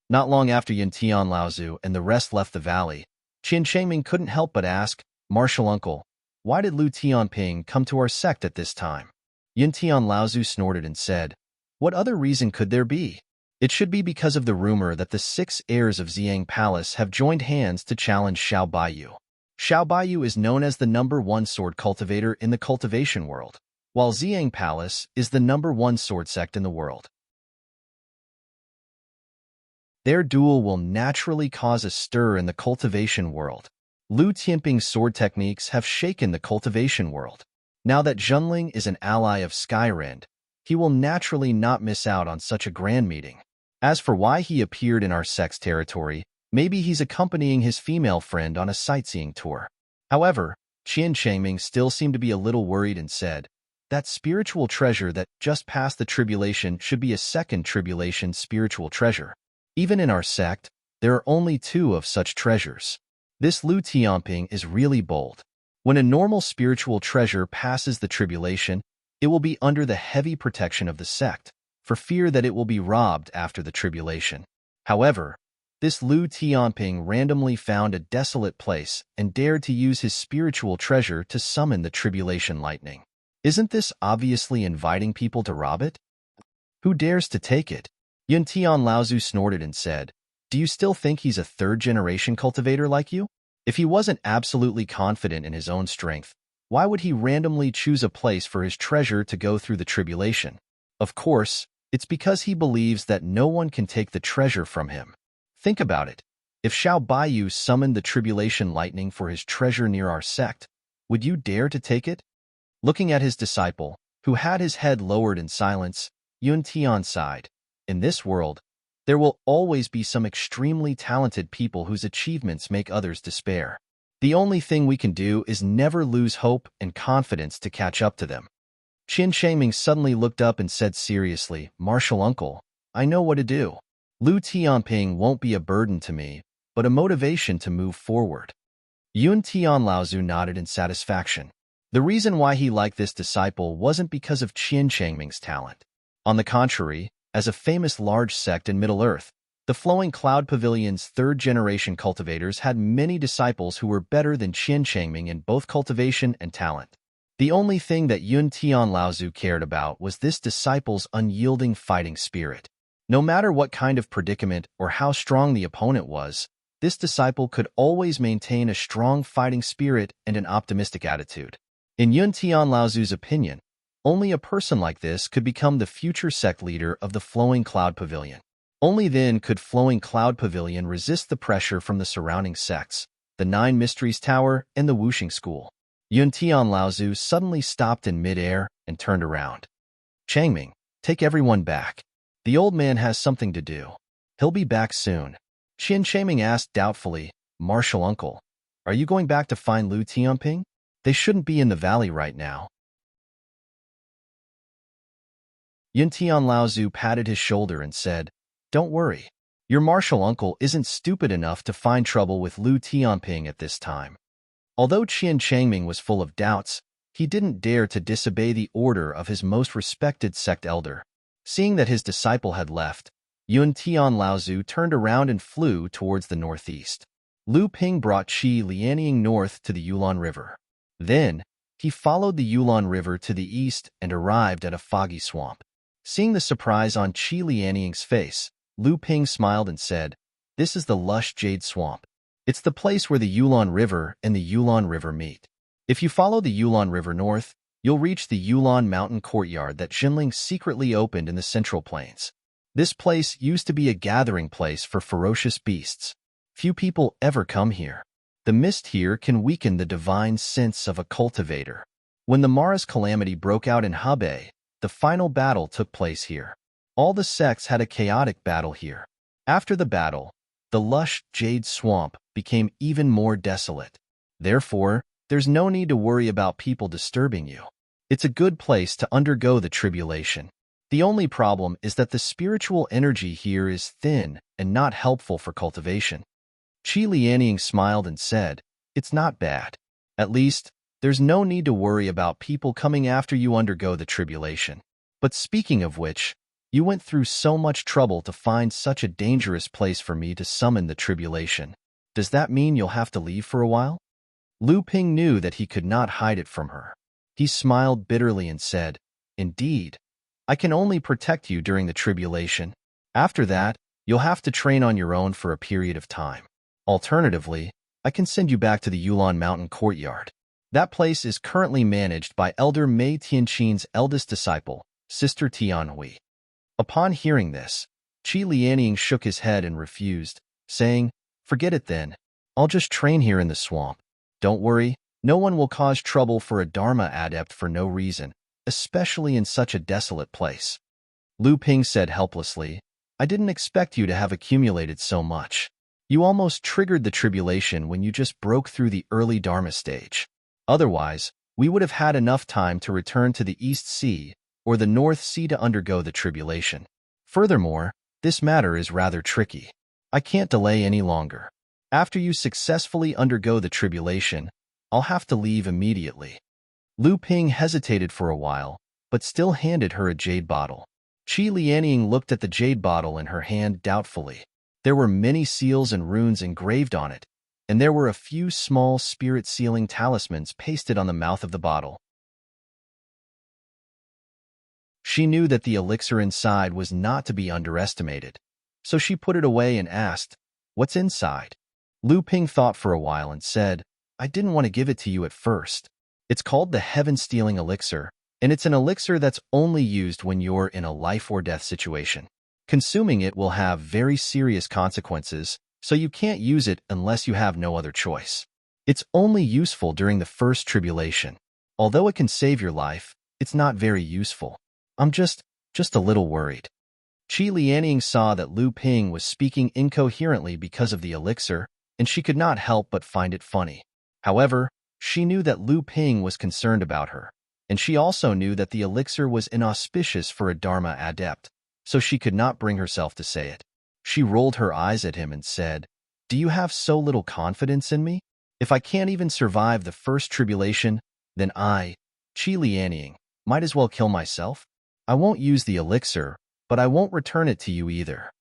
Not long after Yun Tian Laozu and the rest left the valley, Qin Shengming couldn't help but ask, "Martial uncle, why did Lu Tianping come to our sect at this time?" Yun Tian Laozu snorted and said, "What other reason could there be? It should be because of the rumor that the 6 heirs of Xiang Palace have joined hands to challenge Xiao Baiyu. Xiao Baiyu is known as the #1 sword cultivator in the cultivation world, while Xiang Palace is the #1 sword sect in the world. Their duel will naturally cause a stir in the cultivation world. Lu Tianping's sword techniques have shaken the cultivation world. Now that Zhenling is an ally of Skyrend, he will naturally not miss out on such a grand meeting. As for why he appeared in our sect's territory, maybe he's accompanying his female friend on a sightseeing tour." However, Qin Shengming still seemed to be a little worried and said, "That spiritual treasure that just passed the tribulation should be a second tribulation spiritual treasure. Even in our sect, there are only 2 of such treasures. This Lu Tianping is really bold. When a normal spiritual treasure passes the tribulation, it will be under the heavy protection of the sect, for fear that it will be robbed after the tribulation. However, this Lu Tianping randomly found a desolate place and dared to use his spiritual treasure to summon the tribulation lightning. Isn't this obviously inviting people to rob it? Who dares to take it?" Yun Tian Laozu snorted and said, "Do you still think he's a 3rd-generation cultivator like you? If he wasn't absolutely confident in his own strength, why would he randomly choose a place for his treasure to go through the tribulation? Of course, it's because he believes that no one can take the treasure from him. Think about it. If Xiao Baiyu summoned the tribulation lightning for his treasure near our sect, would you dare to take it? Looking at his disciple, who had his head lowered in silence, Yun Tian sighed. In this world, there will always be some extremely talented people whose achievements make others despair. The only thing we can do is never lose hope and confidence to catch up to them. Qin Shengming suddenly looked up and said seriously, Martial uncle, I know what to do. Lu Tianping won't be a burden to me, but a motivation to move forward. Yun Tianlaozu nodded in satisfaction. The reason why he liked this disciple wasn't because of Qin Shengming's talent. On the contrary, as a famous large sect in Middle-earth, the Flowing Cloud Pavilion's third-generation cultivators had many disciples who were better than Qin Shengming in both cultivation and talent. The only thing that Yun Tianlaozu cared about was this disciple's unyielding fighting spirit. No matter what kind of predicament or how strong the opponent was, this disciple could always maintain a strong fighting spirit and an optimistic attitude. In Yun Tianlaozu's opinion, only a person like this could become the future sect leader of the Flowing Cloud Pavilion. Only then could Flowing Cloud Pavilion resist the pressure from the surrounding sects, the Nine Mysteries Tower and the Wuxing School. Yun Tianlaozu suddenly stopped in midair and turned around. Changming, take everyone back. The old man has something to do. He'll be back soon. Qin Shengming asked doubtfully, Martial uncle, are you going back to find Lu Tianping? They shouldn't be in the valley right now. Yun Tianlaozu patted his shoulder and said, Don't worry. Your martial uncle isn't stupid enough to find trouble with Lu Tianping at this time. Although Qin Shengming was full of doubts, he didn't dare to disobey the order of his most respected sect elder. Seeing that his disciple had left, Yun Tianlaozu turned around and flew towards the northeast. Lu Ping brought Qi Lianying north to the Yulon River. Then, he followed the Yulon River to the east and arrived at a foggy swamp. Seeing the surprise on Qi Lianying's face, Lu Ping smiled and said, This is the lush jade swamp. It's the place where the Yulon River and the Yulon River meet. If you follow the Yulon River north, you'll reach the Yulon Mountain courtyard that Jinling secretly opened in the Central Plains. This place used to be a gathering place for ferocious beasts. Few people ever come here. The mist here can weaken the divine sense of a cultivator. When the Mara's calamity broke out in Hebei, the final battle took place here. All the sects had a chaotic battle here. After the battle, the lush jade swamp became even more desolate. Therefore, there's no need to worry about people disturbing you. It's a good place to undergo the tribulation. The only problem is that the spiritual energy here is thin and not helpful for cultivation. Qi Lianying smiled and said, It's not bad. At least, there's no need to worry about people coming after you undergo the tribulation. But speaking of which, you went through so much trouble to find such a dangerous place for me to summon the tribulation. Does that mean you'll have to leave for a while? Lu Ping knew that he could not hide it from her. He smiled bitterly and said, Indeed, I can only protect you during the tribulation. After that, you'll have to train on your own for a period of time. Alternatively, I can send you back to the Yulon Mountain courtyard. That place is currently managed by Elder Mei Tianqin's eldest disciple, Sister Tianhui. Upon hearing this, Qi Lianying shook his head and refused, saying, Forget it then. I'll just train here in the swamp. Don't worry, no one will cause trouble for a Dharma adept for no reason, especially in such a desolate place. Lu Ping said helplessly, I didn't expect you to have accumulated so much. You almost triggered the tribulation when you just broke through the early Dharma stage. Otherwise, we would have had enough time to return to the East Sea or the North Sea to undergo the tribulation. Furthermore, this matter is rather tricky. I can't delay any longer. After you successfully undergo the tribulation, I'll have to leave immediately. Lu Ping hesitated for a while, but still handed her a jade bottle. Qi Lianying looked at the jade bottle in her hand doubtfully. There were many seals and runes engraved on it, and there were a few small spirit-sealing talismans pasted on the mouth of the bottle. She knew that the elixir inside was not to be underestimated, so she put it away and asked, What's inside? Lu Ping thought for a while and said, I didn't want to give it to you at first. It's called the Heaven-Stealing Elixir, and it's an elixir that's only used when you're in a life-or-death situation. Consuming it will have very serious consequences, so you can't use it unless you have no other choice. It's only useful during the first tribulation. Although it can save your life, it's not very useful. I'm just a little worried. Qi Lianying saw that Lu Ping was speaking incoherently because of the elixir, and she could not help but find it funny. However, she knew that Lu Ping was concerned about her, and she also knew that the elixir was inauspicious for a Dharma adept, so she could not bring herself to say it. She rolled her eyes at him and said, "Do you have so little confidence in me? If I can't even survive the first tribulation, then I, Qi Lianying, might as well kill myself. I won't use the elixir, but I won't return it to you either."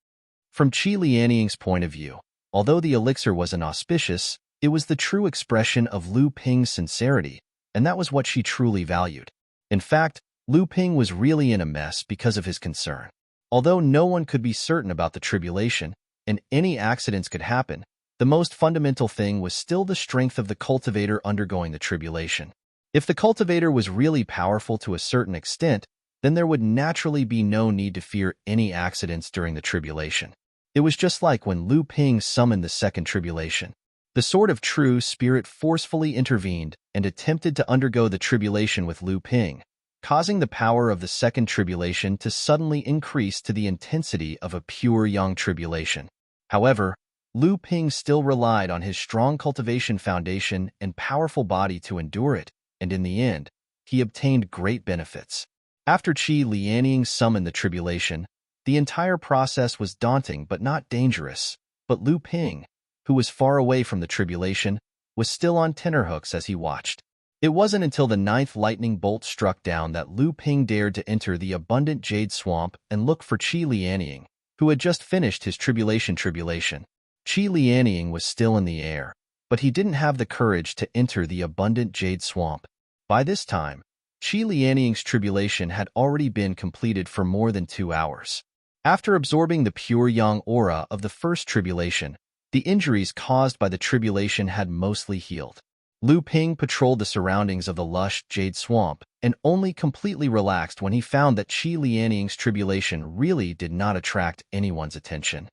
From Qi Lianying's point of view, although the elixir was inauspicious, it was the true expression of Lu Ping's sincerity, and that was what she truly valued. In fact, Lu Ping was really in a mess because of his concern. Although no one could be certain about the tribulation, and any accidents could happen, the most fundamental thing was still the strength of the cultivator undergoing the tribulation. If the cultivator was really powerful to a certain extent, then there would naturally be no need to fear any accidents during the tribulation. It was just like when Lu Ping summoned the second tribulation. The Sword of True Spirit forcefully intervened and attempted to undergo the tribulation with Lu Ping, causing the power of the second tribulation to suddenly increase to the intensity of a pure young tribulation. However, Lu Ping still relied on his strong cultivation foundation and powerful body to endure it, and in the end, he obtained great benefits. After Qi Lianying summoned the tribulation, the entire process was daunting but not dangerous, but Lu Ping, who was far away from the tribulation, was still on tenterhooks as he watched. It wasn't until the ninth lightning bolt struck down that Lu Ping dared to enter the abundant jade swamp and look for Qi Lianying, who had just finished his tribulation. Qi Lianying was still in the air, but he didn't have the courage to enter the abundant jade swamp. By this time, Qi Lianying's tribulation had already been completed for more than 2 hours. After absorbing the pure yang aura of the first tribulation, the injuries caused by the tribulation had mostly healed. Lu Ping patrolled the surroundings of the lush jade swamp and only completely relaxed when he found that Qi Lianying's tribulation really did not attract anyone's attention.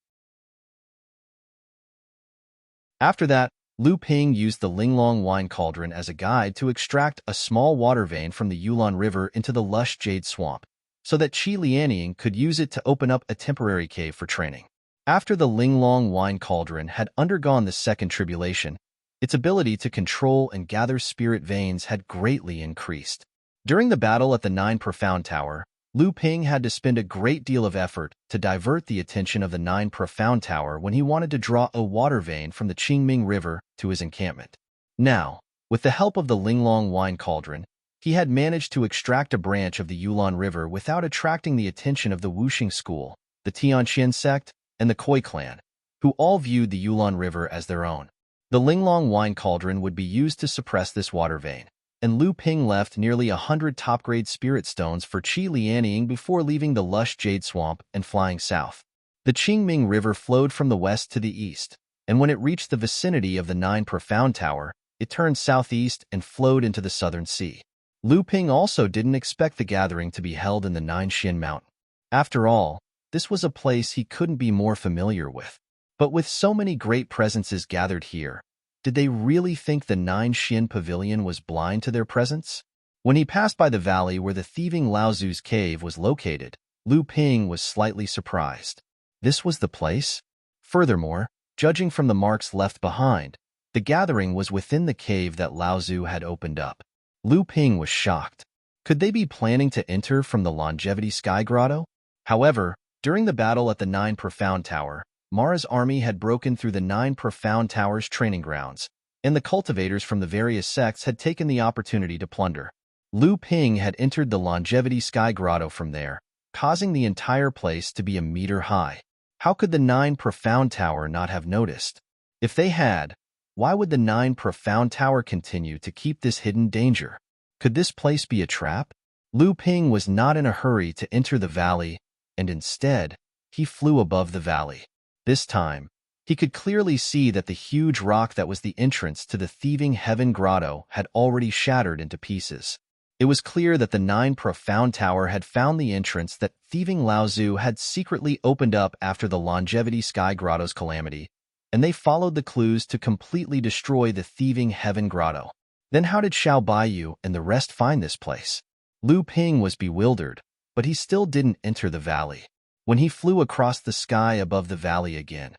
After that, Lu Ping used the Linglong wine cauldron as a guide to extract a small water vein from the Yulon River into the lush jade swamp, so that Qi Lianying could use it to open up a temporary cave for training. After the Linglong wine cauldron had undergone the second tribulation, its ability to control and gather spirit veins had greatly increased. During the battle at the Nine Profound Tower, Lu Ping had to spend a great deal of effort to divert the attention of the Nine Profound Tower when he wanted to draw a water vein from the Qingming River to his encampment. Now, with the help of the Linglong wine cauldron, he had managed to extract a branch of the Yulon River without attracting the attention of the Wuxing school, the Tianqian sect, and the Koi clan, who all viewed the Yulon River as their own. The Linglong wine cauldron would be used to suppress this water vein, and Lu Ping left nearly 100 top-grade spirit stones for Qi Lianying before leaving the lush jade swamp and flying south. The Qingming River flowed from the west to the east, and when it reached the vicinity of the Nine Profound Tower, it turned southeast and flowed into the southern sea. Lu Ping also didn't expect the gathering to be held in the Ninshin Mountain. After all, this was a place he couldn't be more familiar with. But with so many great presences gathered here, did they really think the Ninshin Pavilion was blind to their presence? When he passed by the valley where the thieving Laozu's cave was located, Lu Ping was slightly surprised. This was the place? Furthermore, judging from the marks left behind, the gathering was within the cave that Laozu had opened up. Lu Ping was shocked. Could they be planning to enter from the Longevity Sky Grotto? However, during the battle at the Nine Profound Tower, Mara's army had broken through the Nine Profound Tower's training grounds, and the cultivators from the various sects had taken the opportunity to plunder. Lu Ping had entered the Longevity Sky Grotto from there, causing the entire place to be a meter high. How could the Nine Profound Tower not have noticed? If they had, why would the Nine Profound Tower continue to keep this hidden danger? Could this place be a trap? Lu Ping was not in a hurry to enter the valley, and instead, he flew above the valley. This time, he could clearly see that the huge rock that was the entrance to the Thieving Heaven Grotto had already shattered into pieces. It was clear that the Nine Profound Tower had found the entrance that Thieving Laozu had secretly opened up after the Longevity Sky Grotto's calamity, and they followed the clues to completely destroy the thieving Heaven Grotto. Then how did Xiao Baiyu and the rest find this place? Lu Ping was bewildered, but he still didn't enter the valley. When he flew across the sky above the valley again,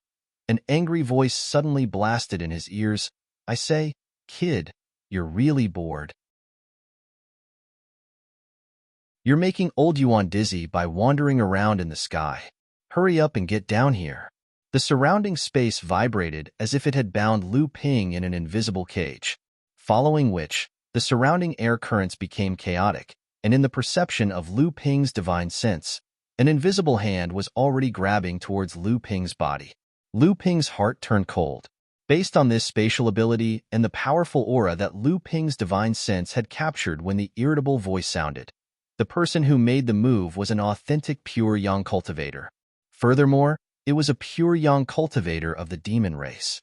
an angry voice suddenly blasted in his ears. I say, kid, you're really bored. You're making old Yuan dizzy by wandering around in the sky. Hurry up and get down here. The surrounding space vibrated as if it had bound Lu Ping in an invisible cage, following which, the surrounding air currents became chaotic, and in the perception of Lu Ping's divine sense, an invisible hand was already grabbing towards Lu Ping's body. Lu Ping's heart turned cold. Based on this spatial ability and the powerful aura that Lu Ping's divine sense had captured when the irritable voice sounded, the person who made the move was an authentic pure Yang cultivator. Furthermore, it was a pure Yang cultivator of the demon race.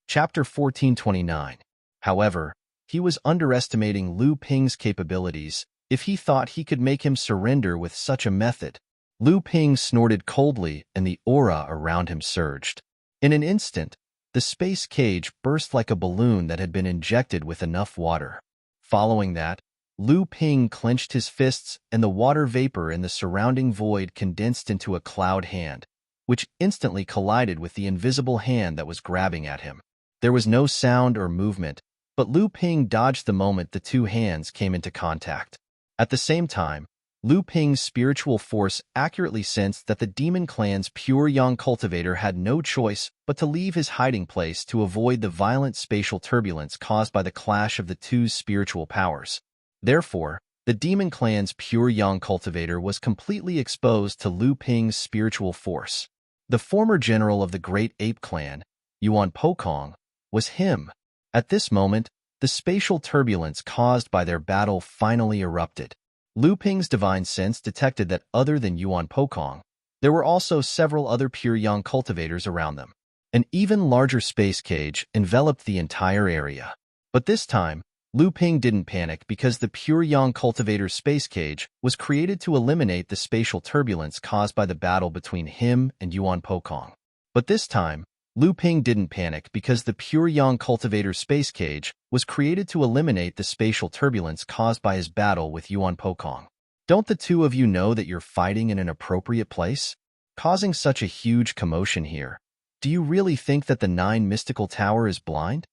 Chapter 1429. However, he was underestimating Lu Ping's capabilities if he thought he could make him surrender with such a method. Lu Ping snorted coldly and the aura around him surged. In an instant, the space cage burst like a balloon that had been injected with enough water. Following that, Lu Ping clenched his fists and the water vapor in the surrounding void condensed into a cloud hand, which instantly collided with the invisible hand that was grabbing at him. There was no sound or movement, but Lu Ping dodged the moment the two hands came into contact. At the same time, Lu Ping's spiritual force accurately sensed that the demon clan's pure Yang cultivator had no choice but to leave his hiding place to avoid the violent spatial turbulence caused by the clash of the two spiritual powers. Therefore, the demon clan's pure Yang cultivator was completely exposed to Lu Ping's spiritual force. The former general of the Great Ape Clan, Yuan Pokong, was him. At this moment, the spatial turbulence caused by their battle finally erupted. Lu Ping's divine sense detected that other than Yuan Pokong, there were also several other pure Yang cultivators around them. An even larger space cage enveloped the entire area. But this time, Lu Ping didn't panic because the pure Yang cultivator's space cage was created to eliminate the spatial turbulence caused by the battle between him and Yuan Pokong. But this time, Lu Ping didn't panic because the pure Yang cultivator's space cage was created to eliminate the spatial turbulence caused by his battle with Yuan Pokong. Don't the two of you know that you're fighting in an appropriate place? Causing such a huge commotion here. Do you really think that the 9 mystical tower is blind?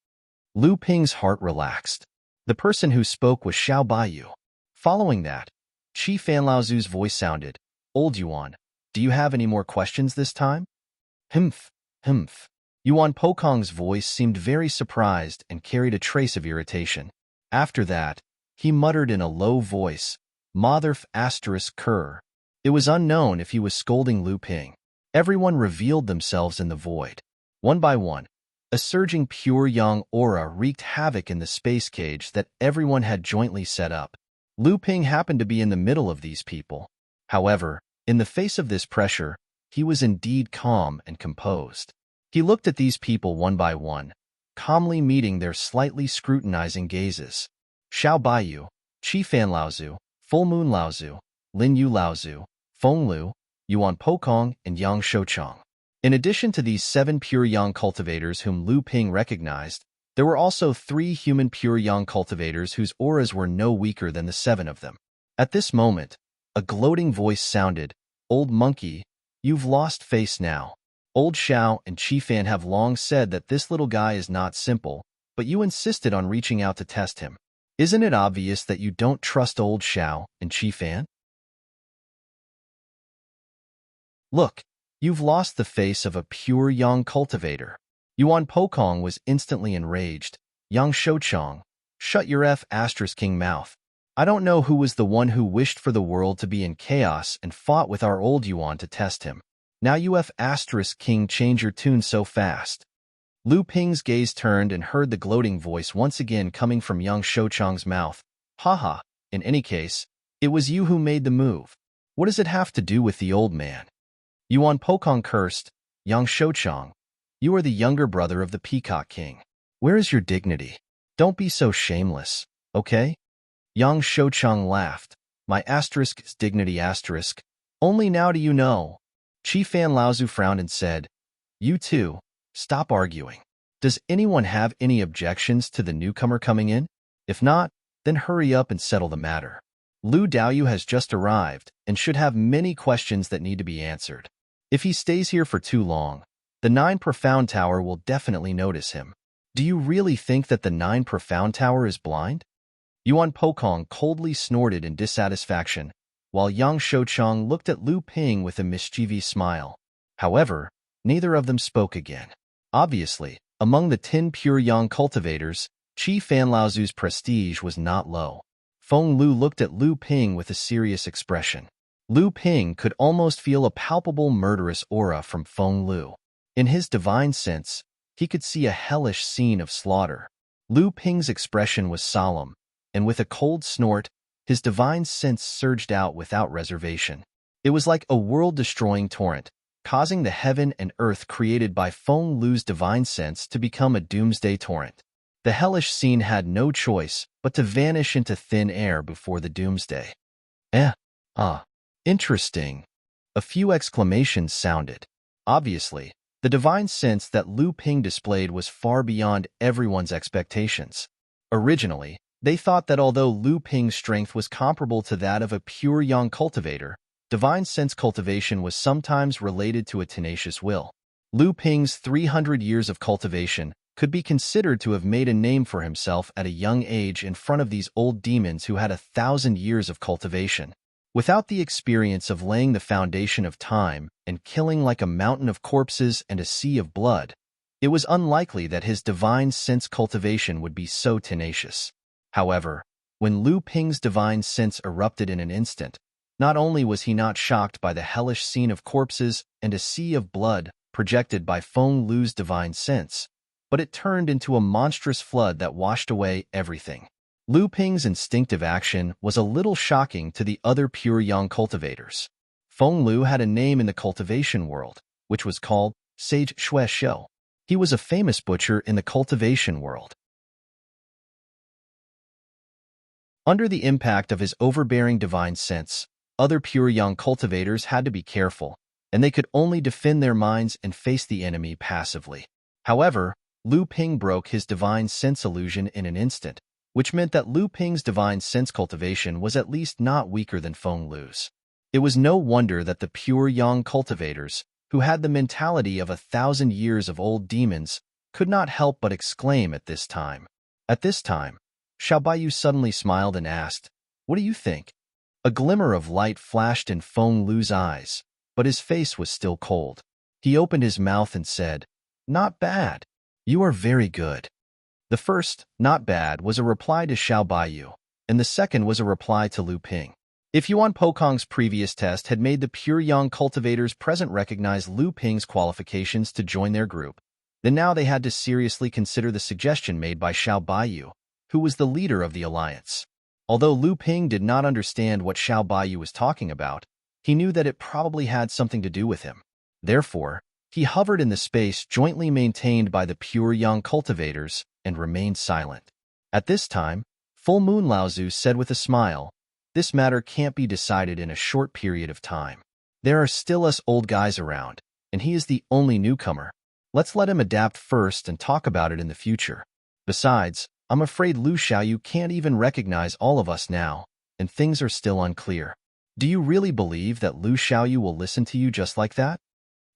Lu Ping's heart relaxed. The person who spoke was Xiao Baiyu. Following that, Qi Fanlaozu's voice sounded, Old Yuan, do you have any more questions this time? Humph. Yuan Pokong's voice seemed very surprised and carried a trace of irritation. After that, he muttered in a low voice, Motherf ****. It was unknown if he was scolding Lu Ping. Everyone revealed themselves in the void. One by one, a surging pure Yang aura wreaked havoc in the space cage that everyone had jointly set up. Lu Ping happened to be in the middle of these people. However, in the face of this pressure, he was indeed calm and composed. He looked at these people one by one, calmly meeting their slightly scrutinizing gazes. Xiao Baiyu, Qi Fanlaozu, Full Moon Laozu, Lin Yu Laozu, Feng Lu, Yuan Pokong, and Yang Shouchang. In addition to these 7 pure Yang cultivators whom Lu Ping recognized, there were also 3 human pure Yang cultivators whose auras were no weaker than the 7 of them. At this moment, a gloating voice sounded, Old monkey, you've lost face now. Old Xiao and Qifan have long said that this little guy is not simple, but you insisted on reaching out to test him. Isn't it obvious that you don't trust old Xiao and Qifan? Look, you've lost the face of a pure Yang cultivator. Yuan Pokong was instantly enraged. Yang Shouchang, shut your ***king mouth. I don't know who was the one who wished for the world to be in chaos and fought with our old Yuan to test him. Now you ***king change your tune so fast. Lu Ping's gaze turned and heard the gloating voice once again coming from Yang Shouchang's mouth. Haha, in any case, it was you who made the move. What does it have to do with the old man? Yuan Pokong cursed, Yang Shouchang, you are the younger brother of the Peacock King. Where is your dignity? Don't be so shameless, okay? Yang Shouchang laughed. My asterisk's dignity asterisk. Only now do you know. Chi Fan Laozu frowned and said, You two, stop arguing. Does anyone have any objections to the newcomer coming in? If not, then hurry up and settle the matter. Lu Daoyu has just arrived and should have many questions that need to be answered. If he stays here for too long, the Nine Profound Tower will definitely notice him. Do you really think that the Nine Profound Tower is blind? Yuan Pokong coldly snorted in dissatisfaction, while Yang Shouchong looked at Lu Ping with a mischievous smile. However, neither of them spoke again. Obviously, among the 10 pure Yang cultivators, Chi Fan Laozu's prestige was not low. Feng Lu looked at Lu Ping with a serious expression. Lu Ping could almost feel a palpable murderous aura from Feng Lu. In his divine sense, he could see a hellish scene of slaughter. Lu Ping's expression was solemn, and with a cold snort, his divine sense surged out without reservation. It was like a world-destroying torrent, causing the heaven and earth created by Feng Lu's divine sense to become a doomsday torrent. The hellish scene had no choice but to vanish into thin air before the doomsday. Interesting. A few exclamations sounded. Obviously, the divine sense that Lu Ping displayed was far beyond everyone's expectations. Originally, they thought that although Lu Ping's strength was comparable to that of a pure Yang cultivator, divine sense cultivation was sometimes related to a tenacious will. Lu Ping's 300 years of cultivation could be considered to have made a name for himself at a young age in front of these old demons who had 1,000 years of cultivation. Without the experience of laying the foundation of time and killing like a mountain of corpses and a sea of blood, it was unlikely that his divine sense cultivation would be so tenacious. However, when Lu Ping's divine sense erupted in an instant, not only was he not shocked by the hellish scene of corpses and a sea of blood projected by Feng Lu's divine sense, but it turned into a monstrous flood that washed away everything. Lu Ping's instinctive action was a little shocking to the other pure Yang cultivators. Feng Lu had a name in the cultivation world, which was called Sage Shui Shou. He was a famous butcher in the cultivation world. Under the impact of his overbearing divine sense, other pure Yang cultivators had to be careful, and they could only defend their minds and face the enemy passively. However, Lu Ping broke his divine sense illusion in an instant, which meant that Lu Ping's divine sense cultivation was at least not weaker than Feng Lu's. It was no wonder that the pure Yang cultivators, who had the mentality of 1,000 years of old demons, could not help but exclaim at this time. At this time, Xiao Baiyu suddenly smiled and asked, What do you think? A glimmer of light flashed in Feng Lu's eyes, but his face was still cold. He opened his mouth and said, Not bad. You are very good. The first, not bad, was a reply to Xiao Baiyu, and the second was a reply to Lu Ping. If Yuan Pokong's previous test had made the pure Yang cultivators present recognize Lu Ping's qualifications to join their group, then now they had to seriously consider the suggestion made by Xiao Baiyu, who was the leader of the alliance. Although Lu Ping did not understand what Xiao Baiyu was talking about, he knew that it probably had something to do with him. Therefore, he hovered in the space jointly maintained by the pure Yang cultivators and remained silent. At this time, Full Moon Laozu said with a smile, This matter can't be decided in a short period of time. There are still us old guys around, and he is the only newcomer. Let's let him adapt first and talk about it in the future. Besides, I'm afraid Lu Xiaoyu can't even recognize all of us now, and things are still unclear. Do you really believe that Lu Xiaoyu will listen to you just like that?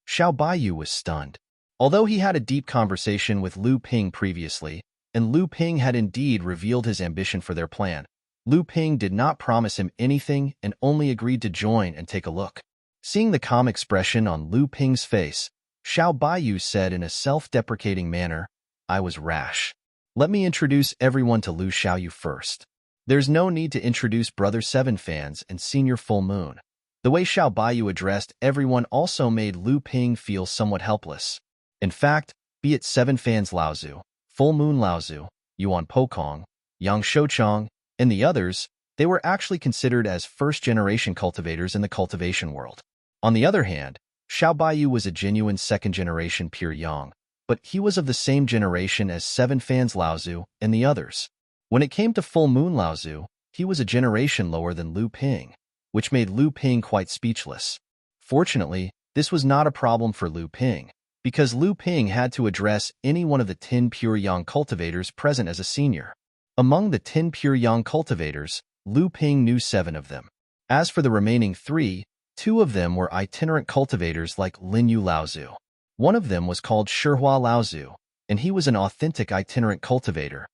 Xiao Baiyu was stunned. Although he had a deep conversation with Lu Ping previously, and Lu Ping had indeed revealed his ambition for their plan, Lu Ping did not promise him anything and only agreed to join and take a look. Seeing the calm expression on Lu Ping's face, Xiao Baiyu said in a self-deprecating manner, I was rash. Let me introduce everyone to Lu Xiaoyu first. There's no need to introduce Brother Seven Fans and Senior Full Moon. The way Xiao Baiyu addressed everyone also made Lu Ping feel somewhat helpless. In fact, be it Seven Fans Laozu, Full Moon Laozu, Yuan Pokong, Yang Shouchong, and the others, they were actually considered as first-generation cultivators in the cultivation world. On the other hand, Xiao Baiyu was a genuine second-generation pure Yang, but he was of the same generation as Seven Fans Laozu and the others. When it came to Full Moon Laozu, he was a generation lower than Lu Ping, which made Lu Ping quite speechless. Fortunately, this was not a problem for Lu Ping, because Lu Ping had to address any one of the 10 pure yang cultivators present as a senior. Among the 10 pure yang cultivators, Lu Ping knew 7 of them. As for the remaining 3, 2 of them were itinerant cultivators like Linyu Laozu. One of them was called Shihua Laozu, and he was an authentic itinerant cultivator.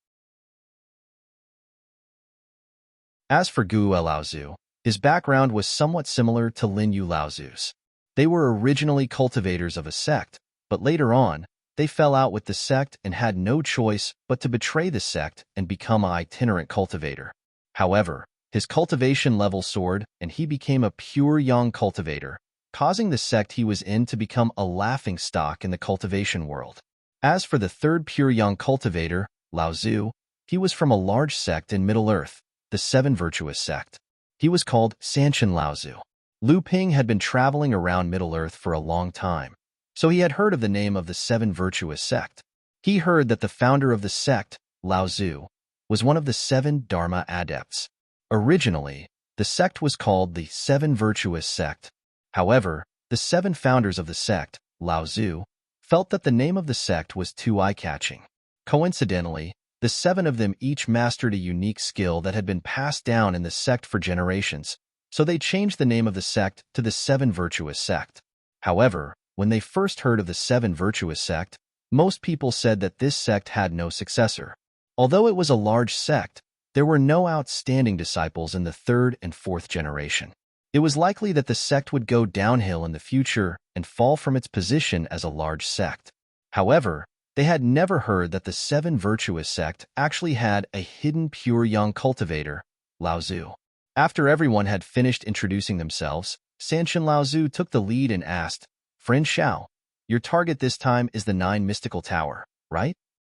As for Guo Laozu, his background was somewhat similar to Linyu Laozu's. They were originally cultivators of a sect, but later on, they fell out with the sect and had no choice but to betray the sect and become an itinerant cultivator. However, his cultivation level soared and he became a pure yang cultivator, causing the sect he was in to become a laughingstock in the cultivation world. As for the third pure yang cultivator, Laozu, he was from a large sect in Middle-earth, the Seven Virtuous sect. He was called Sanshin Laozu. Lu Ping had been traveling around Middle-earth for a long time, so he had heard of the name of the Seven Virtuous sect. He heard that the founder of the sect, Laozu, was one of the 7 Dharma adepts. Originally, the sect was called the Seven Virtuous sect. However, the 7 founders of the sect, Laozu, felt that the name of the sect was too eye-catching. Coincidentally, the 7 of them each mastered a unique skill that had been passed down in the sect for generations, so they changed the name of the sect to the Seven Virtuous sect. However, when they first heard of the Seven Virtuous sect, most people said that this sect had no successor. Although it was a large sect, there were no outstanding disciples in the 3rd and 4th generation. It was likely that the sect would go downhill in the future and fall from its position as a large sect. However, they had never heard that the Seven Virtuous sect actually had a hidden pure yang cultivator, Laozu. After everyone had finished introducing themselves, Sanshin Laozu took the lead and asked, "Friend Xiao, your target this time is the 9 Mystical Tower, right?"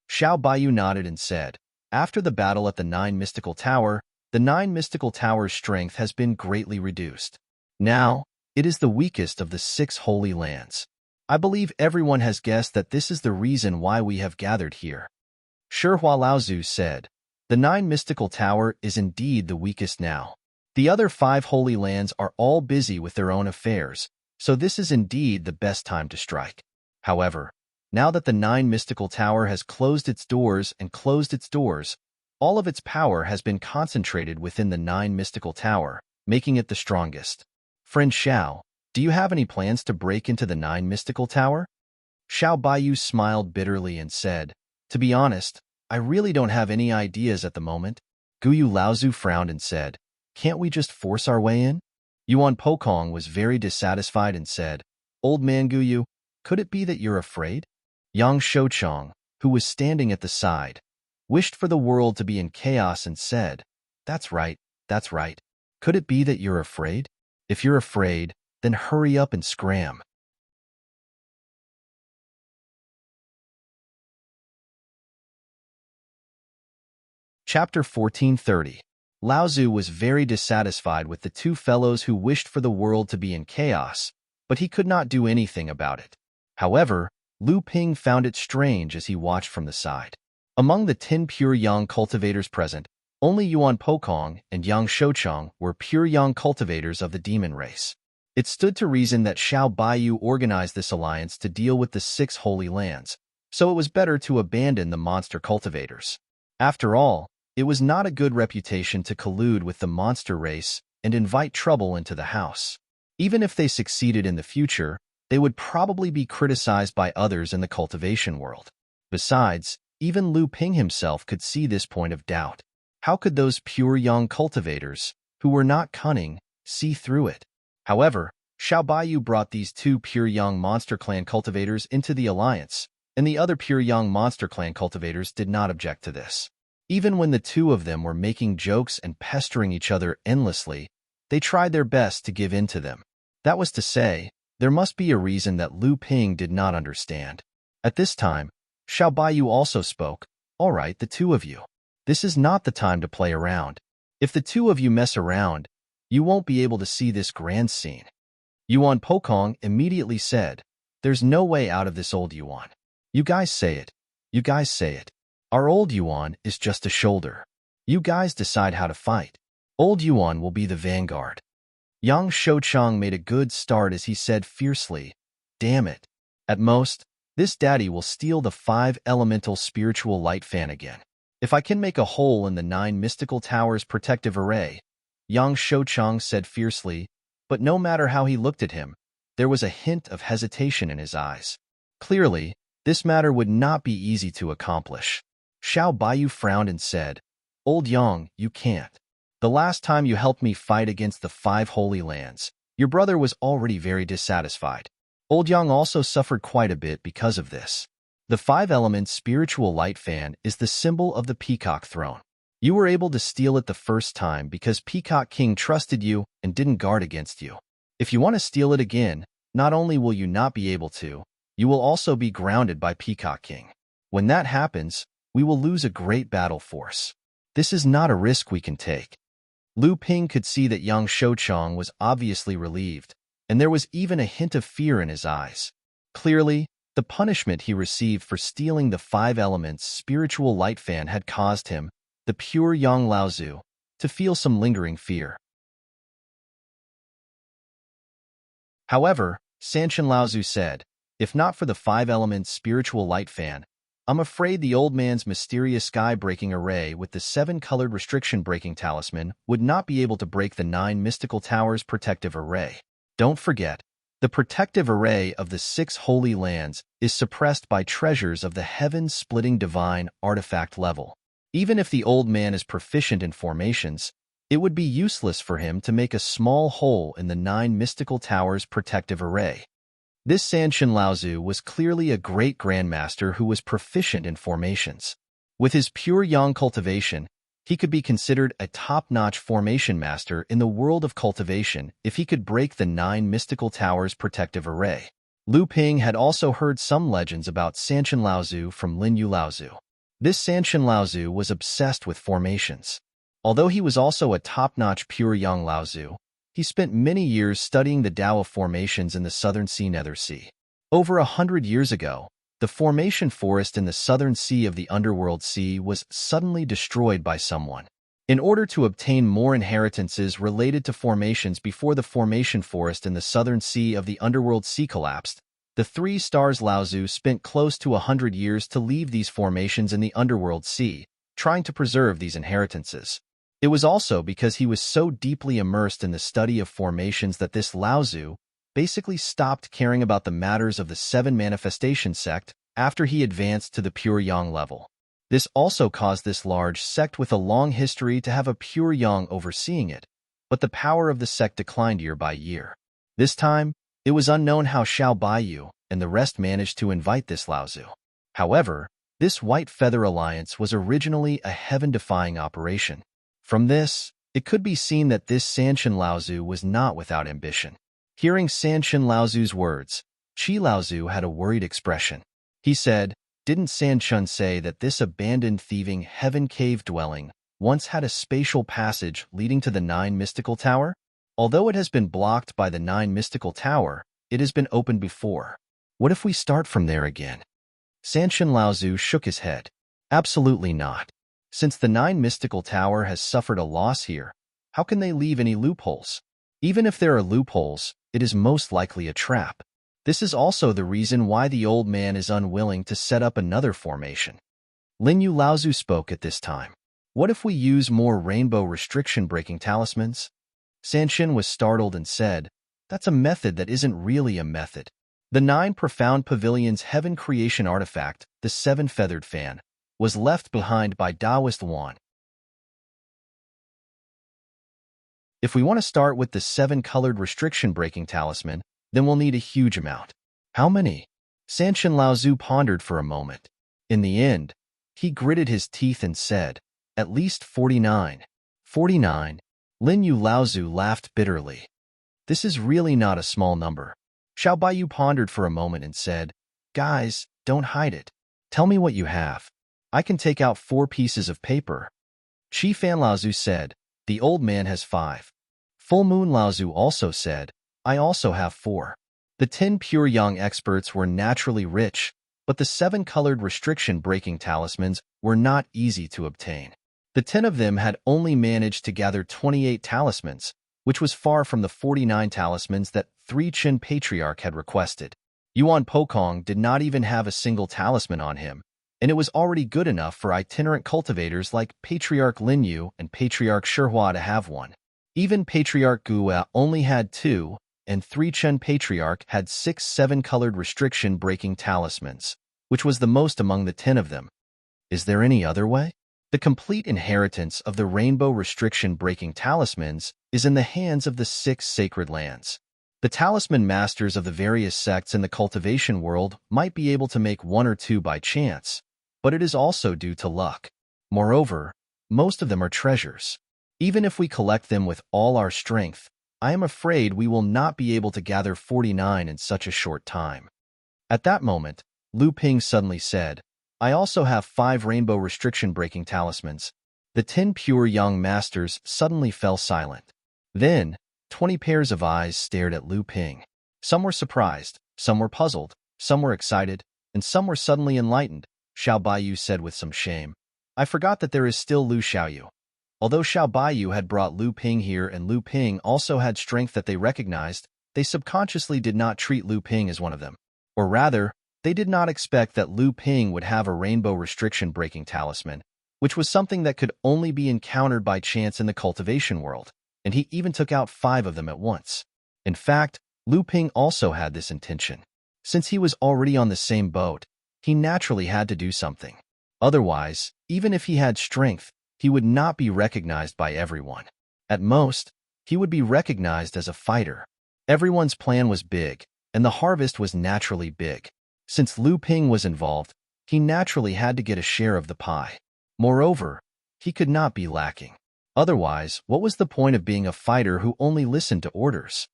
Xiao Baiyu nodded and said, "After the battle at the 9 Mystical Tower, the 9 Mystical Tower's strength has been greatly reduced. Now, it is the weakest of the 6 Holy Lands. I believe everyone has guessed that this is the reason why we have gathered here." Shihua Laozu said, "The 9 Mystical Tower is indeed the weakest now. The other 5 Holy Lands are all busy with their own affairs, so this is indeed the best time to strike. However, now that the 9 Mystical Tower has closed its doors and closed its doors, all of its power has been concentrated within the 9 Mystical Tower, making it the strongest. Friend Xiao, do you have any plans to break into the 9 Mystical Tower?" Xiao Baiyu smiled bitterly and said, "To be honest, I really don't have any ideas at the moment." Guyu Laozu frowned and said, "Can't we just force our way in?" Yuan Pokong was very dissatisfied and said, "Old man Guyu, could it be that you're afraid?" Yang Shouchong, who was standing at the side, wished for the world to be in chaos and said, that's right. Could it be that you're afraid? If you're afraid, then hurry up and scram." Chapter 1430. Laozu was very dissatisfied with the 2 fellows who wished for the world to be in chaos, but he could not do anything about it. However, Lu Ping found it strange as he watched from the side. Among the 10 pure yang cultivators present, only Yuan Pokong and Yang Shouchong were pure yang cultivators of the demon race. It stood to reason that Xiao Baiyu organized this alliance to deal with the 6 Holy Lands, so it was better to abandon the monster cultivators. After all, it was not a good reputation to collude with the monster race and invite trouble into the house. Even if they succeeded in the future, they would probably be criticized by others in the cultivation world. Besides, even Lu Ping himself could see this point of doubt. How could those pure yang cultivators, who were not cunning, see through it? However, Xiao Baiyu brought these 2 pure yang monster clan cultivators into the alliance, and the other pure yang monster clan cultivators did not object to this. Even when the 2 of them were making jokes and pestering each other endlessly, they tried their best to give in to them. That was to say, there must be a reason that Lu Ping did not understand. At this time, Xiao Baiyu also spoke, "All right, the 2 of you. This is not the time to play around. If the 2 of you mess around, you won't be able to see this grand scene." Yuan Pokong immediately said, "There's no way out of this, old Yuan. You guys say it. You guys say it. Our old Yuan is just a shoulder. You guys decide how to fight." Old Yuan will be the vanguard. Yang Shouchang made a good start as he said fiercely, "Damn it. At most, this daddy will steal the 5 elemental spiritual light fan again. If I can make a hole in the 9 mystical towers protective array," Yang Shouchang said fiercely, but no matter how he looked at him, there was a hint of hesitation in his eyes. Clearly, this matter would not be easy to accomplish. Xiao Baiyu frowned and said, "Old Yang, you can't. The last time you helped me fight against the 5 holy lands, your brother was already very dissatisfied. Old Yang also suffered quite a bit because of this. The 5-element spiritual light fan is the symbol of the Peacock Throne. You were able to steal it the first time because Peacock King trusted you and didn't guard against you. If you want to steal it again, not only will you not be able to, you will also be grounded by Peacock King. When that happens, we will lose a great battle force. This is not a risk we can take." Lu Ping could see that Yang Shouchang was obviously relieved, and there was even a hint of fear in his eyes. Clearly, the punishment he received for stealing the 5 elements spiritual light fan had caused him, the pure Yang Laozu, to feel some lingering fear. However, Sanshin Laozu said, "If not for the 5 elements spiritual light fan, I'm afraid the old man's mysterious sky-breaking array with the 7-colored restriction-breaking talisman would not be able to break the 9 mystical towers protective array. Don't forget, the protective array of the 6 holy lands is suppressed by treasures of the heaven-splitting divine artifact level. Even if the old man is proficient in formations, it would be useless for him to make a small hole in the 9 mystical towers protective array." This Sanshin Laozu was clearly a great grandmaster who was proficient in formations. With his pure yang cultivation, he could be considered a top-notch formation master in the world of cultivation if he could break the 9 mystical towers protective array. Lu Ping had also heard some legends about Sanshin Laozu from Linyu Laozu. This Sanshin Laozu was obsessed with formations. Although he was also a top-notch pure yang Laozu, he spent many years studying the Tao of formations in the Southern Sea Nether Sea. Over 100 years ago, the formation forest in the Southern Sea of the Underworld Sea was suddenly destroyed by someone. In order to obtain more inheritances related to formations before the formation forest in the Southern Sea of the Underworld Sea collapsed, the 3 Stars Laozu spent close to 100 years to leave these formations in the Underworld Sea, trying to preserve these inheritances. It was also because he was so deeply immersed in the study of formations that this Laozu basically stopped caring about the matters of the 7 manifestation sect after he advanced to the pure yang level. This also caused this large sect with a long history to have a pure yang overseeing it, but the power of the sect declined year by year. This time, it was unknown how Xiao Baiyu and the rest managed to invite this Laozu. However, this White Feather Alliance was originally a heaven-defying operation. From this, it could be seen that this Sanshin Laozu was not without ambition. Hearing Sanshin Laozu's words, Qi Laozu had a worried expression. He said, "Didn't Sanshun say that this abandoned thieving heaven cave dwelling once had a spatial passage leading to the 9 mystical tower? Although it has been blocked by the 9 mystical tower, it has been opened before. What if we start from there again?" Sanshin Laozu shook his head. "Absolutely not. Since the 9 mystical tower has suffered a loss here, how can they leave any loopholes? Even if there are loopholes, it is most likely a trap. This is also the reason why the old man is unwilling to set up another formation." Linyu Laozu spoke at this time. "What if we use more rainbow restriction-breaking talismans?" Sanshin was startled and said, "That's a method that isn't really a method. The 9 Profound Pavilion's heaven creation artifact, the 7-feathered fan, was left behind by Taoist Wan. If we want to start with the 7-colored restriction-breaking talisman, then we'll need a huge amount. How many?" Sanshin Laozu pondered for a moment. In the end, he gritted his teeth and said, "At least 49. 49. Linyu Laozu laughed bitterly. "This is really not a small number." Xiao Baiyu pondered for a moment and said, "Guys, don't hide it. Tell me what you have. I can take out 4 pieces of paper." Qi Fan Laozu said, "The old man has 5. Full Moon Laozu also said, "I also have 4. The 10 pure yang experts were naturally rich, but the 7-colored restriction-breaking talismans were not easy to obtain. The 10 of them had only managed to gather 28 talismans, which was far from the 49 talismans that Three Chin Patriarch had requested. Yuan Pokong did not even have a single talisman on him, and it was already good enough for itinerant cultivators like Patriarch Lin Yu and Patriarch Shihua to have one. Even Patriarch Gua only had 2, and Three Chen Patriarch had 6 7-colored restriction-breaking talismans, which was the most among the 10 of them. Is there any other way? The complete inheritance of the rainbow restriction-breaking talismans is in the hands of the 6 sacred lands. The talisman masters of the various sects in the cultivation world might be able to make 1 or 2 by chance, but it is also due to luck. Moreover, most of them are treasures. Even if we collect them with all our strength, I am afraid we will not be able to gather 49 in such a short time. At that moment, Lu Ping suddenly said, I also have 5 rainbow restriction-breaking talismans. The 10 pure young masters suddenly fell silent. Then, 20 pairs of eyes stared at Lu Ping. Some were surprised, some were puzzled, some were excited, and some were suddenly enlightened. Xiao Baiyu said with some shame, I forgot that there is still Lu Xiaoyu. Although Xiao Baiyu had brought Lu Ping here and Lu Ping also had strength that they recognized, they subconsciously did not treat Lu Ping as one of them. Or rather, they did not expect that Lu Ping would have a rainbow restriction-breaking talisman, which was something that could only be encountered by chance in the cultivation world, and he even took out 5 of them at once. In fact, Lu Ping also had this intention. Since he was already on the same boat, he naturally had to do something. Otherwise, even if he had strength, he would not be recognized by everyone. At most, he would be recognized as a fighter. Everyone's plan was big, and the harvest was naturally big. Since Lu Ping was involved, he naturally had to get a share of the pie. Moreover, he could not be lacking. Otherwise, what was the point of being a fighter who only listened to orders?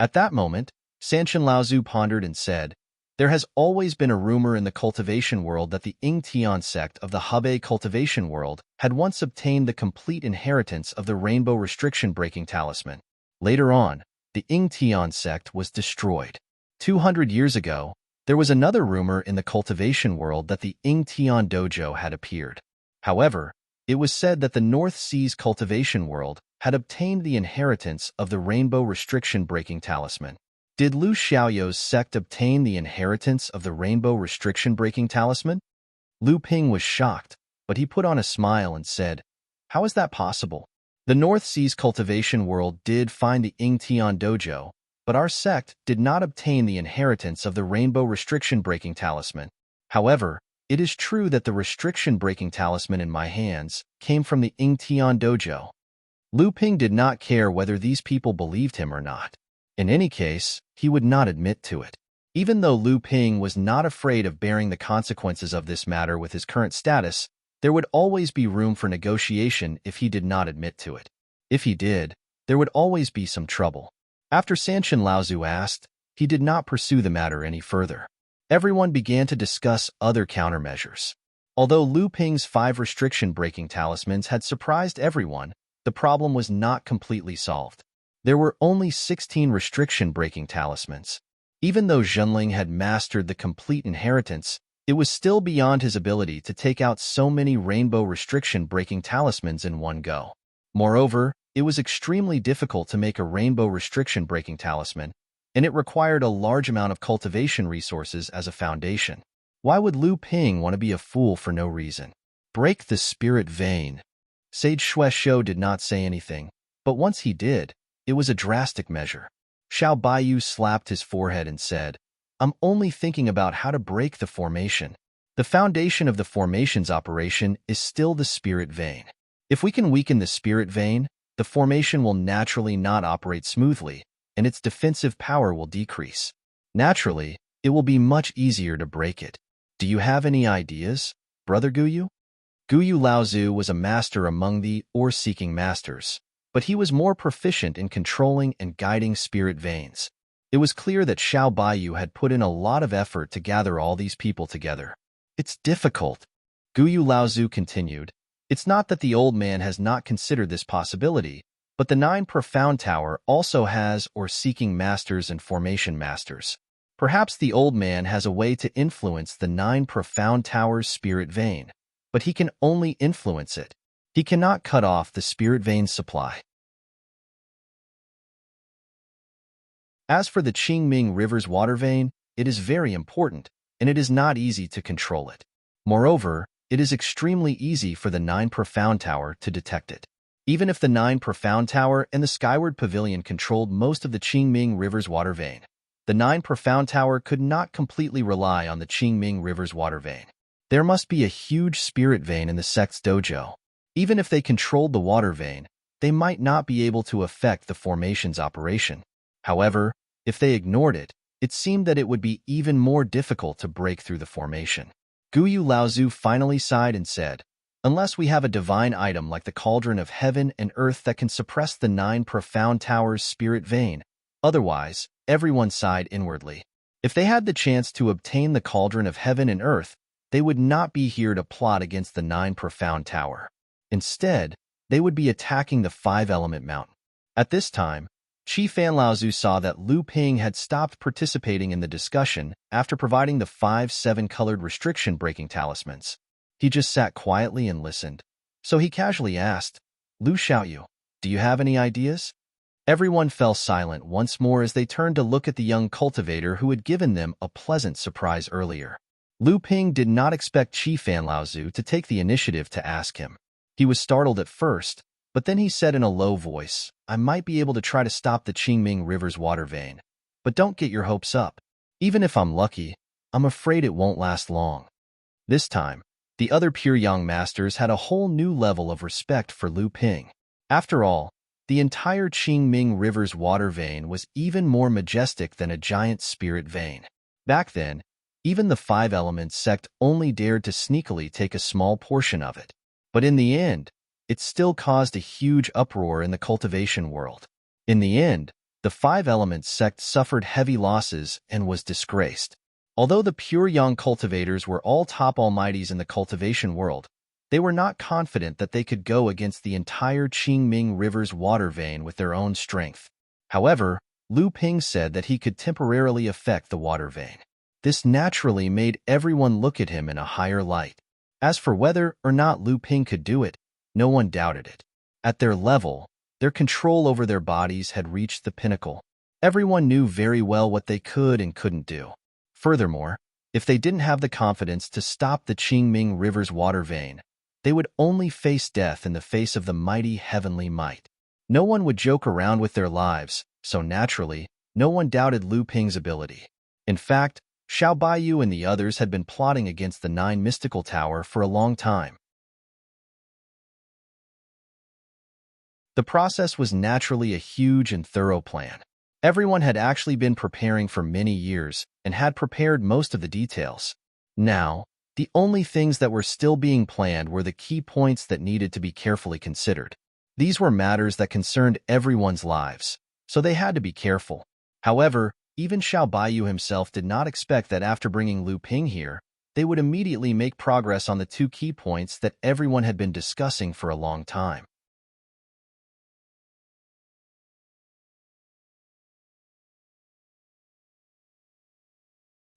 At that moment, Sanchen Laozu pondered and said, There has always been a rumor in the cultivation world that the Ying Tian sect of the Hebei cultivation world had once obtained the complete inheritance of the rainbow restriction-breaking talisman. Later on, the Ying Tian sect was destroyed. 200 years ago, there was another rumor in the cultivation world that the Ying Tian dojo had appeared. However, it was said that the North Seas cultivation world had obtained the inheritance of the rainbow restriction-breaking talisman. Did Lu Xiaoyu's sect obtain the inheritance of the rainbow restriction-breaking talisman? Lu Ping was shocked, but he put on a smile and said, How is that possible? The North Seas cultivation world did find the Ying Tian dojo, but our sect did not obtain the inheritance of the rainbow restriction-breaking talisman. However, it is true that the restriction-breaking talisman in my hands came from the Ying Tian dojo. Lu Ping did not care whether these people believed him or not. In any case, he would not admit to it. Even though Lu Ping was not afraid of bearing the consequences of this matter with his current status, there would always be room for negotiation if he did not admit to it. If he did, there would always be some trouble. After Sanchen Laozu asked, he did not pursue the matter any further. Everyone began to discuss other countermeasures. Although Lu Ping's 5 restriction-breaking talismans had surprised everyone, the problem was not completely solved. There were only 16 restriction-breaking talismans. Even though Zhenling had mastered the complete inheritance, it was still beyond his ability to take out so many rainbow restriction-breaking talismans in one go. Moreover, it was extremely difficult to make a rainbow restriction-breaking talisman, and it required a large amount of cultivation resources as a foundation. Why would Lu Ping want to be a fool for no reason? Break the spirit vein. Sage Shueshou did not say anything, but once he did, it was a drastic measure. Xiao Baiyu slapped his forehead and said, I'm only thinking about how to break the formation. The foundation of the formation's operation is still the spirit vein. If we can weaken the spirit vein, the formation will naturally not operate smoothly, and its defensive power will decrease. Naturally, it will be much easier to break it. Do you have any ideas, Brother Guyu? Guyu Laozu was a master among the ore-seeking masters, but he was more proficient in controlling and guiding spirit veins. It was clear that Xiao Baiyu had put in a lot of effort to gather all these people together. It's difficult. Guyu Laozu continued, It's not that the old man has not considered this possibility, but the 9 Profound Tower also has or seeking masters and formation masters. Perhaps the old man has a way to influence the 9 profound towers' spirit vein, but he can only influence it. He cannot cut off the spirit vein's supply. As for the Qingming River's water vein, it is very important, and it is not easy to control it. Moreover, it is extremely easy for the 9 profound tower to detect it. Even if the 9 profound tower and the skyward pavilion controlled most of the Qingming River's water vein, the 9 profound tower could not completely rely on the Qingming River's water vein. There must be a huge spirit vein in the sect's dojo. Even if they controlled the water vein, they might not be able to affect the formation's operation. However, if they ignored it, it seemed that it would be even more difficult to break through the formation. Guyu Laozu finally sighed and said, "Unless we have a divine item like the cauldron of heaven and earth that can suppress the 9 profound towers' spirit vein, otherwise, everyone sighed inwardly. If they had the chance to obtain the cauldron of heaven and earth, they would not be here to plot against the 9 profound tower. Instead, they would be attacking the 5-element mountain." At this time, Qi Fan Laozu saw that Lu Ping had stopped participating in the discussion after providing the 5 7-colored restriction-breaking talismans. He just sat quietly and listened. So he casually asked, "Lu Xiaoyu, do you have any ideas?" Everyone fell silent once more as they turned to look at the young cultivator who had given them a pleasant surprise earlier. Lu Ping did not expect Qi Fan Laozu to take the initiative to ask him. He was startled at first, but then he said in a low voice, "I might be able to try to stop the Qingming River's water vein, but don't get your hopes up. Even if I'm lucky, I'm afraid it won't last long." This time, the other Pure Yang masters had a whole new level of respect for Lu Ping. After all, the entire Qingming River's water vein was even more majestic than a giant spirit vein. Back then, even the 5-element sect only dared to sneakily take a small portion of it. But in the end, it still caused a huge uproar in the cultivation world. In the end, the 5-element sect suffered heavy losses and was disgraced. Although the Pure Yang cultivators were all top almighties in the cultivation world, they were not confident that they could go against the entire Qingming River's water vein with their own strength. However, Lu Ping said that he could temporarily affect the water vein. This naturally made everyone look at him in a higher light. As for whether or not Lu Ping could do it, no one doubted it. At their level, their control over their bodies had reached the pinnacle. Everyone knew very well what they could and couldn't do. Furthermore, if they didn't have the confidence to stop the Qingming River's water vein, they would only face death in the face of the mighty heavenly might. No one would joke around with their lives, so naturally, no one doubted Lu Ping's ability. In fact, Xiao Baiyu and the others had been plotting against the 9 mystical tower for a long time. The process was naturally a huge and thorough plan. Everyone had actually been preparing for many years and had prepared most of the details. Now, the only things that were still being planned were the key points that needed to be carefully considered. These were matters that concerned everyone's lives, so they had to be careful. However, even Xiao Baiyu himself did not expect that after bringing Lu Ping here, they would immediately make progress on the 2 key points that everyone had been discussing for a long time.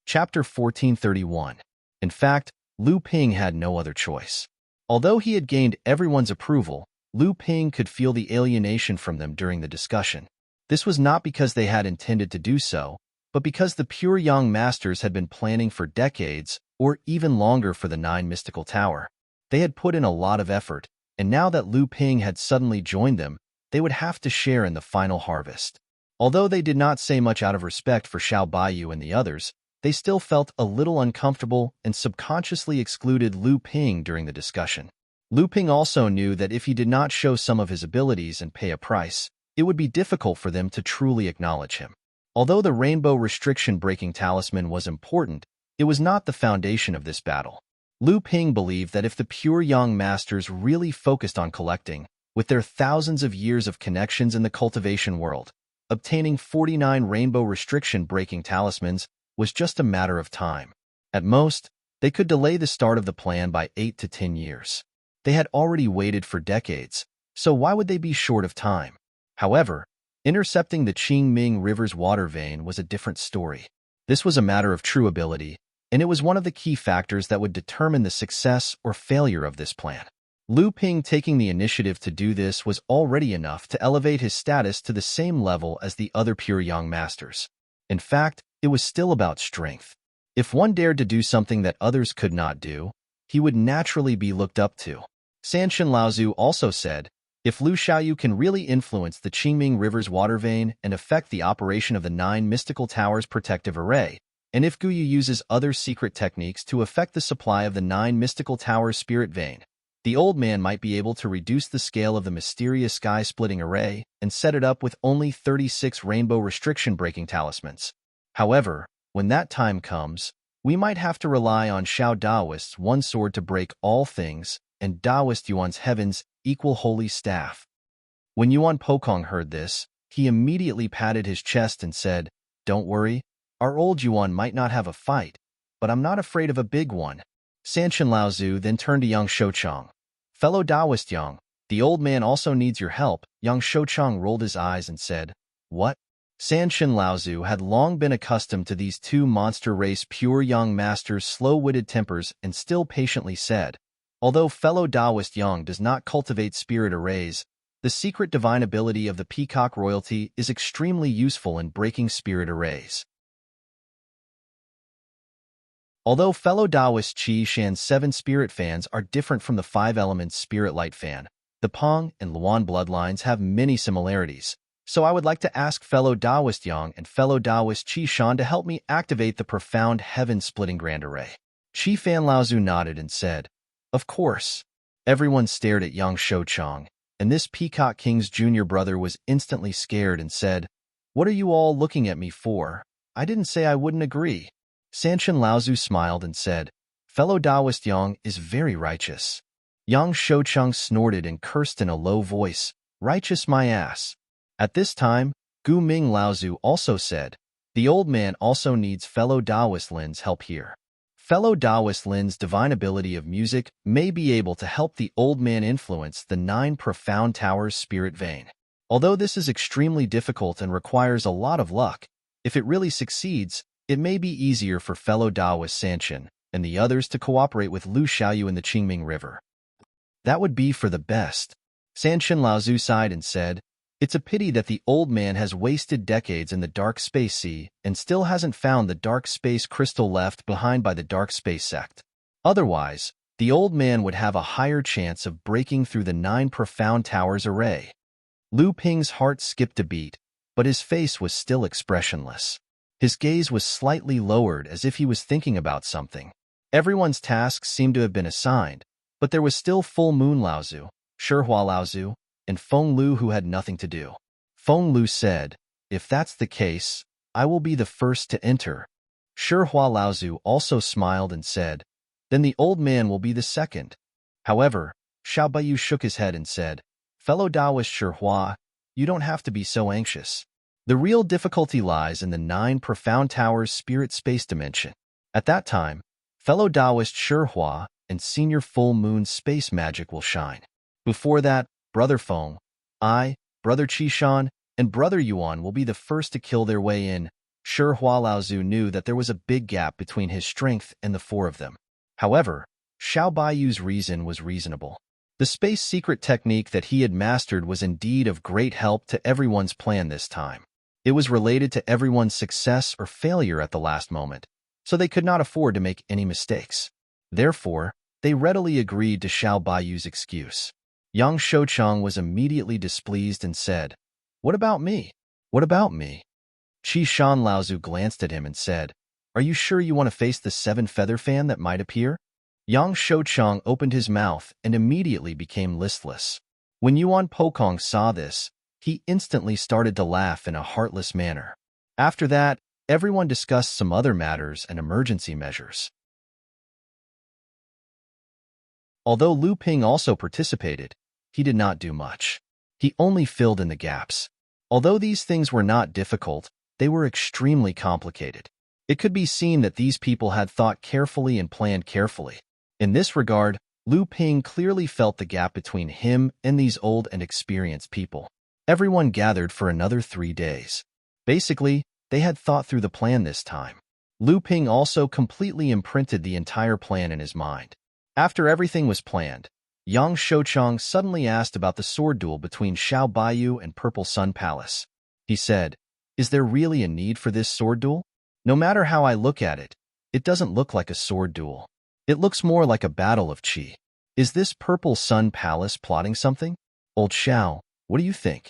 Chapter 1431. In fact, Lu Ping had no other choice. Although he had gained everyone's approval, Lu Ping could feel the alienation from them during the discussion. This was not because they had intended to do so, but because the Pure Yang masters had been planning for decades or even longer for the 9 mystical tower. They had put in a lot of effort, and now that Lu Ping had suddenly joined them, they would have to share in the final harvest. Although they did not say much out of respect for Xiao Baiyu and the others, they still felt a little uncomfortable and subconsciously excluded Lu Ping during the discussion. Lu Ping also knew that if he did not show some of his abilities and pay a price, it would be difficult for them to truly acknowledge him. Although the rainbow restriction-breaking talisman was important, it was not the foundation of this battle. Lu Ping believed that if the Pure Yang masters really focused on collecting, with their thousands of years of connections in the cultivation world, obtaining 49 rainbow restriction-breaking talismans was just a matter of time. At most, they could delay the start of the plan by 8 to 10 years. They had already waited for decades, so why would they be short of time? However, intercepting the Qingming River's water vein was a different story. This was a matter of true ability, and it was one of the key factors that would determine the success or failure of this plan. Lu Ping taking the initiative to do this was already enough to elevate his status to the same level as the other pure young masters. In fact, it was still about strength. If one dared to do something that others could not do, he would naturally be looked up to. Sanshin Laozu also said, if Lu Xiaoyu can really influence the Qingming River's water vein and affect the operation of the 9 mystical towers' protective array, and if Guyu uses other secret techniques to affect the supply of the 9 mystical towers' spirit vein, the old man might be able to reduce the scale of the mysterious sky-splitting array and set it up with only 36 rainbow restriction-breaking talismans. However, when that time comes, we might have to rely on Xiao Daoist's one sword to break all things and Daoist Yuan's heaven's equal holy staff. When Yuan Pokong heard this, he immediately patted his chest and said, "Don't worry, our old Yuan might not have a fight, but I'm not afraid of a big one." Sanshin Laozu then turned to Yang Shouchang. "Fellow Daoist Yang, the old man also needs your help." Yang Shouchang rolled his eyes and said, "What?" Sanshin Laozu had long been accustomed to these two monster race pure young masters' slow-witted tempers and still patiently said, although fellow Daoist Yang does not cultivate spirit arrays, the secret divine ability of the peacock royalty is extremely useful in breaking spirit arrays. Although fellow Daoist Qi Shan's 7 spirit fans are different from the 5 elements spirit light fan, the Peng and Luan bloodlines have many similarities, so I would like to ask fellow Daoist Yang and fellow Daoist Qi Shan to help me activate the profound heaven-splitting grand array. Qi Fan Laozu nodded and said, "Of course." Everyone stared at Yang Shouchang, and this Peacock King's junior brother was instantly scared and said, "What are you all looking at me for? I didn't say I wouldn't agree." Sanshin Laozu smiled and said, "Fellow Daoist Yang is very righteous." Yang Shouchang snorted and cursed in a low voice, "Righteous my ass." At this time, Gu Ming Laozu also said, "The old man also needs fellow Daoist Lin's help here." Fellow Daoist Lin's divine ability of music may be able to help the old man influence the 9 profound towers' spirit vein. Although this is extremely difficult and requires a lot of luck, if it really succeeds, it may be easier for fellow Daoist Sanshin and the others to cooperate with Lu Xiaoyu in the Qingming River. That would be for the best. Sanshin Laozu sighed and said, "It's a pity that the old man has wasted decades in the dark space sea and still hasn't found the dark space crystal left behind by the dark space sect. Otherwise, the old man would have a higher chance of breaking through the 9 profound towers array." Lu Ping's heart skipped a beat, but his face was still expressionless. His gaze was slightly lowered as if he was thinking about something. Everyone's tasks seemed to have been assigned, but there was still Full Moon Laozu, Shihua Laozu, and Feng Lu who had nothing to do. Feng Lu said, "If that's the case, I will be the first to enter." Shihua Laozu also smiled and said, "Then the old man will be the second." However, Xiao Baiyu shook his head and said, "Fellow Daoist Shihua, you don't have to be so anxious. The real difficulty lies in the 9 profound towers spirit space dimension. At that time, fellow Daoist Shihua and senior full moon space magic will shine. Before that, Brother Feng, I, Brother Qishan, and Brother Yuan will be the first to kill their way in." Shihua Laozu knew that there was a big gap between his strength and the 4 of them. However, Xiao Baiyu's reason was reasonable. The space secret technique that he had mastered was indeed of great help to everyone's plan this time. It was related to everyone's success or failure at the last moment, so they could not afford to make any mistakes. Therefore, they readily agreed to Xiao Baiyu's excuse. Yang Shouchang was immediately displeased and said, "What about me? What about me?" Qi Shan Laozu glanced at him and said, "Are you sure you want to face the 7 feather fan that might appear?" Yang Shouchang opened his mouth and immediately became listless. When Yuan Pokong saw this, he instantly started to laugh in a heartless manner. After that, everyone discussed some other matters and emergency measures. Although Lu Ping also participated, he did not do much. He only filled in the gaps. Although these things were not difficult, they were extremely complicated. It could be seen that these people had thought carefully and planned carefully. In this regard, Lu Ping clearly felt the gap between him and these old and experienced people. Everyone gathered for another 3 days. Basically, they had thought through the plan this time. Lu Ping also completely imprinted the entire plan in his mind. After everything was planned, Yang Shouchong suddenly asked about the sword duel between Xiao Baiyu and Purple Sun Palace. He said, "Is there really a need for this sword duel? No matter how I look at it, it doesn't look like a sword duel. It looks more like a battle of qi. Is this Purple Sun Palace plotting something? Old Xiao, what do you think?"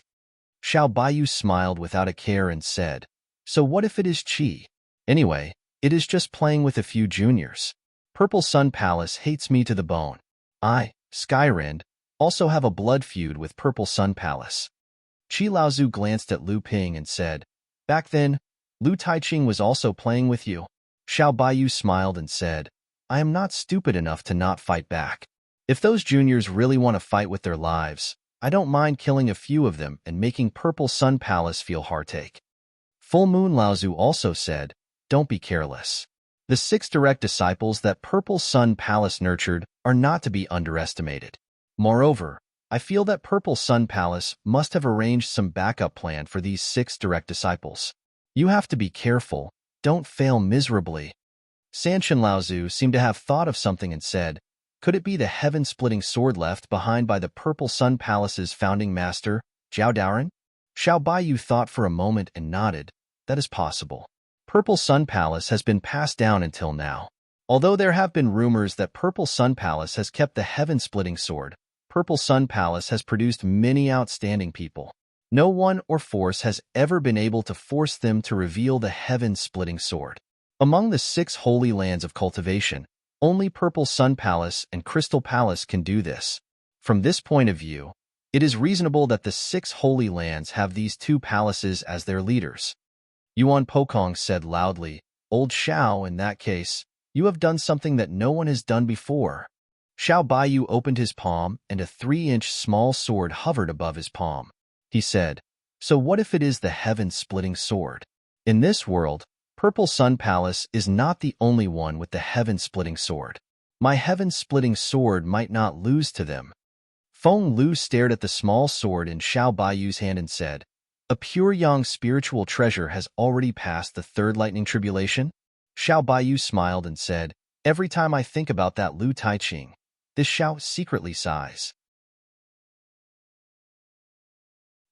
Xiao Baiyu smiled without a care and said, "So what if it is qi? Anyway, it is just playing with a few juniors. Purple Sun Palace hates me to the bone. I, Skyrind, also have a blood feud with Purple Sun Palace." Qi Laozu glanced at Lu Ping and said, "Back then, Lu Taiqing was also playing with you." Xiao Baiyu smiled and said, "I am not stupid enough to not fight back. If those juniors really want to fight with their lives, I don't mind killing a few of them and making Purple Sun Palace feel heartache." Full Moon Laozu also said, "Don't be careless. The 6 direct disciples that Purple Sun Palace nurtured are not to be underestimated. Moreover, I feel that Purple Sun Palace must have arranged some backup plan for these 6 direct disciples. You have to be careful. Don't fail miserably." Sanshin Laozu seemed to have thought of something and said, "Could it be the heaven-splitting sword left behind by the Purple Sun Palace's founding master, Zhao Daoren?" Xiao Baiyu thought for a moment and nodded. "That is possible. Purple Sun Palace has been passed down until now. Although there have been rumors that Purple Sun Palace has kept the heaven-splitting sword, Purple Sun Palace has produced many outstanding people. No one or force has ever been able to force them to reveal the heaven-splitting sword. Among the 6 holy lands of cultivation, only Purple Sun Palace and Crystal Palace can do this. From this point of view, it is reasonable that the 6 holy lands have these 2 palaces as their leaders." Yuan Pokong said loudly, "Old Xiao, in that case, you have done something that no one has done before." Xiao Baiyu opened his palm and a 3-inch small sword hovered above his palm. He said, "So what if it is the heaven-splitting sword? In this world, Purple Sun Palace is not the only one with the heaven-splitting sword. My heaven-splitting sword might not lose to them." Feng Lu stared at the small sword in Xiao Baiyu's hand and said, "A pure young spiritual treasure has already passed the 3rd lightning tribulation?" Xiao Baiyu smiled and said, "Every time I think about that Lu Taiqing, this Xiao secretly sighs."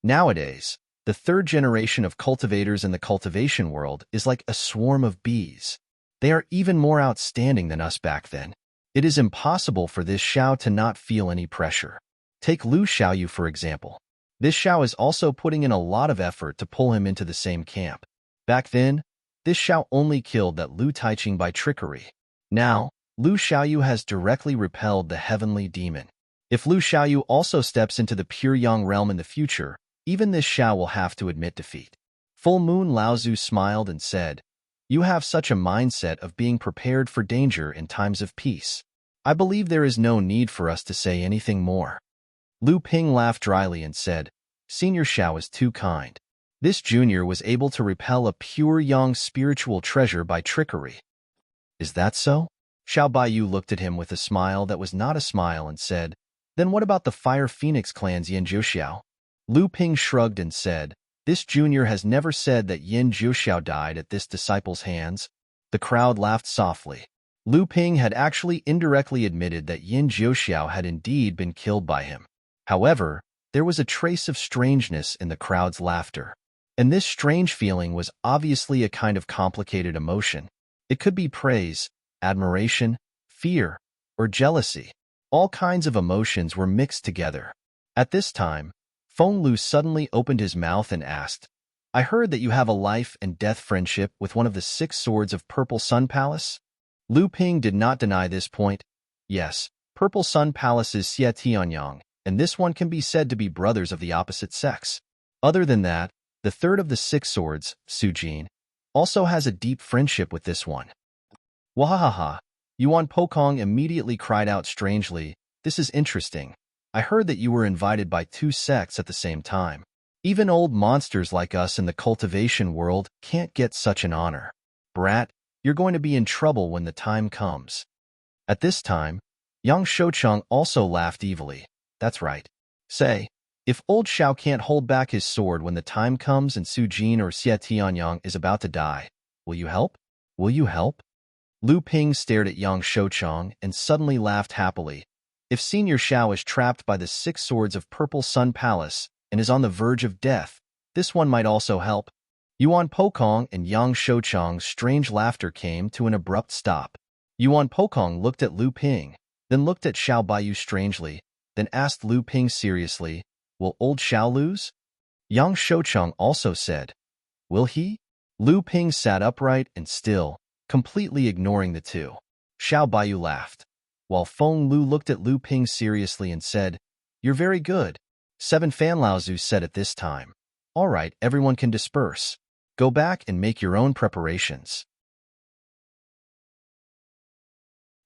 Nowadays, the 3rd generation of cultivators in the cultivation world is like a swarm of bees. They are even more outstanding than us back then. It is impossible for this Xiao to not feel any pressure. Take Lu Xiaoyu, for example. This Xiao is also putting in a lot of effort to pull him into the same camp. Back then, this Xiao only killed that Lu Taiqing by trickery. Now, Lu Xiaoyu has directly repelled the heavenly demon. If Lu Xiaoyu also steps into the pure yang realm in the future, even this Xiao will have to admit defeat. Full Moon Laozu smiled and said, "You have such a mindset of being prepared for danger in times of peace. I believe there is no need for us to say anything more." Lu Ping laughed dryly and said, "Senior Xiao is too kind. This junior was able to repel a pure young spiritual treasure by trickery." "Is that so?" Xiao Baiyu looked at him with a smile that was not a smile and said, "Then what about the Fire Phoenix clan's Yin Jiuxiao?" Lu Ping shrugged and said, "This junior has never said that Yin Jiuxiao died at this disciple's hands." The crowd laughed softly. Lu Ping had actually indirectly admitted that Yin Jiuxiao had indeed been killed by him. However, there was a trace of strangeness in the crowd's laughter. And this strange feeling was obviously a kind of complicated emotion. It could be praise, admiration, fear, or jealousy. All kinds of emotions were mixed together. At this time, Feng Lu suddenly opened his mouth and asked, "I heard that you have a life and death friendship with one of the 6 swords of Purple Sun Palace?" Lu Ping did not deny this point. "Yes, Purple Sun Palace is Xie Tianyang, and this one can be said to be brothers of the opposite sex. Other than that, the 3rd of the 6 swords, Su Jin, also has a deep friendship with this one." Wahahaha! Yuan Pokong immediately cried out strangely, "This is interesting. I heard that you were invited by 2 sects at the same time. Even old monsters like us in the cultivation world can't get such an honor. Brat, you're going to be in trouble when the time comes." At this time, Yang Shouchong also laughed evilly. "That's right. Say, if old Xiao can't hold back his sword when the time comes and Su Jin or Xie Tianyang is about to die, will you help?" Will you help? Lu Ping stared at Yang Shouchong and suddenly laughed happily. If Senior Xiao is trapped by the 6 swords of Purple Sun Palace and is on the verge of death, this one might also help. Yuan Pokong and Yang Shouchong's strange laughter came to an abrupt stop. Yuan Pokong looked at Lu Ping, then looked at Xiao Baiyu strangely, then asked Lu Ping seriously, "Will old Xiao lose?" Yang Shouchong also said, "Will he?" Lu Ping sat upright and still, completely ignoring the two. Xiao Baiyu laughed, while Feng Lu looked at Lu Ping seriously and said, "You're very good." 7 Fan Laozu said at this time, "All right, everyone can disperse. Go back and make your own preparations."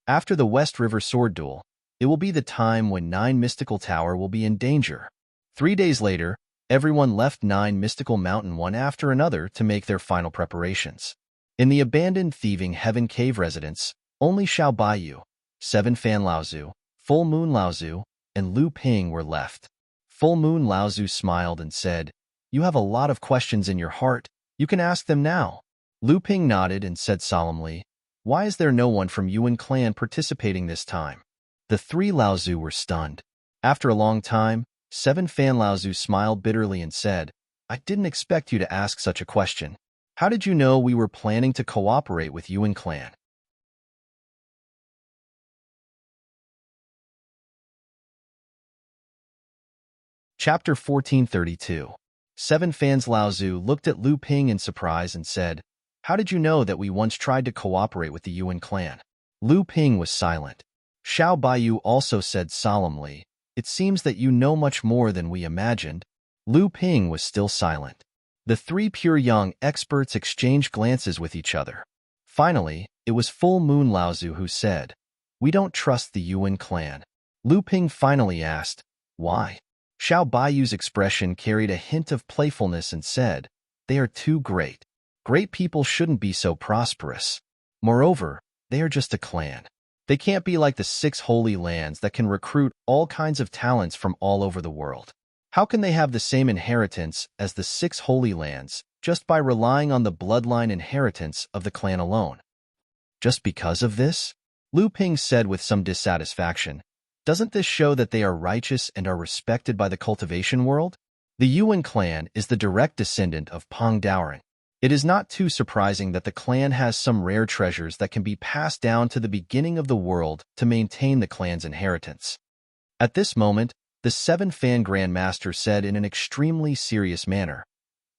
After the West River sword duel, it will be the time when 9 Mystical Tower will be in danger. 3 days later, everyone left 9 Mystical Mountain one after another to make their final preparations. In the abandoned thieving Heaven Cave residence, only Xiao Baiyu, 7 Fan Laozu, Full Moon Laozu, and Lu Ping were left. Full Moon Laozu smiled and said, "You have a lot of questions in your heart. You can ask them now." Lu Ping nodded and said solemnly, "Why is there no one from Yuan clan participating this time?" The 3 Laozu were stunned. After a long time, 7 Fan Laozu smiled bitterly and said, "I didn't expect you to ask such a question. How did you know we were planning to cooperate with Yuan clan?" Chapter 1432. 7 Fans Laozu looked at Lu Ping in surprise and said, "How did you know that we once tried to cooperate with the Yuan clan?" Lu Ping was silent. Xiao Baiyu also said solemnly, "It seems that you know much more than we imagined." Lu Ping was still silent. The 3 pure young experts exchanged glances with each other. Finally, it was Full Moon Laozu who said, "We don't trust the Yuan clan." Lu Ping finally asked, "Why?" Xiao Baiyu's expression carried a hint of playfulness and said, "They are too great. Great people shouldn't be so prosperous. Moreover, they are just a clan. They can't be like the 6 holy lands that can recruit all kinds of talents from all over the world. How can they have the same inheritance as the 6 holy lands just by relying on the bloodline inheritance of the clan alone?" "Just because of this?" Lu Ping said with some dissatisfaction. "Doesn't this show that they are righteous and are respected by the cultivation world?" The Yuan clan is the direct descendant of Peng Daoren. It is not too surprising that the clan has some rare treasures that can be passed down to the beginning of the world to maintain the clan's inheritance. At this moment, the 7 Fan Grandmaster said in an extremely serious manner,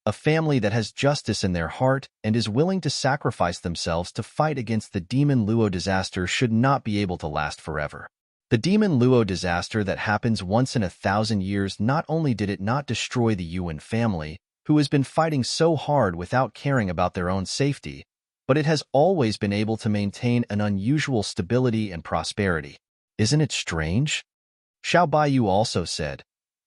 "A family that has justice in their heart and is willing to sacrifice themselves to fight against the Demon Luo disaster should not be able to last forever." The Demon Luo disaster that happens once in 1,000 years, not only did it not destroy the Yuan family, who has been fighting so hard without caring about their own safety, but it has always been able to maintain an unusual stability and prosperity. Isn't it strange? Xiao Baiyu also said,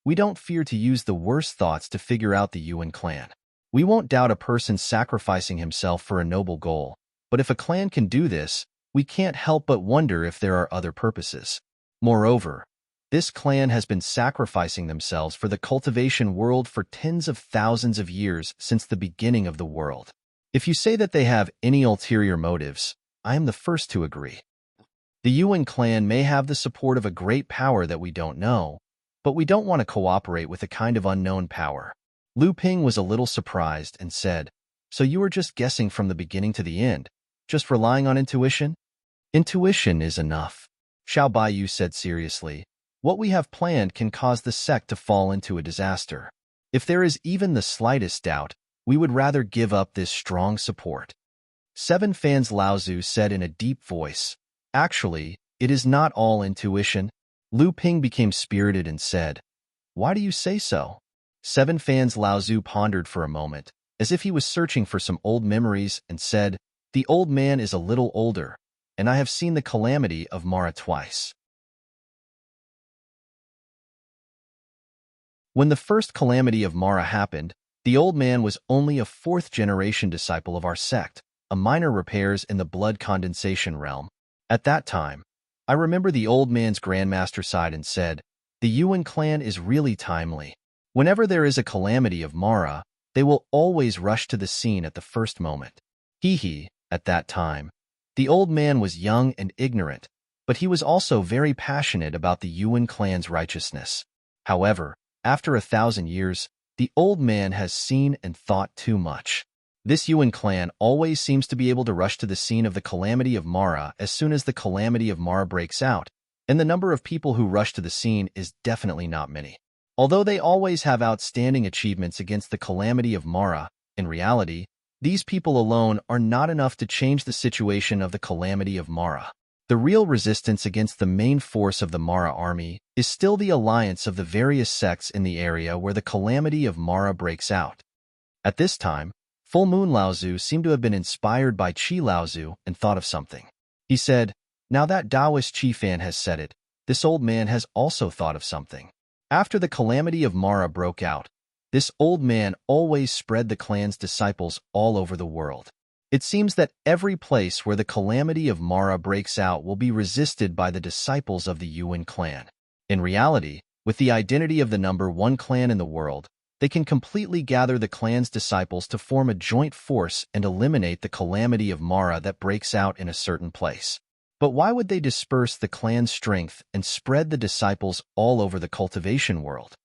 "We don't fear to use the worst thoughts to figure out the Yuan clan. We won't doubt a person sacrificing himself for a noble goal, but if a clan can do this, we can't help but wonder if there are other purposes. Moreover, this clan has been sacrificing themselves for the cultivation world for tens of thousands of years since the beginning of the world. If you say that they have any ulterior motives, I am the first to agree. The Yuan clan may have the support of a great power that we don't know, but we don't want to cooperate with a kind of unknown power." Lu Ping was a little surprised and said, "So you are just guessing from the beginning to the end, just relying on intuition?" "Intuition is enough," Xiao Baiyu said seriously. "What we have planned can cause the sect to fall into a disaster. If there is even the slightest doubt, we would rather give up this strong support." 7 Fans Laozu said in a deep voice, "Actually, it is not all intuition." Lu Ping became spirited and said, "Why do you say so?" 7 Fans Laozu pondered for a moment, as if he was searching for some old memories, and said, "The old man is a little older, and I have seen the calamity of Mara twice. When the first calamity of Mara happened, the old man was only a 4th-generation disciple of our sect, a minor repairs in the blood condensation realm. At that time, I remember the old man's grandmaster sighed and said, 'The Yuan clan is really timely. Whenever there is a calamity of Mara, they will always rush to the scene at the first moment.' Hee hee, At that time, the old man was young and ignorant, but he was also very passionate about the Yuan clan's righteousness. However, after 1,000 years, the old man has seen and thought too much. This Yuan clan always seems to be able to rush to the scene of the calamity of Mara as soon as the calamity of Mara breaks out, and the number of people who rush to the scene is definitely not many. Although they always have outstanding achievements against the calamity of Mara, in reality, these people alone are not enough to change the situation of the calamity of Mara. The real resistance against the main force of the Mara army is still the alliance of the various sects in the area where the calamity of Mara breaks out. At this time, Full Moon Laozu seemed to have been inspired by Qi Laozu and thought of something. He said, "Now that Taoist Qi fan has said it, this old man has also thought of something." After the calamity of Mara broke out, this old man always spread the clan's disciples all over the world. It seems that every place where the calamity of Mara breaks out will be resisted by the disciples of the Yuan clan. In reality, with the identity of the number one clan in the world, they can completely gather the clan's disciples to form a joint force and eliminate the calamity of Mara that breaks out in a certain place. But why would they disperse the clan's strength and spread the disciples all over the cultivation world?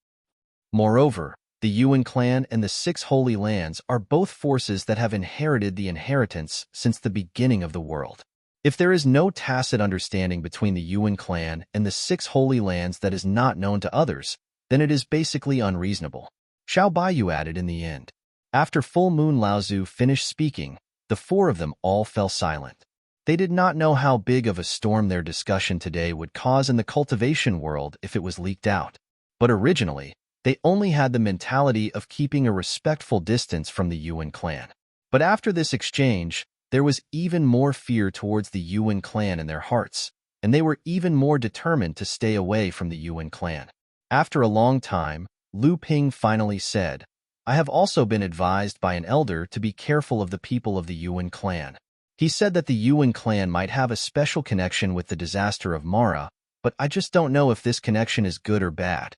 Moreover, the Yuan clan and the Six Holy Lands are both forces that have inherited the inheritance since the beginning of the world. If there is no tacit understanding between the Yuan clan and the Six Holy Lands that is not known to others, then it is basically unreasonable. Xiao Baiyu added in the end. After Full Moon Laozu finished speaking, the four of them all fell silent. They did not know how big of a storm their discussion today would cause in the cultivation world if it was leaked out. But originally, they only had the mentality of keeping a respectful distance from the Yuan clan. But after this exchange, there was even more fear towards the Yuan clan in their hearts, and they were even more determined to stay away from the Yuan clan. After a long time, Lu Ping finally said, "I have also been advised by an elder to be careful of the people of the Yuan clan." He said that the Yuan clan might have a special connection with the disaster of Mara, but I just don't know if this connection is good or bad.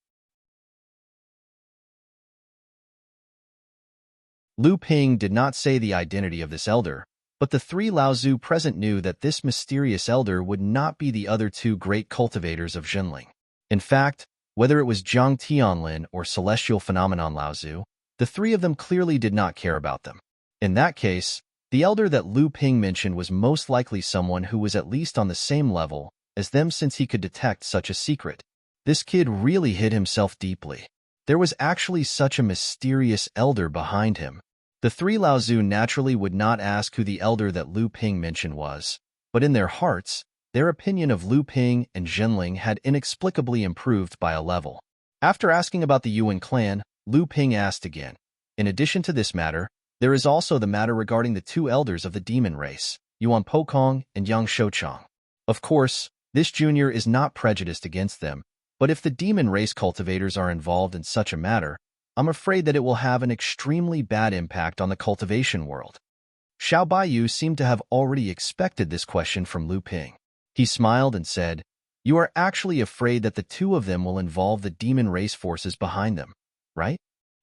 Lu Ping did not say the identity of this elder, but the three Laozu present knew that this mysterious elder would not be the other two great cultivators of Zhenling. In fact, whether it was Jiang Tianlin or Celestial Phenomenon Laozu, the three of them clearly did not care about them. In that case, the elder that Lu Ping mentioned was most likely someone who was at least on the same level as them since he could detect such a secret. This kid really hid himself deeply. There was actually such a mysterious elder behind him. The three Laozu naturally would not ask who the elder that Lu Ping mentioned was, but in their hearts, their opinion of Lu Ping and Zhenling had inexplicably improved by a level. After asking about the Yuan clan, Lu Ping asked again, "In addition to this matter, there is also the matter regarding the two elders of the demon race, Yuan Pokong and Yang Shouchang. Of course, this junior is not prejudiced against them, but if the demon race cultivators are involved in such a matter, I'm afraid that it will have an extremely bad impact on the cultivation world." Xiao Baiyu seemed to have already expected this question from Lu Ping. He smiled and said, "You are actually afraid that the two of them will involve the demon race forces behind them, right?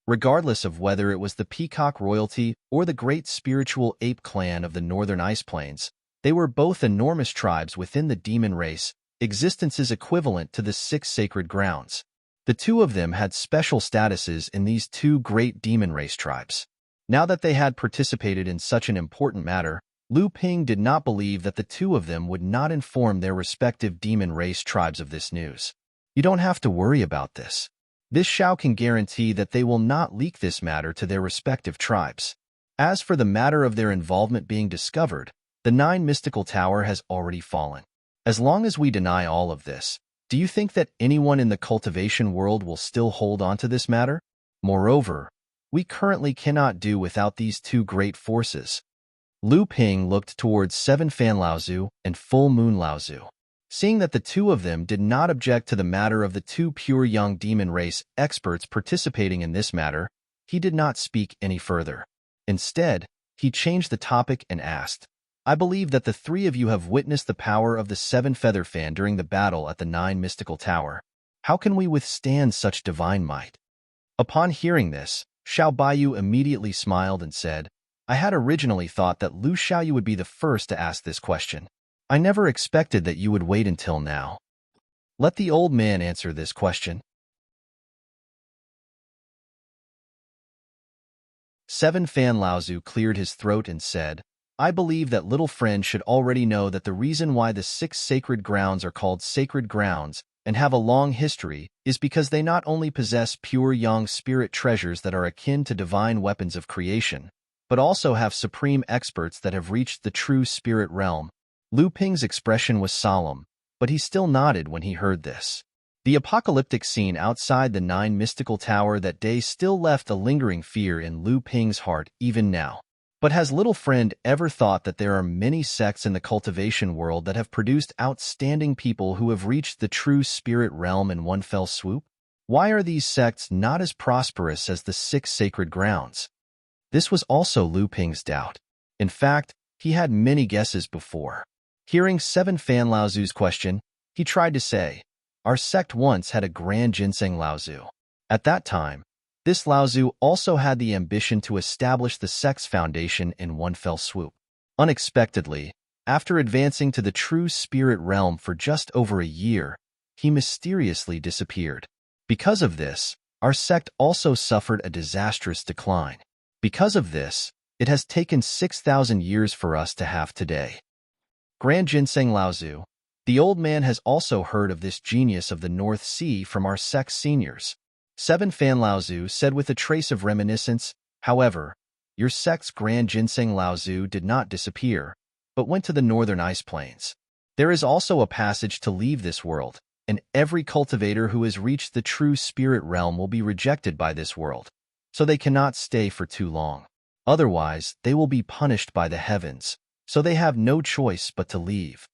Regardless of whether it was the Peacock royalty or the great spiritual ape clan of the northern ice plains, they were both enormous tribes within the demon race, existences equivalent to the 6 sacred grounds. The two of them had special statuses in these two great demon race tribes. Now that they had participated in such an important matter, Lu Ping did not believe that the two of them would not inform their respective demon race tribes of this news. You don't have to worry about this. This Xiao can guarantee that they will not leak this matter to their respective tribes. As for the matter of their involvement being discovered, the 9 mystical tower has already fallen. As long as we deny all of this, do you think that anyone in the cultivation world will still hold on to this matter? Moreover, we currently cannot do without these two great forces. Lu Ping looked towards 7 Fan Laozu and Full Moon Laozu. Seeing that the two of them did not object to the matter of the 2 pure young demon race experts participating in this matter, he did not speak any further. Instead, he changed the topic and asked, "I believe that the 3 of you have witnessed the power of the 7 Feather Fan during the battle at the 9 mystical tower. How can we withstand such divine might?" Upon hearing this, Xiao Baiyu immediately smiled and said, I had originally thought that Lu Xiaoyu would be the first to ask this question. I never expected that you would wait until now. Let the old man answer this question. 7 Fan Laozu cleared his throat and said, I believe that little friend should already know that the reason why the 6 sacred grounds are called sacred grounds and have a long history is because they not only possess pure yang spirit treasures that are akin to divine weapons of creation, but also have supreme experts that have reached the true spirit realm. Lu Ping's expression was solemn, but he still nodded when he heard this. The apocalyptic scene outside the 9 mystical tower that day still left a lingering fear in Lu Ping's heart even now. But has little friend ever thought that there are many sects in the cultivation world that have produced outstanding people who have reached the true spirit realm in one fell swoop? Why are these sects not as prosperous as the 6 sacred grounds? This was also Lu Ping's doubt. In fact, he had many guesses before. Hearing 7 Fan Laozu's question, he tried to say, our sect once had a grand ginseng Laozu. At that time, this Laozu also had the ambition to establish the sect's foundation in one fell swoop. Unexpectedly, after advancing to the true spirit realm for just over a year, he mysteriously disappeared. Because of this, our sect also suffered a disastrous decline. Because of this, it has taken 6,000 years for us to have today. Grand Ginseng Laozu, the old man has also heard of this genius of the North Sea from our sect's seniors. 7 Fan Laozu said with a trace of reminiscence, however, your sect's Grand Ginseng Laozu did not disappear, but went to the northern ice plains. There is also a passage to leave this world, and every cultivator who has reached the true spirit realm will be rejected by this world, so they cannot stay for too long. Otherwise, they will be punished by the heavens, so they have no choice but to leave.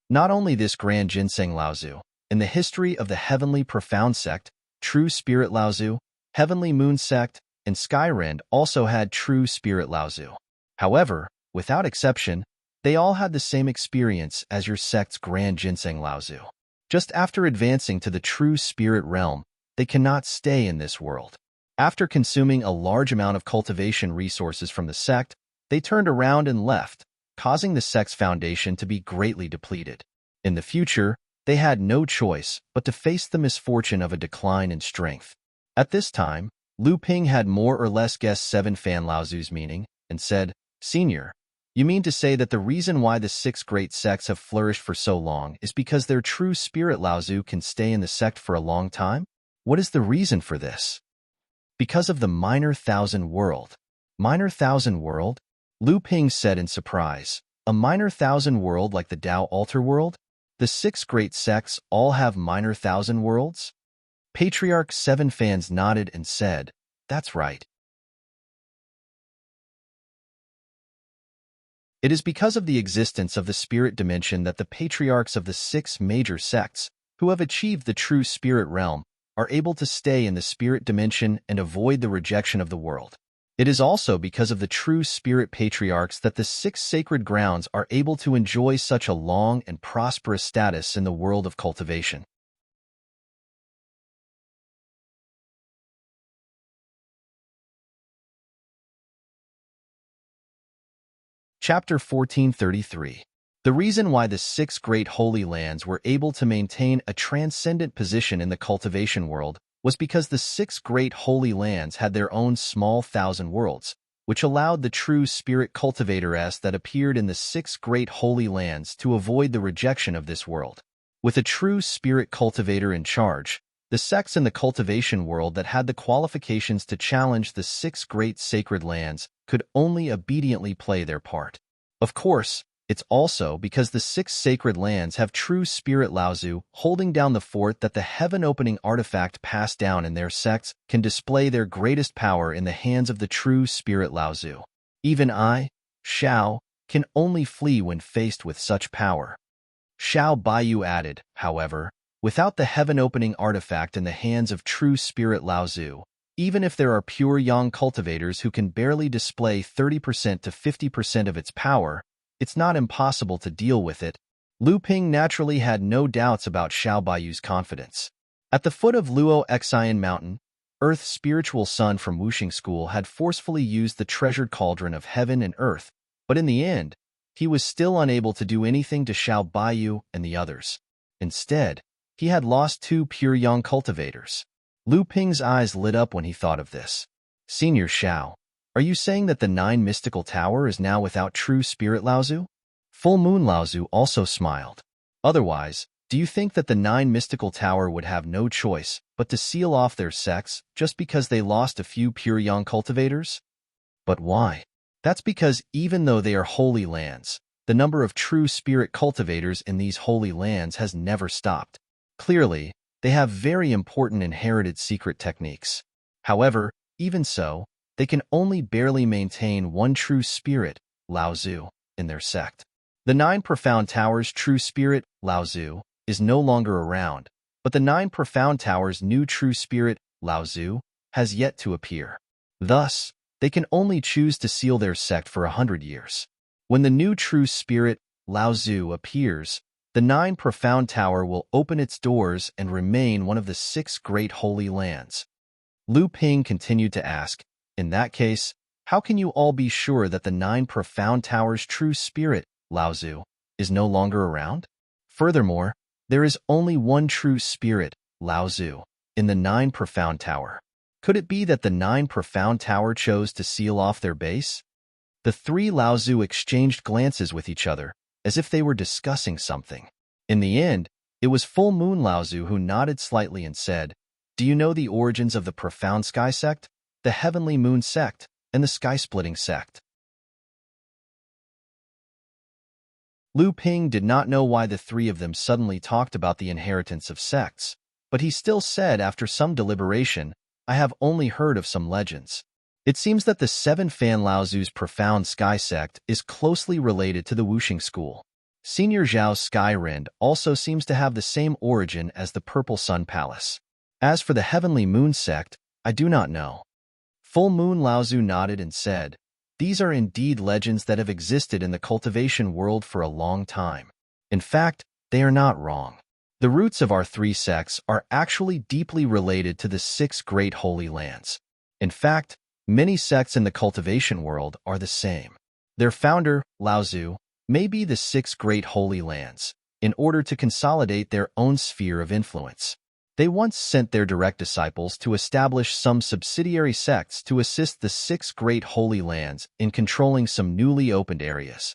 Not only this Grand Ginseng Laozu, in the history of the Heavenly Profound Sect, True Spirit Laozu, Heavenly Moon Sect, and Skyrend also had True Spirit Laozu. However, without exception, they all had the same experience as your sect's Grand Ginseng Laozu. Just after advancing to the True Spirit Realm, they cannot stay in this world. After consuming a large amount of cultivation resources from the sect, they turned around and left, causing the sect's foundation to be greatly depleted. In the future, they had no choice but to face the misfortune of a decline in strength. At this time, Lu Ping had more or less guessed 7 Fan Laozu's meaning, and said, Senior, you mean to say that the reason why the 6 great sects have flourished for so long is because their true spirit Laozu can stay in the sect for a long time? What is the reason for this? Because of the Minor Thousand World. Minor Thousand World? Lu Ping said in surprise. A Minor Thousand World like the Tao Altar World? The 6 great sects all have Minor Thousand Worlds? Patriarch 7 Fans nodded and said, That's right. It is because of the existence of the spirit dimension that the patriarchs of the 6 major sects, who have achieved the true spirit realm, are able to stay in the spirit dimension and avoid the rejection of the world. It is also because of the true spirit patriarchs that the 6 sacred grounds are able to enjoy such a long and prosperous status in the world of cultivation. Chapter 1433. The reason why the 6 great holy lands were able to maintain a transcendent position in the cultivation world was because the 6 great holy lands had their own small thousand worlds, which allowed the true spirit cultivators that appeared in the 6 great holy lands to avoid the rejection of this world. With a true spirit cultivator in charge, the sects in the cultivation world that had the qualifications to challenge the 6 great sacred lands could only obediently play their part. Of course, it's also because the 6 sacred lands have true spirit Laozu holding down the fort that the heaven-opening artifact passed down in their sects can display their greatest power in the hands of the true spirit Laozu. Even I, Xiao, can only flee when faced with such power. Xiao Baiyu added, however, without the heaven-opening artifact in the hands of true spirit Laozu, even if there are pure yang cultivators who can barely display 30% to 50% of its power, it's not impossible to deal with it. Lu Ping naturally had no doubts about Xiao Baiyu's confidence. At the foot of Luo Xian Mountain, Earth's spiritual son from Wuxing School had forcefully used the treasured cauldron of heaven and earth, but in the end, he was still unable to do anything to Xiao Baiyu and the others. Instead, he had lost two pure young cultivators. Lu Ping's eyes lit up when he thought of this. Senior Xiao, are you saying that the 9 mystical tower is now without true spirit Laozu? Full Moon Laozu also smiled. Otherwise, do you think that the 9 mystical tower would have no choice but to seal off their sects just because they lost a few pure young cultivators? But why? That's because even though they are holy lands, the number of true spirit cultivators in these holy lands has never stopped. Clearly, they have very important inherited secret techniques. However, even so, they can only barely maintain one true spirit, Laozu, in their sect. The 9 Profound Towers' true spirit, Laozu, is no longer around, but the 9 Profound Towers' new true spirit, Laozu, has yet to appear. Thus, they can only choose to seal their sect for 100 years. When the new true spirit, Laozu, appears, the 9 Profound Tower will open its doors and remain one of the 6 great holy lands. Lu Ping continued to ask, in that case, how can you all be sure that the 9 Profound Towers' true spirit, Laozu, is no longer around? Furthermore, there is only one true spirit, Laozu, in the 9 Profound Tower. Could it be that the 9 Profound Tower chose to seal off their base? The 3 Laozu exchanged glances with each other, as if they were discussing something. In the end, it was Full Moon Laozu who nodded slightly and said, do you know the origins of the Profound Sky Sect, the Heavenly Moon Sect, and the Sky-Splitting Sect? Lu Ping did not know why the 3 of them suddenly talked about the inheritance of sects, but he still said after some deliberation, I have only heard of some legends. It seems that the 7 Fan Laozu's Profound Sky Sect is closely related to the Wuxing School. Senior Zhao's Sky Rend also seems to have the same origin as the Purple Sun Palace. As for the Heavenly Moon Sect, I do not know. Full Moon Laozu nodded and said, these are indeed legends that have existed in the cultivation world for a long time. In fact, they are not wrong. The roots of our 3 sects are actually deeply related to the 6 great holy lands. In fact, many sects in the cultivation world are the same. Their founder, Laozu, may be the 6 great holy lands, in order to consolidate their own sphere of influence. They once sent their direct disciples to establish some subsidiary sects to assist the 6 great holy lands in controlling some newly opened areas.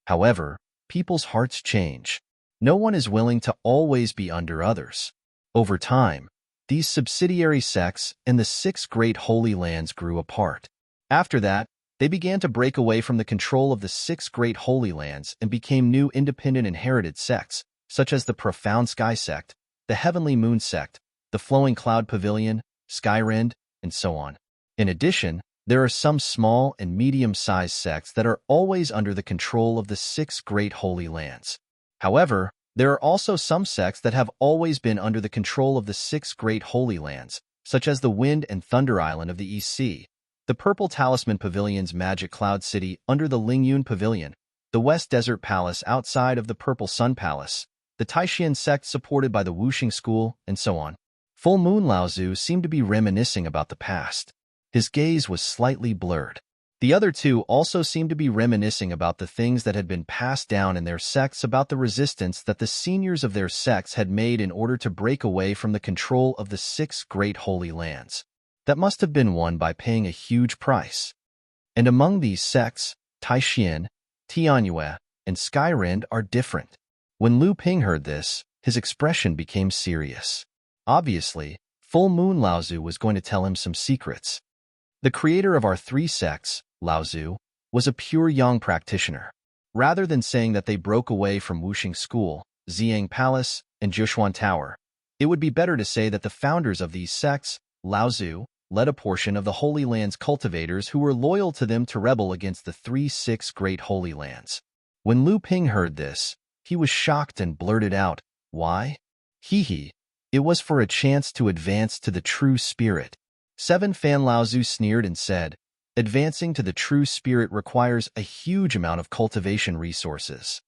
However, people's hearts change. No one is willing to always be under others. Over time, these subsidiary sects and the 6 great holy lands grew apart. After that, they began to break away from the control of the 6 great holy lands and became new independent inherited sects, such as the Profound Sky Sect, the Heavenly Moon Sect, the Flowing Cloud Pavilion, Sky Rend, and so on. In addition, there are some small and medium-sized sects that are always under the control of the 6 great holy lands. However, there are also some sects that have always been under the control of the 6 great holy lands, such as the Wind and Thunder Island of the East Sea, the Purple Talisman Pavilion's Magic Cloud City under the Lingyun Pavilion, the West Desert Palace outside of the Purple Sun Palace, the Taishan sect supported by the Wuxing School, and so on. Full Moon Laozu seemed to be reminiscing about the past. His gaze was slightly blurred. The other 2 also seemed to be reminiscing about the things that had been passed down in their sects about the resistance that the seniors of their sects had made in order to break away from the control of the 6 great holy lands. That must have been won by paying a huge price. And among these sects, Taishan, Tianyue, and Sky Rend are different. When Lu Ping heard this, his expression became serious. Obviously, Full Moon Laozu was going to tell him some secrets. The creator of our 3 sects, Laozu, was a pure yang practitioner. Rather than saying that they broke away from Wuxing School, Ziyang Palace, and Jushuan Tower, it would be better to say that the founders of these sects, Laozu, led a portion of the Holy Lands cultivators who were loyal to them to rebel against the 6 great Holy Lands. When Lu Ping heard this, he was shocked and blurted out, why? Hee. It was for a chance to advance to the true spirit. 7 Fan Laozu sneered and said, advancing to the true spirit requires a huge amount of cultivation resources.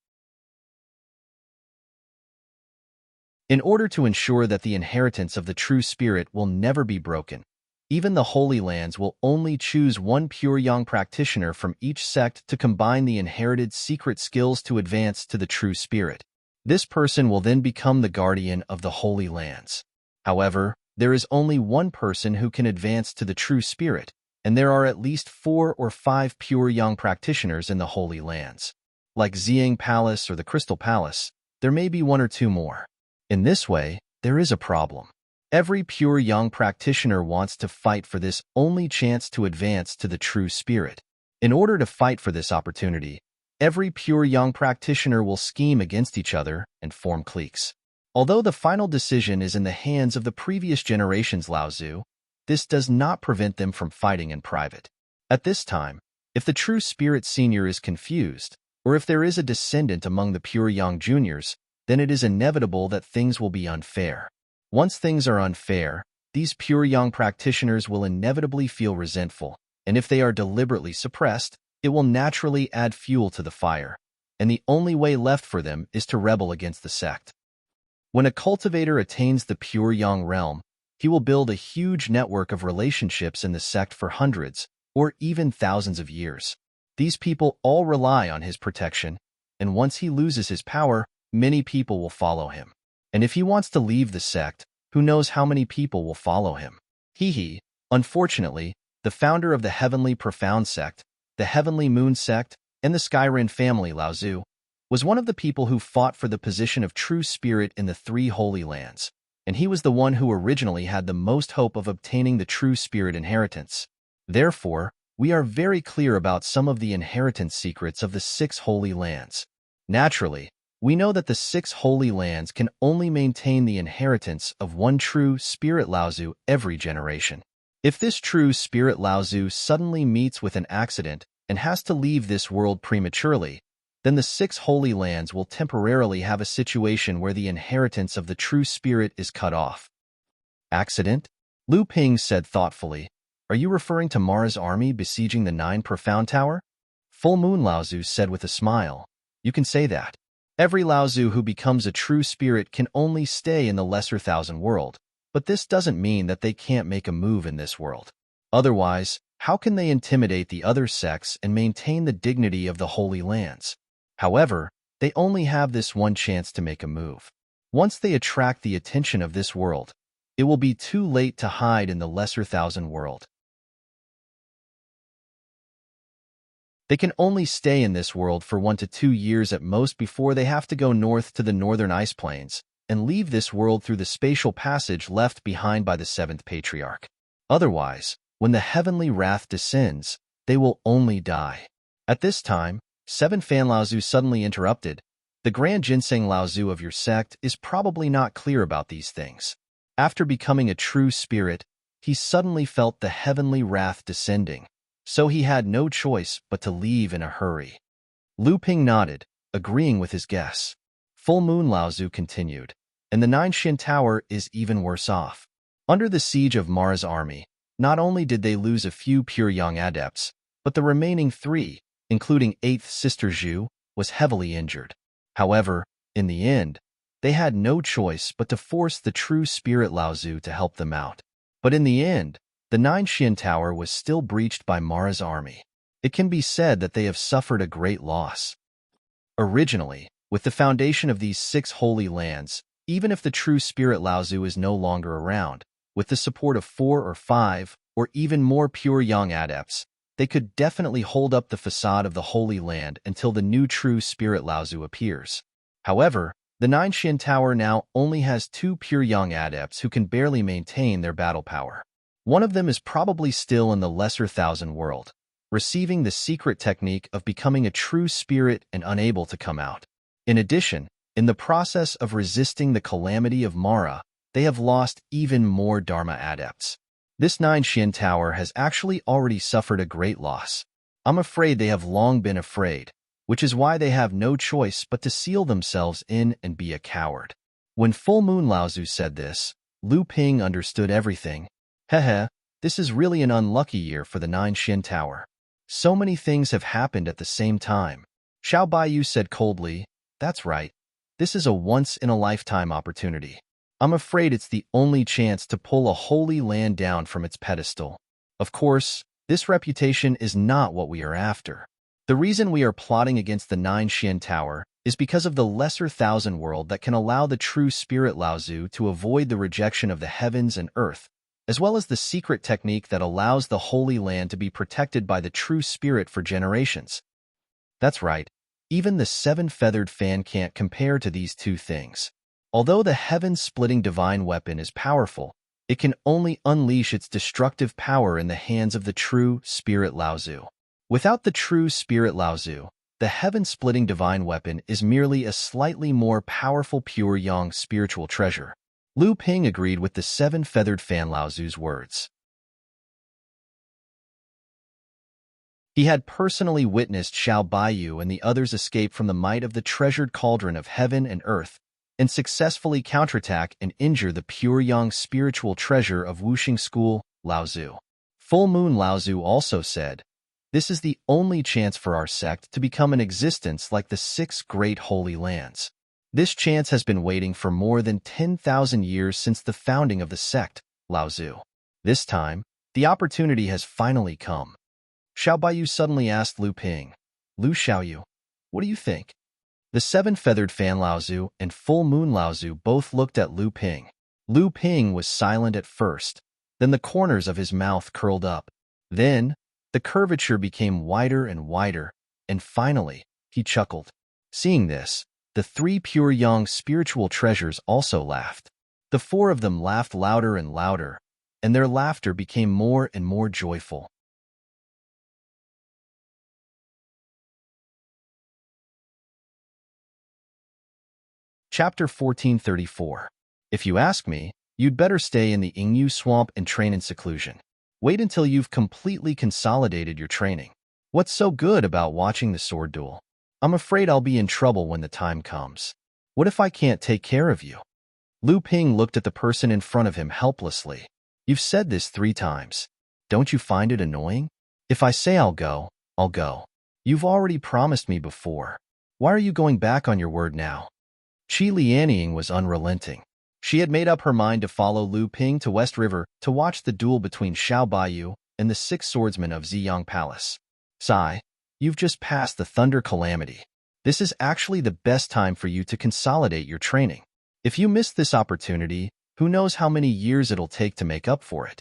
In order to ensure that the inheritance of the true spirit will never be broken, Even the Holy Lands will only choose one pure yang practitioner from each sect to combine the inherited secret skills to advance to the true spirit. This person will then become the guardian of the Holy Lands. However, there is only one person who can advance to the true spirit, and there are at least 4 or 5 pure yang practitioners in the Holy Lands. Like Xiang Palace or the Crystal Palace, there may be 1 or 2 more. In this way, there is a problem. Every pure yang practitioner wants to fight for this only chance to advance to the true spirit. In order to fight for this opportunity, every pure yang practitioner will scheme against each other and form cliques. Although the final decision is in the hands of the previous generation's Laozu, this does not prevent them from fighting in private. At this time, if the true spirit senior is confused, or if there is a descendant among the pure yang juniors, then it is inevitable that things will be unfair. Once things are unfair, these pure yang practitioners will inevitably feel resentful, and if they are deliberately suppressed, it will naturally add fuel to the fire, and the only way left for them is to rebel against the sect. When a cultivator attains the pure yang realm, he will build a huge network of relationships in the sect for hundreds, or even thousands of years. These people all rely on his protection, and once he loses his power, many people will follow him. And if he wants to leave the sect, who knows how many people will follow him? Unfortunately, the founder of the Heavenly Profound sect, the Heavenly Moon sect, and the Skyren family Laozu, was one of the people who fought for the position of true spirit in the 3 Holy Lands, and he was the one who originally had the most hope of obtaining the true spirit inheritance. Therefore, we are very clear about some of the inheritance secrets of the 6 Holy Lands. Naturally, we know that the 6 Holy Lands can only maintain the inheritance of one true Spirit Laozu every generation. If this true Spirit Laozu suddenly meets with an accident and has to leave this world prematurely, then the 6 Holy Lands will temporarily have a situation where the inheritance of the true spirit is cut off. Accident? Lu Ping said thoughtfully. Are you referring to Mara's army besieging the 9 Profound Tower? Full Moon Laozu said with a smile. You can say that. Every Laozu who becomes a true spirit can only stay in the Lesser Thousand World, but this doesn't mean that they can't make a move in this world. Otherwise, how can they intimidate the other sects and maintain the dignity of the Holy Lands? However, they only have this one chance to make a move. Once they attract the attention of this world, it will be too late to hide in the Lesser Thousand World. They can only stay in this world for 1 to 2 years at most before they have to go north to the northern ice plains and leave this world through the spatial passage left behind by the 7th Patriarch. Otherwise, when the heavenly wrath descends, they will only die. At this time, 7 Fan Laozu suddenly interrupted. The Grand Ginseng Laozu of your sect is probably not clear about these things. After becoming a true spirit, he suddenly felt the heavenly wrath descending, so he had no choice but to leave in a hurry. Lu Ping nodded, agreeing with his guess. Full Moon Laozu continued, and the 9 Shin Tower is even worse off. Under the siege of Mara's army, not only did they lose a few pure yang adepts, but the remaining 3, including 8th Sister Zhu, was heavily injured. However, in the end, they had no choice but to force the true spirit Laozu to help them out. But in the end, the 9 Shin Tower was still breached by Mara's army. It can be said that they have suffered a great loss. Originally, with the foundation of these 6 holy lands, even if the true spirit Laozu is no longer around, with the support of 4 or 5, or even more pure yang adepts, they could definitely hold up the facade of the Holy Land until the new true spirit Laozu appears. However, the 9 Shin Tower now only has 2 pure yang adepts who can barely maintain their battle power. One of them is probably still in the Lesser Thousand World, receiving the secret technique of becoming a true spirit and unable to come out. In addition, in the process of resisting the calamity of Mara, they have lost even more Dharma adepts. This 9 Shin Tower has actually already suffered a great loss. I'm afraid they have long been afraid, which is why they have no choice but to seal themselves in and be a coward. When Full Moon Laozu said this, Lu Ping understood everything. Hehe, this is really an unlucky year for the 9 Shin Tower. So many things have happened at the same time. Xiao Baiyu said coldly, that's right. This is a once-in-a-lifetime opportunity. I'm afraid it's the only chance to pull a holy land down from its pedestal. Of course, this reputation is not what we are after. The reason we are plotting against the Nine Xian Tower is because of the lesser thousand world that can allow the true spirit Laozu to avoid the rejection of the heavens and earth, as well as the secret technique that allows the Holy Land to be protected by the true spirit for generations. That's right, even the seven-feathered fan can't compare to these two things. Although the heaven-splitting divine weapon is powerful, it can only unleash its destructive power in the hands of the true spirit Laozu. Without the true spirit Laozu, the heaven-splitting divine weapon is merely a slightly more powerful pure yang spiritual treasure. Lu Ping agreed with the seven-feathered fan Laozu's words. He had personally witnessed Xiao Baiyu and the others escape from the might of the treasured cauldron of heaven and earth, and successfully counterattack and injure the pure yang spiritual treasure of Wuxing School, Laozu. Full Moon Laozu also said, "This is the only chance for our sect to become an existence like the six great holy lands. This chance has been waiting for more than 10,000 years since the founding of the sect, Laozu. This time, the opportunity has finally come." Xiao Baiyu suddenly asked Lu Ping, "Lu Xiaoyu, what do you think?" The seven-feathered fan Laozu and Full Moon Laozu both looked at Lu Ping. Lu Ping was silent at first, then the corners of his mouth curled up. Then, the curvature became wider and wider, and finally, he chuckled. Seeing this, the three pure yang spiritual treasures also laughed. The four of them laughed louder and louder, and their laughter became more and more joyful. Chapter 1434. If you ask me, you'd better stay in the Yingyu swamp and train in seclusion. Wait until you've completely consolidated your training. What's so good about watching the sword duel? I'm afraid I'll be in trouble when the time comes. What if I can't take care of you? Lu Ping looked at the person in front of him helplessly. You've said this 3 times. Don't you find it annoying? If I say I'll go, I'll go. You've already promised me before. Why are you going back on your word now? Qi Lianying was unrelenting. She had made up her mind to follow Lu Ping to West River to watch the duel between Xiao Baiyu and the 6 swordsmen of Ziyang Palace. Sai, you've just passed the Thunder Calamity. This is actually the best time for you to consolidate your training. If you miss this opportunity, who knows how many years it'll take to make up for it.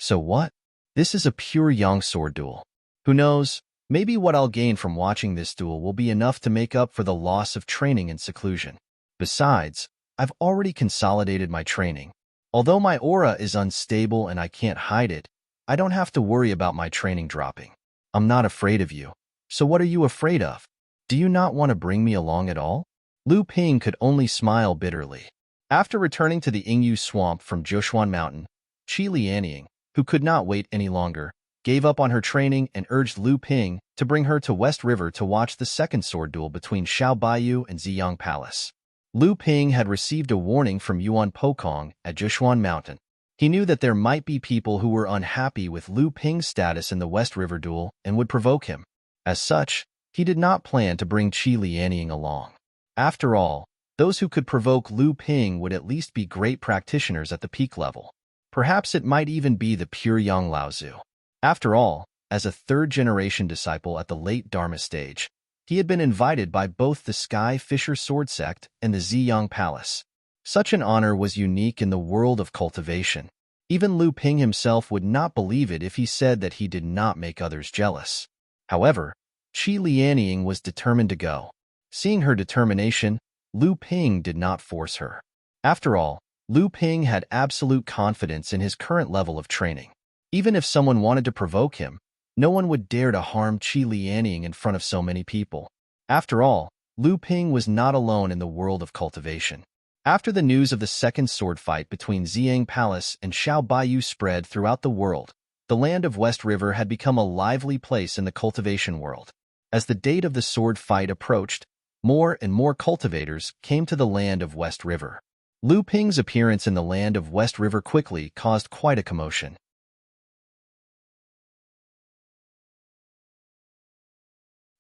So what? This is a pure yang sword duel. Who knows? Maybe what I'll gain from watching this duel will be enough to make up for the loss of training and seclusion. Besides, I've already consolidated my training. Although my aura is unstable and I can't hide it, I don't have to worry about my training dropping. I'm not afraid of you. So what are you afraid of? Do you not want to bring me along at all? Lu Ping could only smile bitterly. After returning to the Yingyu swamp from Zhoushuan Mountain, Qi Lianying, who could not wait any longer, gave up on her training and urged Lu Ping to bring her to West River to watch the second sword duel between Xiao Baiyu and Ziyang Palace. Lu Ping had received a warning from Yuan Pokong at Zhoushuan Mountain. He knew that there might be people who were unhappy with Lu Ping's status in the West River duel and would provoke him. As such, he did not plan to bring Qi Lianying along. After all, those who could provoke Lu Ping would at least be great practitioners at the peak level. Perhaps it might even be the pure Yang Laozu. After all, as a third-generation disciple at the late Dharma stage, he had been invited by both the Sky Fisher Sword Sect and the Ziyang Palace. Such an honor was unique in the world of cultivation. Even Lu Ping himself would not believe it if he said that he did not make others jealous. However, Qi Lianying was determined to go. Seeing her determination, Lu Ping did not force her. After all, Lu Ping had absolute confidence in his current level of training. Even if someone wanted to provoke him, no one would dare to harm Qi Lianying in front of so many people. After all, Lu Ping was not alone in the world of cultivation. After the news of the second sword fight between Ziyang Palace and Xiao Baiyu spread throughout the world, the land of West River had become a lively place in the cultivation world. As the date of the sword fight approached, more and more cultivators came to the land of West River. Lu Ping's appearance in the land of West River quickly caused quite a commotion.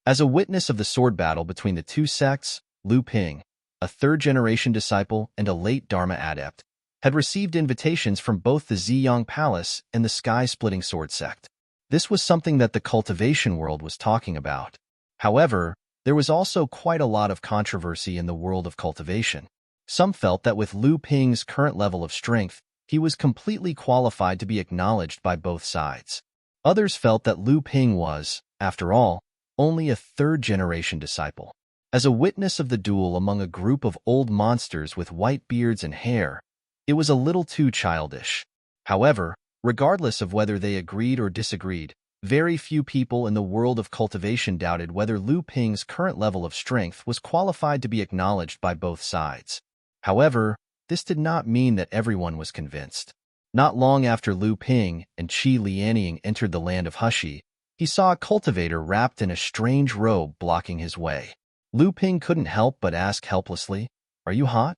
As a witness of the sword battle between the two sects, Lu Ping, a third-generation disciple and a late Dharma adept, had received invitations from both the Ziyang Palace and the Sky-Splitting Sword sect. This was something that the cultivation world was talking about. However, there was also quite a lot of controversy in the world of cultivation. Some felt that with Lu Ping's current level of strength, he was completely qualified to be acknowledged by both sides. Others felt that Lu Ping was, after all, only a third-generation disciple. As a witness of the duel among a group of old monsters with white beards and hair, it was a little too childish. However, regardless of whether they agreed or disagreed, very few people in the world of cultivation doubted whether Lu Ping's current level of strength was qualified to be acknowledged by both sides. However, this did not mean that everyone was convinced. Not long after Lu Ping and Qi Lianying entered the land of Hushi, he saw a cultivator wrapped in a strange robe blocking his way. Lu Ping couldn't help but ask helplessly, "Are you hot?"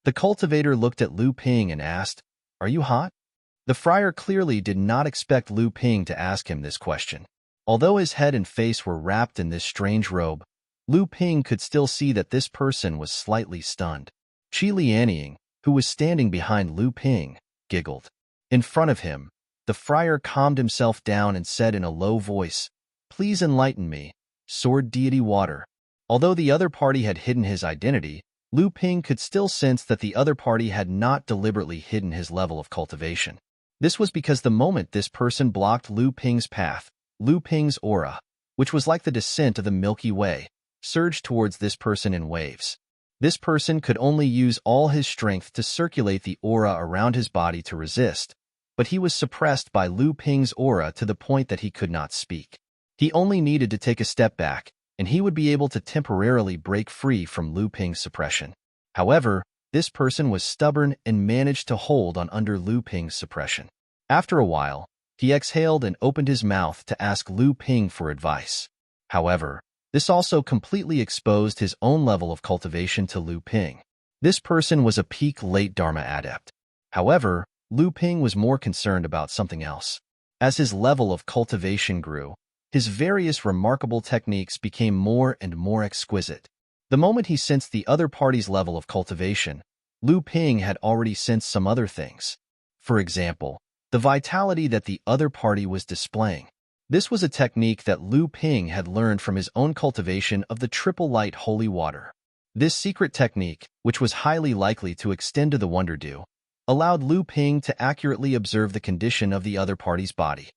The cultivator looked at Lu Ping and asked, "Are you hot?" The friar clearly did not expect Lu Ping to ask him this question. Although his head and face were wrapped in this strange robe, Lu Ping could still see that this person was slightly stunned. Qi Lianying, who was standing behind Lu Ping, giggled. In front of him, the friar calmed himself down and said in a low voice, "Please enlighten me, sword deity water." Although the other party had hidden his identity, Lu Ping could still sense that the other party had not deliberately hidden his level of cultivation. This was because the moment this person blocked Lu Ping's path, Lu Ping's aura, which was like the descent of the Milky Way, surged towards this person in waves. This person could only use all his strength to circulate the aura around his body to resist, but he was suppressed by Lu Ping's aura to the point that he could not speak. He only needed to take a step back, and he would be able to temporarily break free from Lu Ping's suppression. However, this person was stubborn and managed to hold on under Lu Ping's suppression. After a while, he exhaled and opened his mouth to ask Lu Ping for advice. However, this also completely exposed his own level of cultivation to Lu Ping. This person was a peak late Dharma adept. However, Lu Ping was more concerned about something else. As his level of cultivation grew, his various remarkable techniques became more and more exquisite. The moment he sensed the other party's level of cultivation, Lu Ping had already sensed some other things. For example, the vitality that the other party was displaying. This was a technique that Lu Ping had learned from his own cultivation of the triple light holy water. This secret technique, which was highly likely to extend to the Wonder Dew, allowed Lu Ping to accurately observe the condition of the other party's body.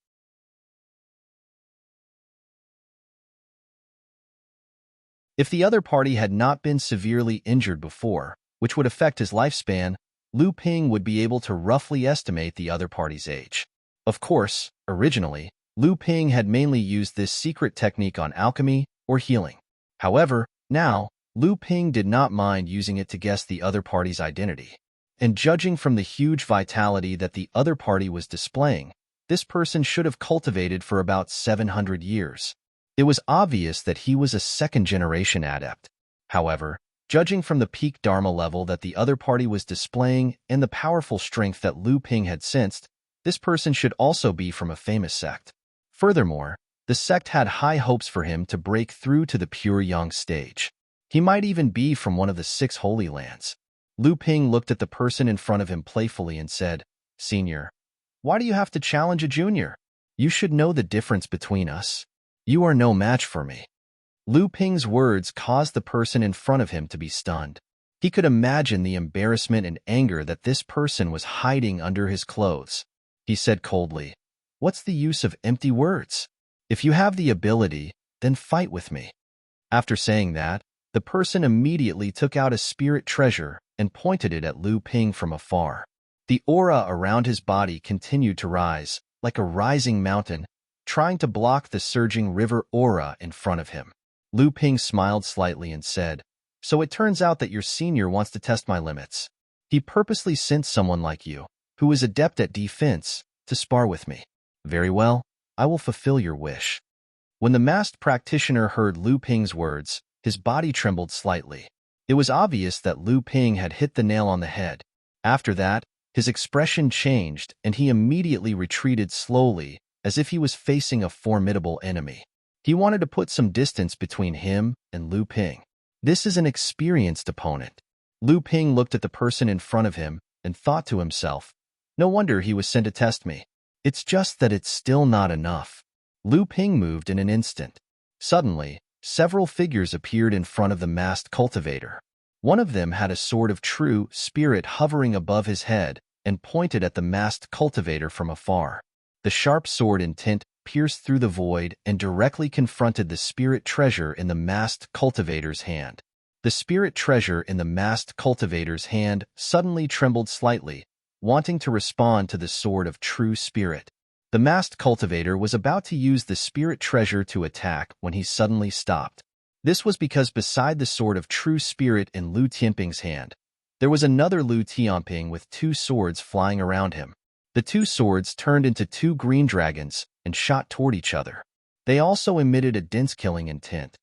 If the other party had not been severely injured before, which would affect his lifespan, Lu Ping would be able to roughly estimate the other party's age. Of course, originally, Lu Ping had mainly used this secret technique on alchemy or healing. However, now, Lu Ping did not mind using it to guess the other party's identity. And judging from the huge vitality that the other party was displaying, this person should have cultivated for about 700 years. It was obvious that he was a second-generation adept. However, judging from the peak Dharma level that the other party was displaying and the powerful strength that Lu Ping had sensed, this person should also be from a famous sect. Furthermore, the sect had high hopes for him to break through to the pure yang stage. He might even be from one of the 6 holy lands. Lu Ping looked at the person in front of him playfully and said, "Senior, why do you have to challenge a junior? You should know the difference between us. You are no match for me." Lu Ping's words caused the person in front of him to be stunned. He could imagine the embarrassment and anger that this person was hiding under his clothes. He said coldly, "What's the use of empty words? If you have the ability, then fight with me." After saying that, the person immediately took out a spirit treasure and pointed it at Lu Ping from afar. The aura around his body continued to rise, like a rising mountain, trying to block the surging river aura in front of him. Lu Ping smiled slightly and said, "So it turns out that your senior wants to test my limits. He purposely sent someone like you, who is adept at defense, to spar with me. Very well, I will fulfill your wish." When the masked practitioner heard Lu Ping's words, his body trembled slightly. It was obvious that Lu Ping had hit the nail on the head. After that, his expression changed and he immediately retreated slowly, as if he was facing a formidable enemy. He wanted to put some distance between him and Lu Ping. This is an experienced opponent. Lu Ping looked at the person in front of him and thought to himself, no wonder he was sent to test me. It's just that it's still not enough. Lu Ping moved in an instant. Suddenly, several figures appeared in front of the masked cultivator. One of them had a sword of true spirit hovering above his head and pointed at the masked cultivator from afar. The sharp sword intent pierced through the void and directly confronted the spirit treasure in the masked cultivator's hand. The spirit treasure in the masked cultivator's hand suddenly trembled slightly, wanting to respond to the sword of true spirit. The masked cultivator was about to use the spirit treasure to attack when he suddenly stopped. This was because beside the sword of true spirit in Lu Tianping's hand, there was another Lu Tianping with two swords flying around him. The two swords turned into two green dragons and shot toward each other. They also emitted a dense killing intent.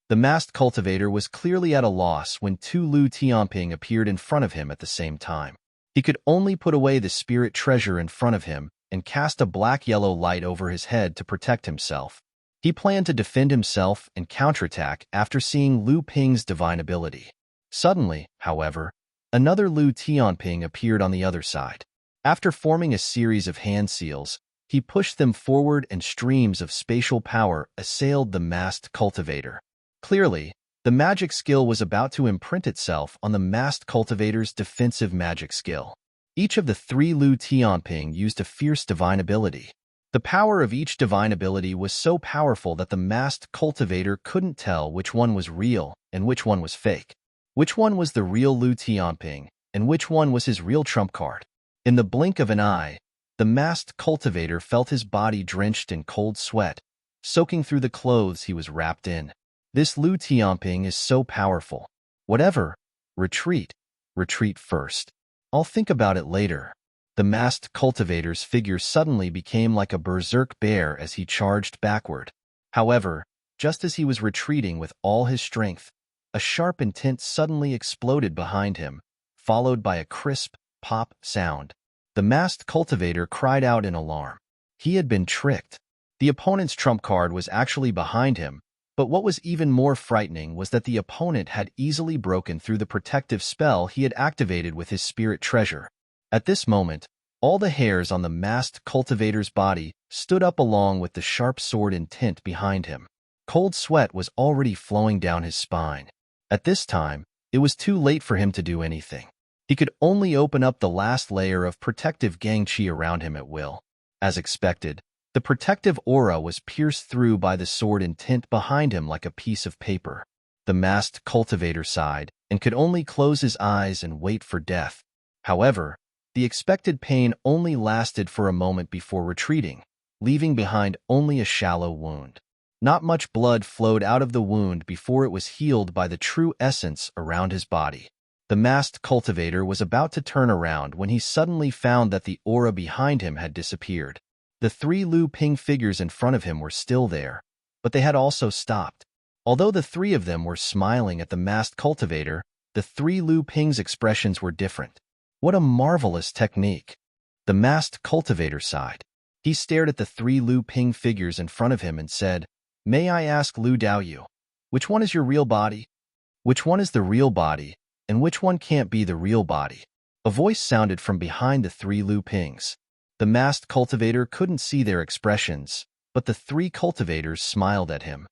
The masked cultivator was clearly at a loss when two Lu Tianping appeared in front of him at the same time. He could only put away the spirit treasure in front of him and cast a black-yellow light over his head to protect himself. He planned to defend himself and counterattack after seeing Lu Ping's divine ability. Suddenly, however, another Lu Tianping appeared on the other side. After forming a series of hand seals, he pushed them forward and streams of spatial power assailed the masked cultivator. Clearly, the magic skill was about to imprint itself on the masked cultivator's defensive magic skill. Each of the three Lu Tianping used a fierce divine ability. The power of each divine ability was so powerful that the masked cultivator couldn't tell which one was real and which one was fake. Which one was the real Lu Tianping and which one was his real trump card? In the blink of an eye, the masked cultivator felt his body drenched in cold sweat, soaking through the clothes he was wrapped in. This Lu Tianping is so powerful. Whatever. Retreat. Retreat first. I'll think about it later. The masked cultivator's figure suddenly became like a berserk bear as he charged backward. However, just as he was retreating with all his strength, a sharp intent suddenly exploded behind him, followed by a crisp, pop sound. The masked cultivator cried out in alarm. He had been tricked. The opponent's trump card was actually behind him, but what was even more frightening was that the opponent had easily broken through the protective spell he had activated with his spirit treasure. At this moment, all the hairs on the masked cultivator's body stood up along with the sharp sword intent behind him. Cold sweat was already flowing down his spine. At this time, it was too late for him to do anything. He could only open up the last layer of protective Gangqi around him at will. As expected, the protective aura was pierced through by the sword intent behind him like a piece of paper. The masked cultivator sighed and could only close his eyes and wait for death. However, the expected pain only lasted for a moment before retreating, leaving behind only a shallow wound. Not much blood flowed out of the wound before it was healed by the true essence around his body. The masked cultivator was about to turn around when he suddenly found that the aura behind him had disappeared. The three Lu Ping figures in front of him were still there, but they had also stopped. Although the three of them were smiling at the masked cultivator, the three Lu Ping's expressions were different. What a marvelous technique! The masked cultivator sighed. He stared at the three Lu Ping figures in front of him and said, "May I ask Lu Daoyu, which one is your real body? Which one is the real body, and which one can't be the real body?" A voice sounded from behind the three Lu Pings. The masked cultivator couldn't see their expressions, but the three cultivators smiled at him.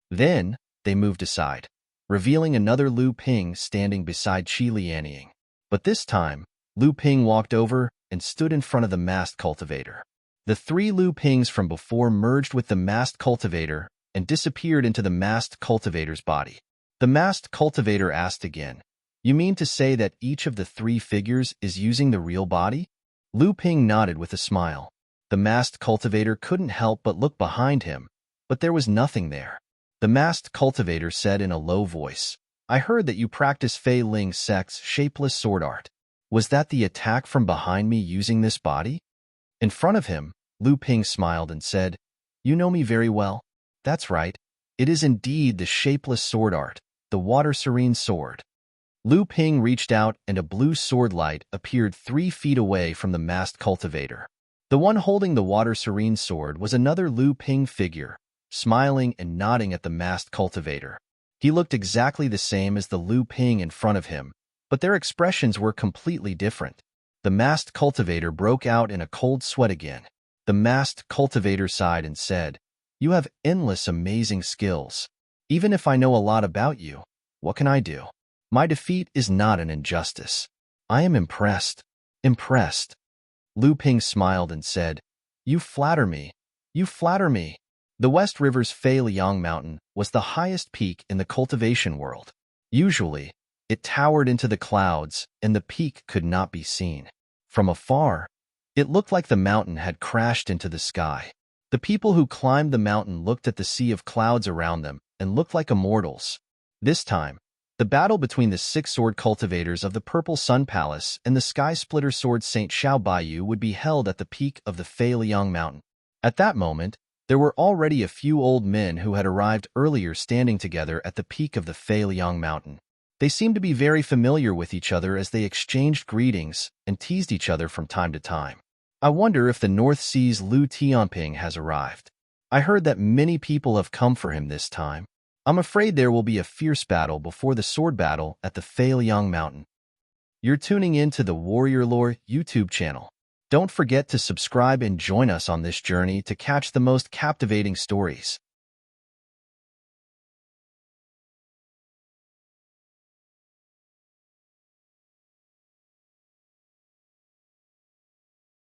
Then, they moved aside, revealing another Lu Ping standing beside Qi Lianying. But this time, Lu Ping walked over and stood in front of the masked cultivator. The three Lu Pings from before merged with the masked cultivator and disappeared into the masked cultivator's body. The masked cultivator asked again, "You mean to say that each of the three figures is using the real body?" Lu Ping nodded with a smile. The masked cultivator couldn't help but look behind him, but there was nothing there. The masked cultivator said in a low voice, "I heard that you practice Fei Ling Sect's shapeless sword art. Was that the attack from behind me using this body?" In front of him, Lu Ping smiled and said, "You know me very well." "That's right. It is indeed the shapeless sword art, the water serene sword." Lu Ping reached out and a blue sword light appeared 3 feet away from the masked cultivator. The one holding the water serene sword was another Lu Ping figure, smiling and nodding at the masked cultivator. He looked exactly the same as the Lu Ping in front of him, but their expressions were completely different. The masked cultivator broke out in a cold sweat again. The masked cultivator sighed and said, "You have endless amazing skills. Even if I know a lot about you, what can I do? My defeat is not an injustice. I am impressed." Impressed. Lu Ping smiled and said, "You flatter me. You flatter me." The West River's Fei Liang Mountain was the highest peak in the cultivation world. Usually, it towered into the clouds and the peak could not be seen. From afar, it looked like the mountain had crashed into the sky. The people who climbed the mountain looked at the sea of clouds around them and looked like immortals. This time, the battle between the six-sword cultivators of the Purple Sun Palace and the Sky-Splitter Sword Saint Xiao Baiyu would be held at the peak of the Fei Liang Mountain. At that moment, there were already a few old men who had arrived earlier standing together at the peak of the Fei Liang Mountain. They seemed to be very familiar with each other as they exchanged greetings and teased each other from time to time. "I wonder if the North Sea's Lu Tianping has arrived. I heard that many people have come for him this time. I'm afraid there will be a fierce battle before the sword battle at the Fei Liang Mountain." You're tuning in to the Warrior Lore YouTube channel. Don't forget to subscribe and join us on this journey to catch the most captivating stories.